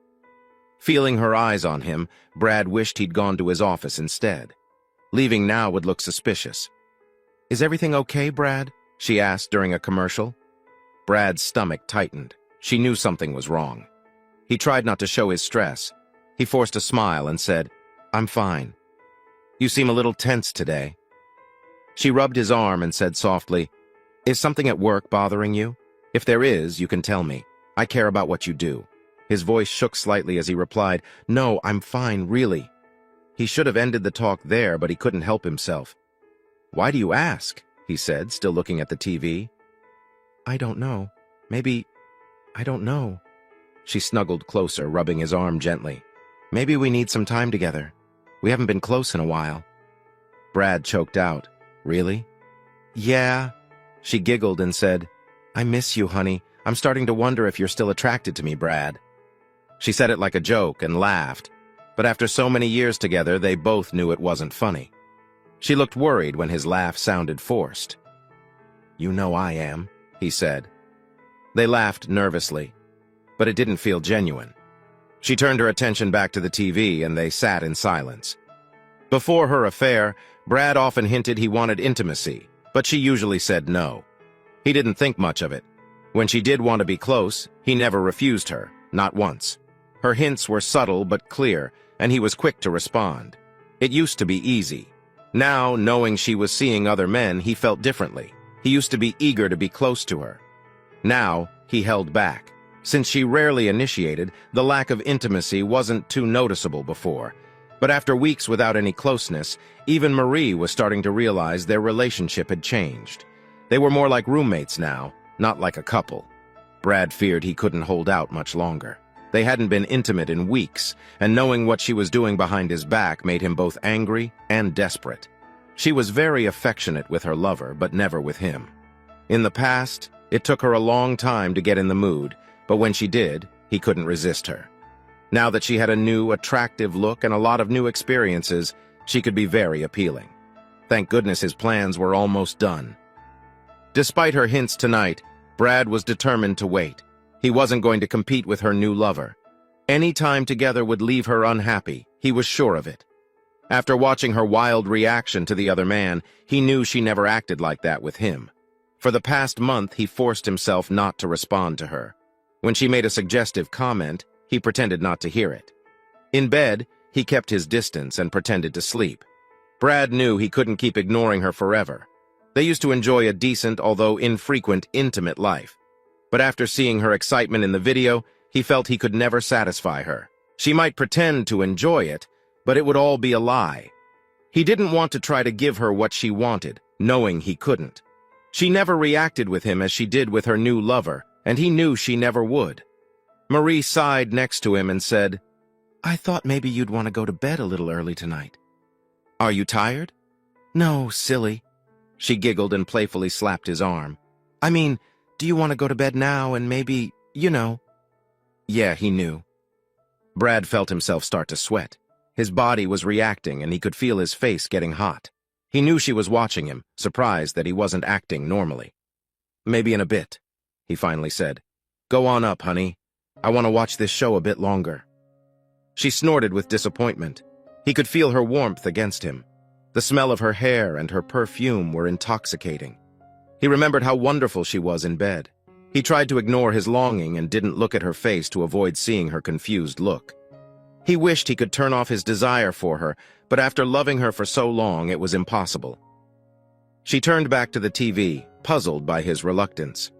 Feeling her eyes on him, Brad wished he'd gone to his office instead. Leaving now would look suspicious. "Is everything okay, Brad?" she asked during a commercial. Brad's stomach tightened. She knew something was wrong. He tried not to show his stress. He forced a smile and said, "I'm fine. You seem a little tense today." She rubbed his arm and said softly, "Is something at work bothering you? If there is, you can tell me. I care about what you do." His voice shook slightly as he replied, "No, I'm fine, really." He should have ended the talk there, but he couldn't help himself. "Why do you ask?" he said, still looking at the TV. "I don't know. I don't know." She snuggled closer, rubbing his arm gently. "Maybe we need some time together. We haven't been close in a while." Brad choked out, "Really?" "Yeah." She giggled and said, "I miss you, honey. I'm starting to wonder if you're still attracted to me, Brad." She said it like a joke and laughed, but after so many years together, they both knew it wasn't funny. She looked worried when his laugh sounded forced. "You know I am," he said. They laughed nervously, but it didn't feel genuine. She turned her attention back to the TV, and they sat in silence. Before her affair, Brad often hinted he wanted intimacy, but she usually said no. He didn't think much of it. When she did want to be close, he never refused her, not once. Her hints were subtle but clear, and he was quick to respond. It used to be easy. Now, knowing she was seeing other men, he felt differently. He used to be eager to be close to her. Now, he held back. Since she rarely initiated, the lack of intimacy wasn't too noticeable before. But after weeks without any closeness, even Marie was starting to realize their relationship had changed. They were more like roommates now, not like a couple. Brad feared he couldn't hold out much longer. They hadn't been intimate in weeks, and knowing what she was doing behind his back made him both angry and desperate. She was very affectionate with her lover, but never with him. In the past, it took her a long time to get in the mood, but when she did, he couldn't resist her. Now that she had a new, attractive look and a lot of new experiences, she could be very appealing. Thank goodness his plans were almost done. Despite her hints tonight, Brad was determined to wait. He wasn't going to compete with her new lover. Any time together would leave her unhappy, he was sure of it. After watching her wild reaction to the other man, he knew she never acted like that with him. For the past month, he forced himself not to respond to her. When she made a suggestive comment, he pretended not to hear it. In bed, he kept his distance and pretended to sleep. Brad knew he couldn't keep ignoring her forever. They used to enjoy a decent, although infrequent, intimate life. But after seeing her excitement in the video, he felt he could never satisfy her. She might pretend to enjoy it, but it would all be a lie. He didn't want to try to give her what she wanted, knowing he couldn't. She never reacted with him as she did with her new lover, and he knew she never would. Marie sighed next to him and said, "I thought maybe you'd want to go to bed a little early tonight." "Are you tired?" "No, silly." She giggled and playfully slapped his arm. "I mean, do you want to go to bed now and maybe, you know?" Yeah, he knew. Brad felt himself start to sweat. His body was reacting and he could feel his face getting hot. He knew she was watching him, surprised that he wasn't acting normally. "Maybe in a bit," he finally said. "Go on up, honey. I want to watch this show a bit longer." She snorted with disappointment. He could feel her warmth against him. The smell of her hair and her perfume were intoxicating. He remembered how wonderful she was in bed. He tried to ignore his longing and didn't look at her face to avoid seeing her confused look. He wished he could turn off his desire for her, but after loving her for so long, it was impossible. She turned back to the TV, puzzled by his reluctance.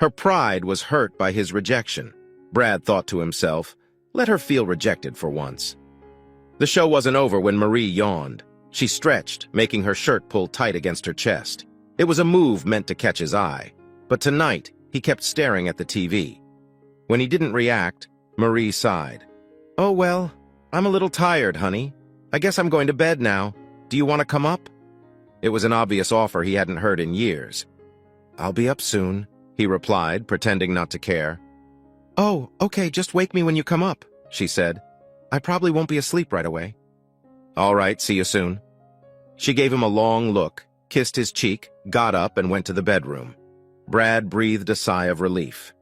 Her pride was hurt by his rejection. Brad thought to himself, let her feel rejected for once. The show wasn't over when Marie yawned. She stretched, making her shirt pull tight against her chest. It was a move meant to catch his eye, but tonight he kept staring at the TV. When he didn't react, Marie sighed. "Oh well, I'm a little tired, honey. I guess I'm going to bed now. Do you want to come up?" It was an obvious offer he hadn't heard in years. "I'll be up soon," he replied, pretending not to care. "Oh, okay, just wake me when you come up," she said. "I probably won't be asleep right away." "All right, see you soon." She gave him a long look, kissed his cheek, got up, and went to the bedroom. Brad breathed a sigh of relief.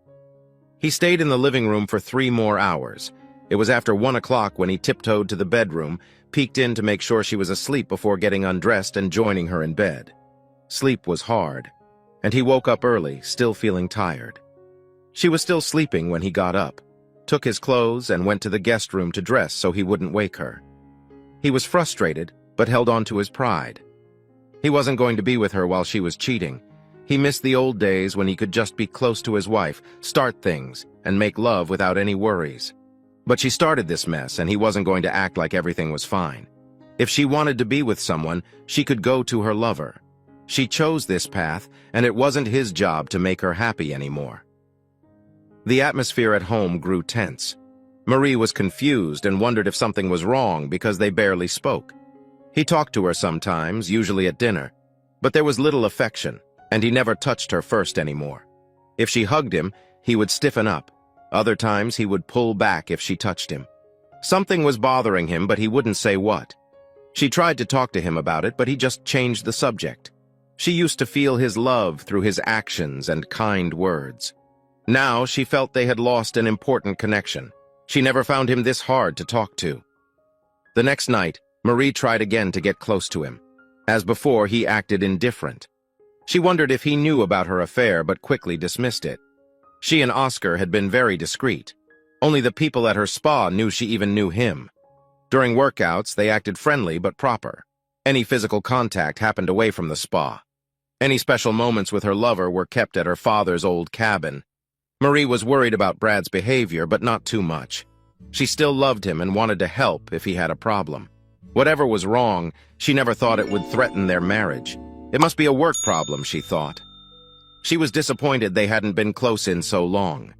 He stayed in the living room for 3 more hours. It was after 1 o'clock when he tiptoed to the bedroom, peeked in to make sure she was asleep before getting undressed and joining her in bed. Sleep was hard, and he woke up early, still feeling tired. She was still sleeping when he got up, took his clothes, and went to the guest room to dress so he wouldn't wake her. He was frustrated, but held on to his pride. He wasn't going to be with her while she was cheating. He missed the old days when he could just be close to his wife, start things, and make love without any worries. But she started this mess, and he wasn't going to act like everything was fine. If she wanted to be with someone, she could go to her lover. She chose this path, and it wasn't his job to make her happy anymore. The atmosphere at home grew tense. Marie was confused and wondered if something was wrong because they barely spoke. He talked to her sometimes, usually at dinner, but there was little affection, and he never touched her first anymore. If she hugged him, he would stiffen up. Other times he would pull back if she touched him. Something was bothering him, but he wouldn't say what. She tried to talk to him about it, but he just changed the subject. She used to feel his love through his actions and kind words. Now she felt they had lost an important connection. She never found him this hard to talk to. The next night, Marie tried again to get close to him. As before, he acted indifferent. She wondered if he knew about her affair, but quickly dismissed it. She and Oscar had been very discreet. Only the people at her spa knew she even knew him. During workouts, they acted friendly but proper. Any physical contact happened away from the spa. Any special moments with her lover were kept at her father's old cabin. Marie was worried about Brad's behavior, but not too much. She still loved him and wanted to help if he had a problem. Whatever was wrong, she never thought it would threaten their marriage. It must be a work problem, she thought. She was disappointed they hadn't been close in so long.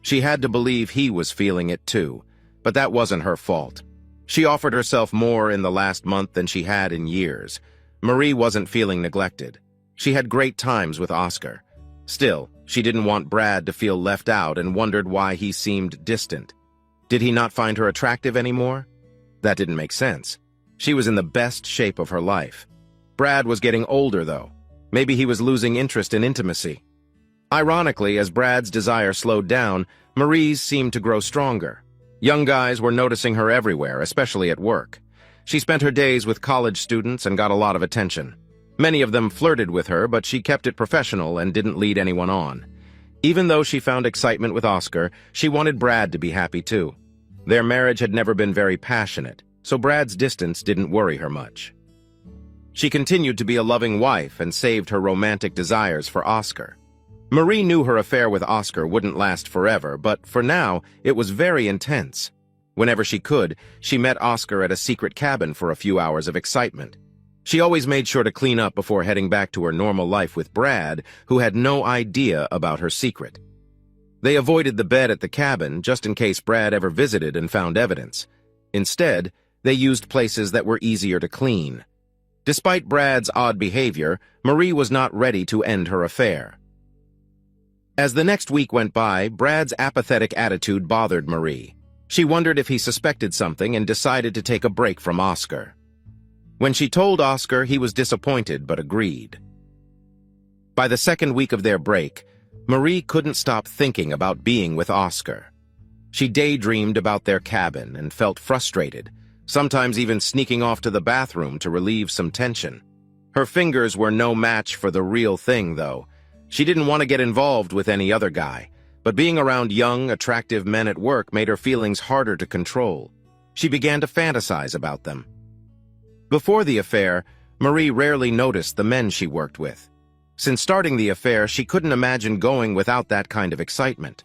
She had to believe he was feeling it too, but that wasn't her fault. She offered herself more in the last month than she had in years. Marie wasn't feeling neglected. She had great times with Oscar. Still, she didn't want Brad to feel left out and wondered why he seemed distant. Did he not find her attractive anymore? That didn't make sense. She was in the best shape of her life. Brad was getting older, though. Maybe he was losing interest in intimacy. Ironically, as Brad's desire slowed down, Marie's seemed to grow stronger. Young guys were noticing her everywhere, especially at work. She spent her days with college students and got a lot of attention. Many of them flirted with her, but she kept it professional and didn't lead anyone on. Even though she found excitement with Oscar, she wanted Brad to be happy too. Their marriage had never been very passionate, so Brad's distance didn't worry her much. She continued to be a loving wife and saved her romantic desires for Oscar. Marie knew her affair with Oscar wouldn't last forever, but for now, it was very intense. Whenever she could, she met Oscar at a secret cabin for a few hours of excitement. She always made sure to clean up before heading back to her normal life with Brad, who had no idea about her secret. They avoided the bed at the cabin just in case Brad ever visited and found evidence. Instead, they used places that were easier to clean. Despite Brad's odd behavior, Marie was not ready to end her affair. As the next week went by, Brad's apathetic attitude bothered Marie. She wondered if he suspected something and decided to take a break from Oscar. When she told Oscar, he was disappointed but agreed. By the second week of their break, Marie couldn't stop thinking about being with Oscar. She daydreamed about their cabin and felt frustrated, sometimes even sneaking off to the bathroom to relieve some tension. Her fingers were no match for the real thing, though. She didn't want to get involved with any other guy, but being around young, attractive men at work made her feelings harder to control. She began to fantasize about them. Before the affair, Marie rarely noticed the men she worked with. Since starting the affair, she couldn't imagine going without that kind of excitement.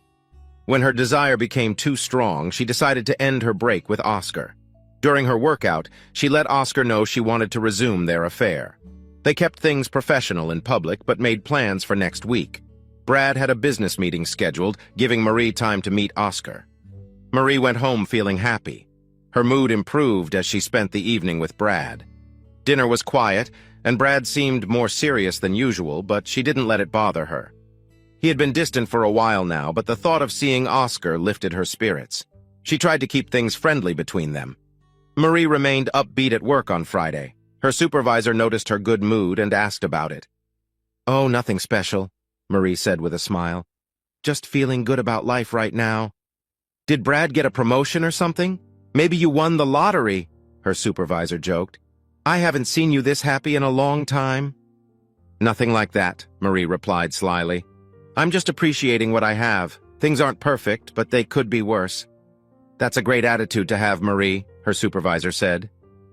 When her desire became too strong, she decided to end her break with Oscar. During her workout, she let Oscar know she wanted to resume their affair. They kept things professional in public, but made plans for next week. Brad had a business meeting scheduled, giving Marie time to meet Oscar. Marie went home feeling happy. Her mood improved as she spent the evening with Brad. Dinner was quiet, and Brad seemed more serious than usual, but she didn't let it bother her. He had been distant for a while now, but the thought of seeing Oscar lifted her spirits. She tried to keep things friendly between them. Marie remained upbeat at work on Friday. Her supervisor noticed her good mood and asked about it. "Oh, nothing special," Marie said with a smile. "Just feeling good about life right now." "Did Brad get a promotion or something? Maybe you won the lottery," her supervisor joked. "I haven't seen you this happy in a long time." "Nothing like that," Marie replied slyly. "I'm just appreciating what I have. Things aren't perfect, but they could be worse." "That's a great attitude to have, Marie," her supervisor said.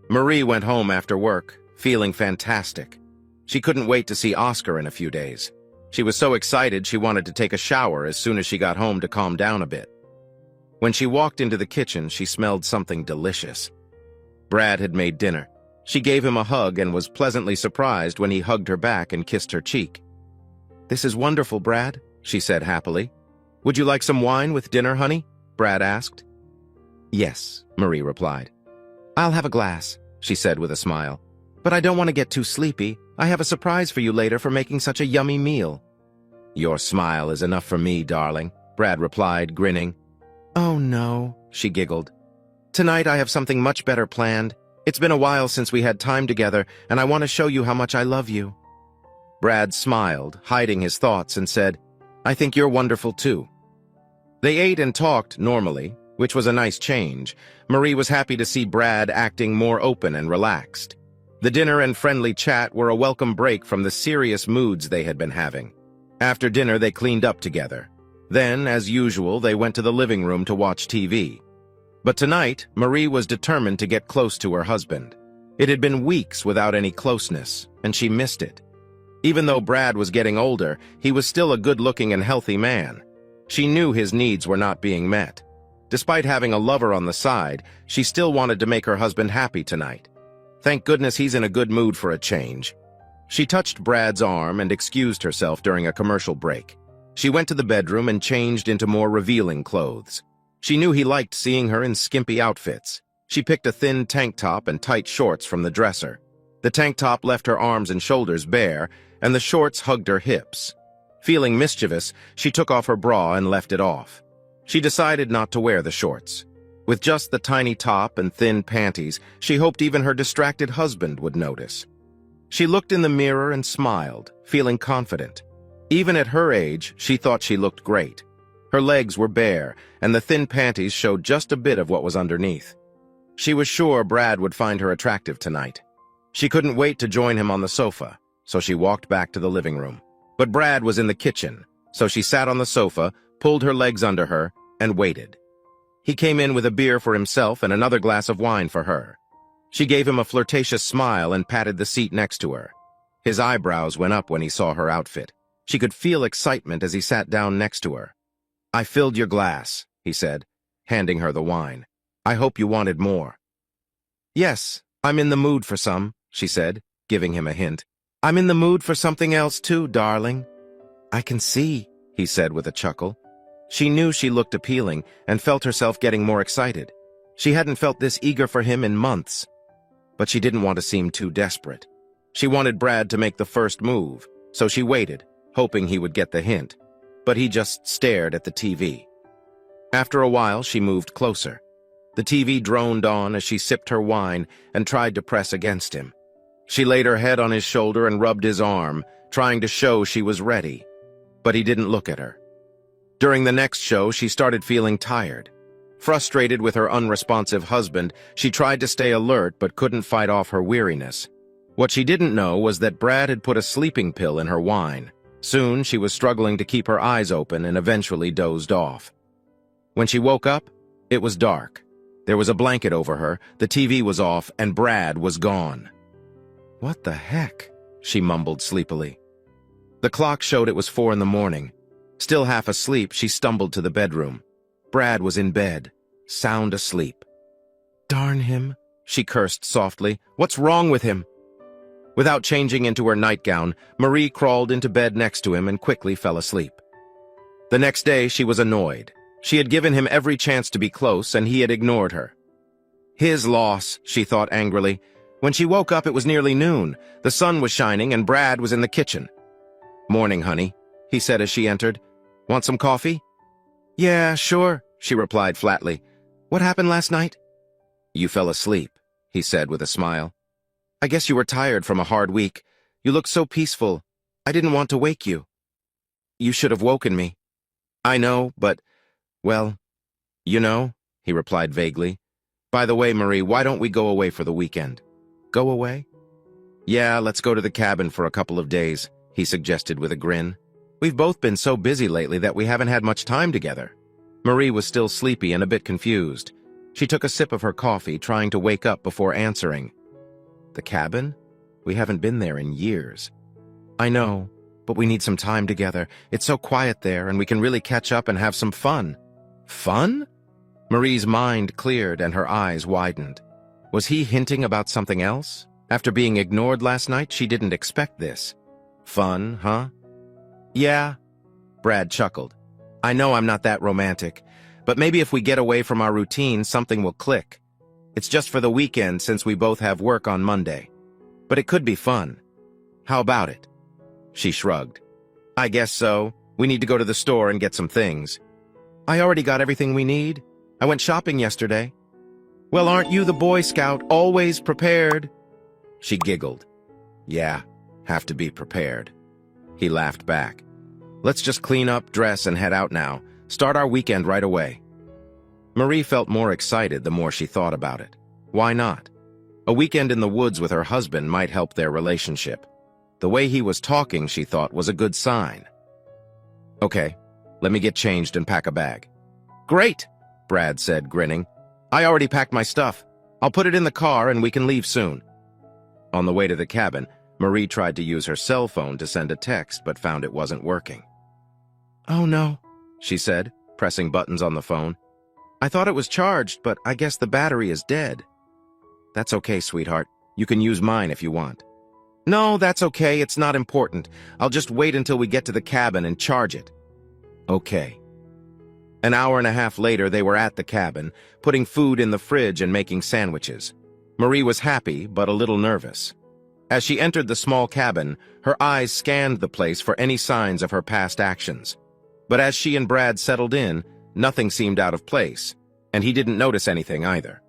Marie went home after work, feeling fantastic. She couldn't wait to see Oscar in a few days. She was so excited she wanted to take a shower as soon as she got home to calm down a bit. When she walked into the kitchen, she smelled something delicious. Brad had made dinner. She gave him a hug and was pleasantly surprised when he hugged her back and kissed her cheek. "This is wonderful, Brad," she said happily. "Would you like some wine with dinner, honey?" Brad asked. "Yes," Marie replied. "I'll have a glass," she said with a smile. "But I don't want to get too sleepy. I have a surprise for you later for making such a yummy meal." "Your smile is enough for me, darling," Brad replied, grinning. "Oh, no," she giggled. Tonight I have something much better planned. It's been a while since we had time together, and I want to show you how much I love you." Brad smiled, hiding his thoughts, and said, "I think you're wonderful too." They ate and talked normally, which was a nice change. Marie was happy to see Brad acting more open and relaxed. The dinner and friendly chat were a welcome break from the serious moods they had been having. After dinner, they cleaned up together. Then, as usual, they went to the living room to watch TV. But tonight, Marie was determined to get close to her husband. It had been weeks without any closeness, and she missed it. Even though Brad was getting older, he was still a good-looking and healthy man. She knew his needs were not being met. Despite having a lover on the side, she still wanted to make her husband happy tonight. Thank goodness he's in a good mood for a change. She touched Brad's arm and excused herself during a commercial break. She went to the bedroom and changed into more revealing clothes. She knew he liked seeing her in skimpy outfits. She picked a thin tank top and tight shorts from the dresser. The tank top left her arms and shoulders bare, and the shorts hugged her hips. Feeling mischievous, she took off her bra and left it off. She decided not to wear the shorts. With just the tiny top and thin panties, she hoped even her distracted husband would notice. She looked in the mirror and smiled, feeling confident. Even at her age, she thought she looked great. Her legs were bare, and the thin panties showed just a bit of what was underneath. She was sure Brad would find her attractive tonight. She couldn't wait to join him on the sofa, so she walked back to the living room. But Brad was in the kitchen, so she sat on the sofa, pulled her legs under her, and waited. He came in with a beer for himself and another glass of wine for her. She gave him a flirtatious smile and patted the seat next to her. His eyebrows went up when he saw her outfit. She could feel excitement as he sat down next to her. "I filled your glass," he said, handing her the wine. "I hope you wanted more." "Yes, I'm in the mood for some," she said, giving him a hint. "I'm in the mood for something else too, darling." "I can see," he said with a chuckle. She knew she looked appealing and felt herself getting more excited. She hadn't felt this eager for him in months. But she didn't want to seem too desperate. She wanted Brad to make the first move, so she waited, hoping he would get the hint. But he just stared at the TV. After a while, she moved closer. The TV droned on as she sipped her wine and tried to press against him. She laid her head on his shoulder and rubbed his arm, trying to show she was ready. But he didn't look at her. During the next show, she started feeling tired. Frustrated with her unresponsive husband, she tried to stay alert but couldn't fight off her weariness. What she didn't know was that Brad had put a sleeping pill in her wine. Soon, she was struggling to keep her eyes open and eventually dozed off. When she woke up, it was dark. There was a blanket over her, the TV was off, and Brad was gone. "What the heck?" she mumbled sleepily. The clock showed it was 4 in the morning. Still half asleep, she stumbled to the bedroom. Brad was in bed, sound asleep. "Darn him," she cursed softly. "What's wrong with him?" Without changing into her nightgown, Marie crawled into bed next to him and quickly fell asleep. The next day, she was annoyed. She had given him every chance to be close, and he had ignored her. His loss, she thought angrily. When she woke up, it was nearly noon. The sun was shining, and Brad was in the kitchen. "Morning, honey," he said as she entered. "Want some coffee?" "Yeah, sure," she replied flatly. "What happened last night?" "You fell asleep," he said with a smile. "I guess you were tired from a hard week. You looked so peaceful. I didn't want to wake you." "You should have woken me." "I know, but, well, you know," he replied vaguely. "By the way, Marie, why don't we go away for the weekend?" "Go away?" "Yeah, let's go to the cabin for a couple of days," he suggested with a grin. "We've both been so busy lately that we haven't had much time together." Marie was still sleepy and a bit confused. She took a sip of her coffee, trying to wake up before answering. "The cabin? We haven't been there in years." "I know, but we need some time together. It's so quiet there, and we can really catch up and have some fun." "Fun?" Marie's mind cleared and her eyes widened. Was he hinting about something else? After being ignored last night, she didn't expect this. "Fun, huh?" "Yeah," Brad chuckled. "I know I'm not that romantic, but maybe if we get away from our routine, something will click. It's just for the weekend since we both have work on Monday. But it could be fun. How about it?" She shrugged. "I guess so. We need to go to the store and get some things." "I already got everything we need. I went shopping yesterday." Well, aren't you the Boy Scout, always prepared? She giggled. Yeah, have to be prepared. He laughed back. Let's just clean up, dress, and head out now. Start our weekend right away. Marie felt more excited the more she thought about it. Why not? A weekend in the woods with her husband might help their relationship. The way he was talking, she thought, was a good sign. Okay, let me get changed and pack a bag. Great, Brad said, grinning. I already packed my stuff. I'll put it in the car and we can leave soon. On the way to the cabin, Marie tried to use her cell phone to send a text but found it wasn't working. Oh no, she said, pressing buttons on the phone. I thought it was charged, but I guess the battery is dead. That's okay, sweetheart. You can use mine if you want. No, that's okay. It's not important. I'll just wait until we get to the cabin and charge it. Okay. An hour and a half later, they were at the cabin, putting food in the fridge and making sandwiches. Marie was happy, but a little nervous. As she entered the small cabin, her eyes scanned the place for any signs of her past actions. But as she and Brad settled in, nothing seemed out of place, and he didn't notice anything either.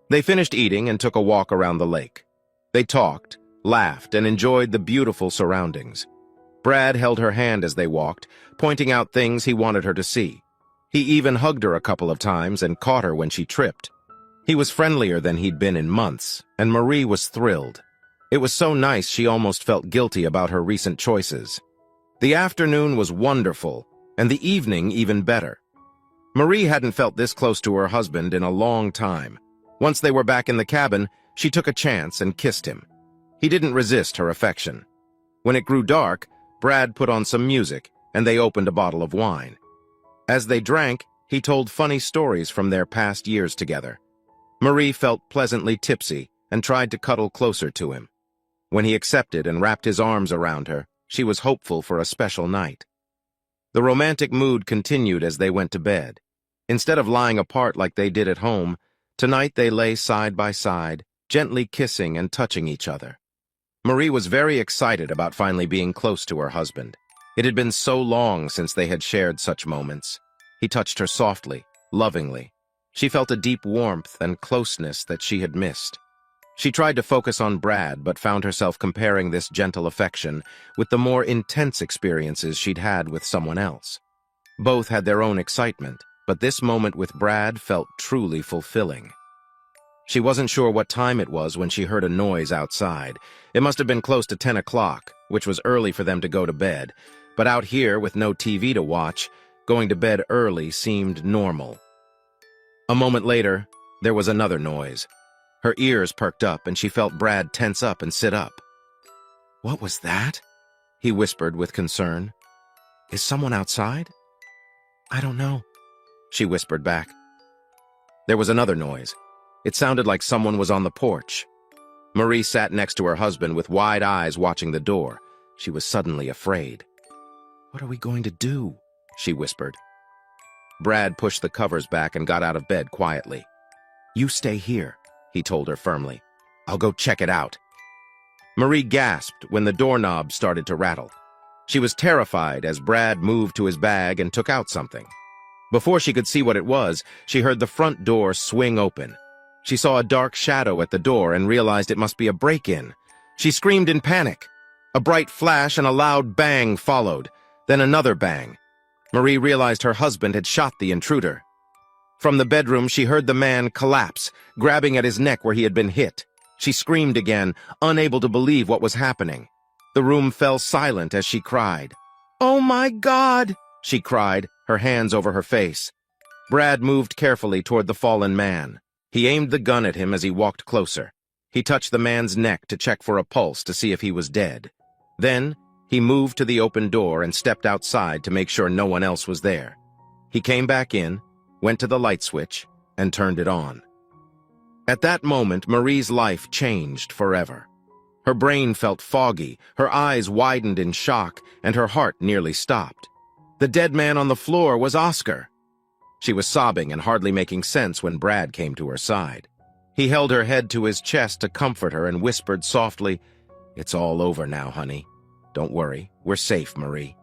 They finished eating and took a walk around the lake. They talked, laughed, and enjoyed the beautiful surroundings. Brad held her hand as they walked, pointing out things he wanted her to see. He even hugged her a couple of times and caught her when she tripped. He was friendlier than he'd been in months, and Marie was thrilled. It was so nice she almost felt guilty about her recent choices. The afternoon was wonderful, and the evening even better. Marie hadn't felt this close to her husband in a long time. Once they were back in the cabin, she took a chance and kissed him. He didn't resist her affection. When it grew dark, Brad put on some music, and they opened a bottle of wine. As they drank, he told funny stories from their past years together. Marie felt pleasantly tipsy and tried to cuddle closer to him. When he accepted and wrapped his arms around her, she was hopeful for a special night. The romantic mood continued as they went to bed. Instead of lying apart like they did at home, tonight they lay side by side, gently kissing and touching each other. Marie was very excited about finally being close to her husband. It had been so long since they had shared such moments. He touched her softly, lovingly. She felt a deep warmth and closeness that she had missed. She tried to focus on Brad, but found herself comparing this gentle affection with the more intense experiences she'd had with someone else. Both had their own excitement, but this moment with Brad felt truly fulfilling. She wasn't sure what time it was when she heard a noise outside. It must have been close to 10 o'clock, which was early for them to go to bed. But out here, with no TV to watch, going to bed early seemed normal. A moment later, there was another noise. Her ears perked up, and she felt Brad tense up and sit up. What was that? He whispered with concern. Is someone outside? I don't know, she whispered back. There was another noise. It sounded like someone was on the porch. Marie sat next to her husband with wide eyes watching the door. She was suddenly afraid. What are we going to do? She whispered. Brad pushed the covers back and got out of bed quietly. You stay here, he told her firmly. I'll go check it out. Marie gasped when the doorknob started to rattle. She was terrified as Brad moved to his bag and took out something. Before she could see what it was, she heard the front door swing open. She saw a dark shadow at the door and realized it must be a break-in. She screamed in panic. A bright flash and a loud bang followed, then another bang. Marie realized her husband had shot the intruder. From the bedroom, she heard the man collapse, grabbing at his neck where he had been hit. She screamed again, unable to believe what was happening. The room fell silent as she cried. Oh my God, she cried, her hands over her face. Brad moved carefully toward the fallen man. He aimed the gun at him as he walked closer. He touched the man's neck to check for a pulse to see if he was dead. Then, he moved to the open door and stepped outside to make sure no one else was there. He came back in, went to the light switch, and turned it on. At that moment, Marie's life changed forever. Her brain felt foggy, her eyes widened in shock, and her heart nearly stopped. The dead man on the floor was Oscar. She was sobbing and hardly making sense when Brad came to her side. He held her head to his chest to comfort her and whispered softly, It's all over now, honey. Don't worry, we're safe, Marie.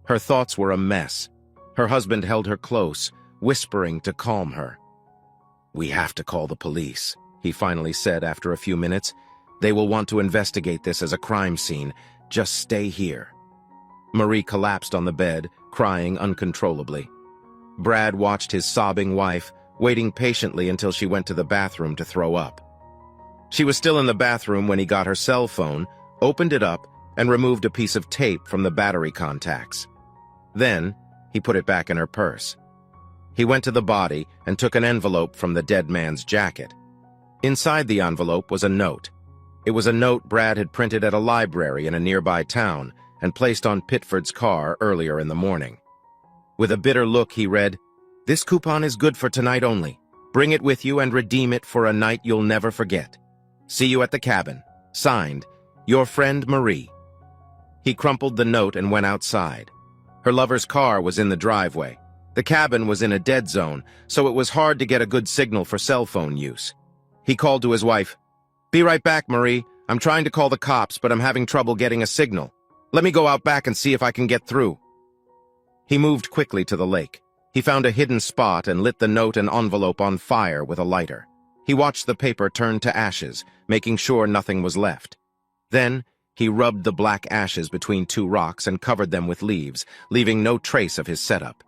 Her thoughts were a mess. Her husband held her close, whispering to calm her. "We have to call the police," he finally said after a few minutes. "They will want to investigate this as a crime scene. Just stay here." Marie collapsed on the bed, crying uncontrollably. Brad watched his sobbing wife, waiting patiently until she went to the bathroom to throw up. She was still in the bathroom when he got her cell phone, opened it up, and removed a piece of tape from the battery contacts. Then, he put it back in her purse. He went to the body and took an envelope from the dead man's jacket. Inside the envelope was a note. It was a note Brad had printed at a library in a nearby town and placed on Pitford's car earlier in the morning. With a bitter look, he read, "This coupon is good for tonight only. Bring it with you and redeem it for a night you'll never forget. See you at the cabin. Signed, your friend Marie." He crumpled the note and went outside. Her lover's car was in the driveway. The cabin was in a dead zone, so it was hard to get a good signal for cell phone use. He called to his wife, "Be right back, Marie. I'm trying to call the cops, but I'm having trouble getting a signal. Let me go out back and see if I can get through." He moved quickly to the lake. He found a hidden spot and lit the note and envelope on fire with a lighter. He watched the paper turn to ashes, making sure nothing was left. Then, he rubbed the black ashes between two rocks and covered them with leaves, leaving no trace of his setup.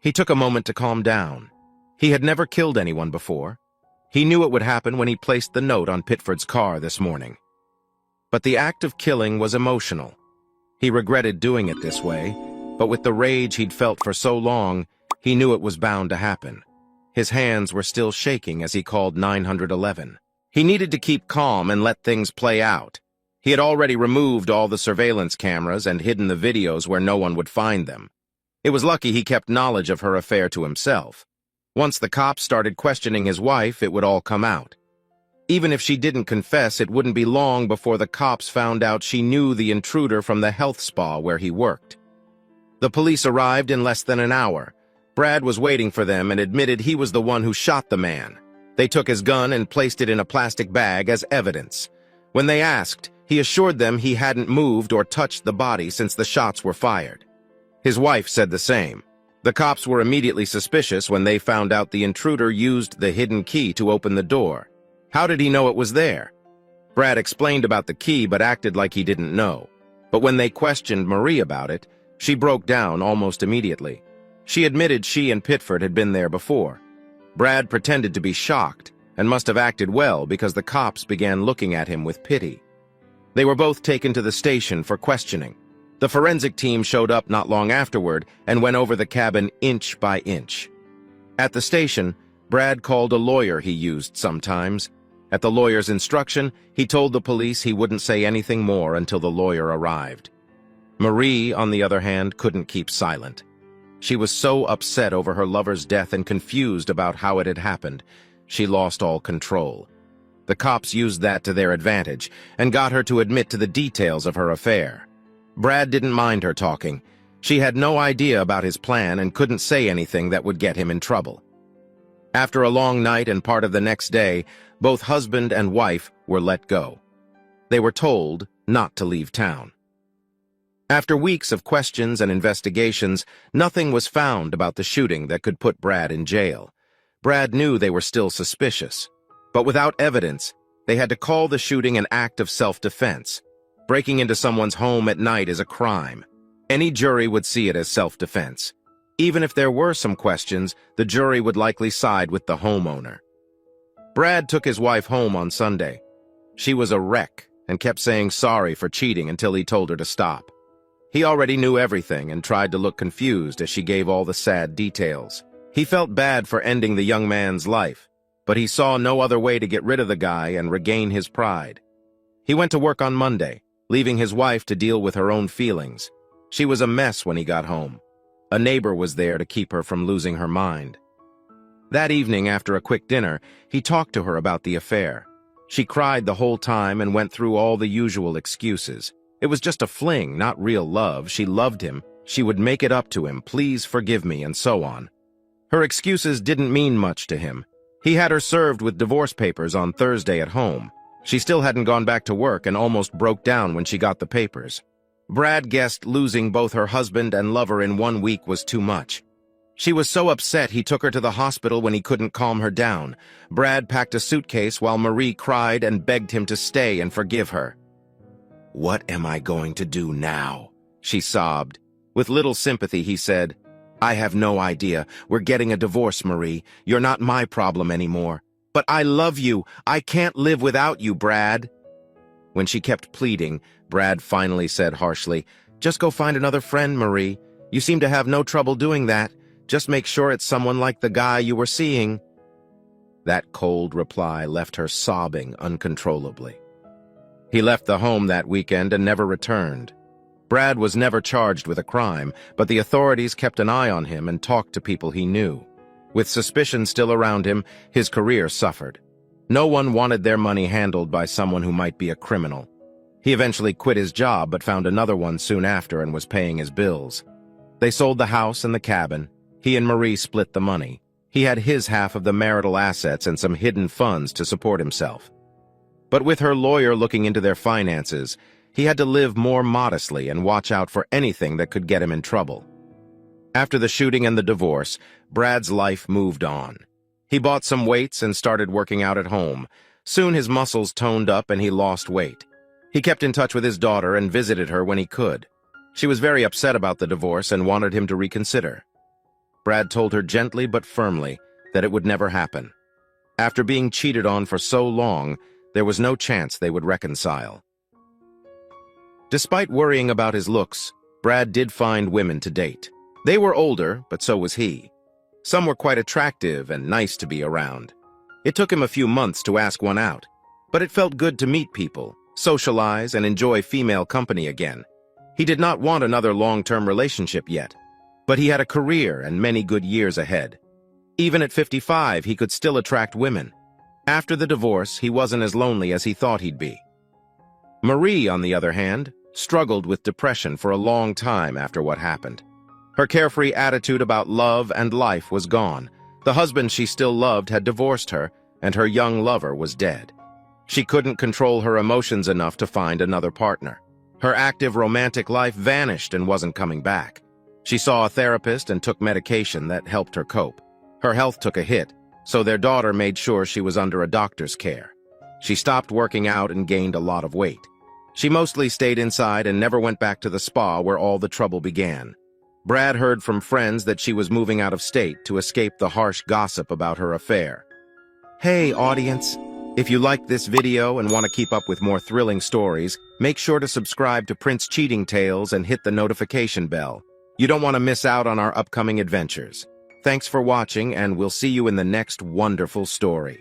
He took a moment to calm down. He had never killed anyone before. He knew it would happen when he placed the note on Pitford's car this morning. But the act of killing was emotional. He regretted doing it this way, but with the rage he'd felt for so long, he knew it was bound to happen. His hands were still shaking as he called 911. He needed to keep calm and let things play out. He had already removed all the surveillance cameras and hidden the videos where no one would find them. It was lucky he kept knowledge of her affair to himself. Once the cops started questioning his wife, it would all come out. Even if she didn't confess, it wouldn't be long before the cops found out she knew the intruder from the health spa where he worked. The police arrived in less than an hour. Brad was waiting for them and admitted he was the one who shot the man. They took his gun and placed it in a plastic bag as evidence. When they asked, he assured them he hadn't moved or touched the body since the shots were fired. His wife said the same. The cops were immediately suspicious when they found out the intruder used the hidden key to open the door. How did he know it was there? Brad explained about the key but acted like he didn't know. But when they questioned Marie about it, she broke down almost immediately. She admitted she and Pitford had been there before. Brad pretended to be shocked and must have acted well because the cops began looking at him with pity. They were both taken to the station for questioning. The forensic team showed up not long afterward and went over the cabin inch by inch. At the station, Brad called a lawyer he used sometimes. At the lawyer's instruction, he told the police he wouldn't say anything more until the lawyer arrived. Marie, on the other hand, couldn't keep silent. She was so upset over her lover's death and confused about how it had happened, she lost all control. The cops used that to their advantage and got her to admit to the details of her affair. Brad didn't mind her talking. She had no idea about his plan and couldn't say anything that would get him in trouble. After a long night and part of the next day, both husband and wife were let go. They were told not to leave town. After weeks of questions and investigations, nothing was found about the shooting that could put Brad in jail. Brad knew they were still suspicious. But without evidence, they had to call the shooting an act of self-defense. Breaking into someone's home at night is a crime. Any jury would see it as self-defense. Even if there were some questions, the jury would likely side with the homeowner. Brad took his wife home on Sunday. She was a wreck and kept saying sorry for cheating until he told her to stop. He already knew everything and tried to look confused as she gave all the sad details. He felt bad for ending the young man's life, but he saw no other way to get rid of the guy and regain his pride. He went to work on Monday, leaving his wife to deal with her own feelings. She was a mess when he got home. A neighbor was there to keep her from losing her mind. That evening, after a quick dinner, he talked to her about the affair. She cried the whole time and went through all the usual excuses. It was just a fling, not real love. She loved him. She would make it up to him, please forgive me, and so on. Her excuses didn't mean much to him. He had her served with divorce papers on Thursday at home. She still hadn't gone back to work and almost broke down when she got the papers. Brad guessed losing both her husband and lover in 1 week was too much. She was so upset he took her to the hospital when he couldn't calm her down. Brad packed a suitcase while Marie cried and begged him to stay and forgive her. "What am I going to do now?" she sobbed. With little sympathy, he said, "I have no idea. We're getting a divorce, Marie. You're not my problem anymore. But I love you. I can't live without you, Brad." When she kept pleading, Brad finally said harshly, "Just go find another friend, Marie. You seem to have no trouble doing that. Just make sure it's someone like the guy you were seeing." That cold reply left her sobbing uncontrollably. He left the home that weekend and never returned. Brad was never charged with a crime, but the authorities kept an eye on him and talked to people he knew. With suspicion still around him, his career suffered. No one wanted their money handled by someone who might be a criminal. He eventually quit his job but found another one soon after and was paying his bills. They sold the house and the cabin. He and Marie split the money. He had his half of the marital assets and some hidden funds to support himself. But with her lawyer looking into their finances, he had to live more modestly and watch out for anything that could get him in trouble. After the shooting and the divorce, Brad's life moved on. He bought some weights and started working out at home. Soon his muscles toned up and he lost weight. He kept in touch with his daughter and visited her when he could. She was very upset about the divorce and wanted him to reconsider. Brad told her gently but firmly that it would never happen. After being cheated on for so long, there was no chance they would reconcile. Despite worrying about his looks, Brad did find women to date. They were older, but so was he. Some were quite attractive and nice to be around. It took him a few months to ask one out, but it felt good to meet people, socialize, and enjoy female company again. He did not want another long-term relationship yet, but he had a career and many good years ahead. Even at 55, he could still attract women. After the divorce, he wasn't as lonely as he thought he'd be. Marie, on the other hand, struggled with depression for a long time after what happened. Her carefree attitude about love and life was gone. The husband she still loved had divorced her, and her young lover was dead. She couldn't control her emotions enough to find another partner. Her active romantic life vanished and wasn't coming back. She saw a therapist and took medication that helped her cope. Her health took a hit, so their daughter made sure she was under a doctor's care. She stopped working out and gained a lot of weight. She mostly stayed inside and never went back to the spa where all the trouble began. Brad heard from friends that she was moving out of state to escape the harsh gossip about her affair. Hey, audience! If you liked this video and want to keep up with more thrilling stories, make sure to subscribe to Prince Cheating Tales and hit the notification bell. You don't want to miss out on our upcoming adventures. Thanks for watching, and we'll see you in the next wonderful story.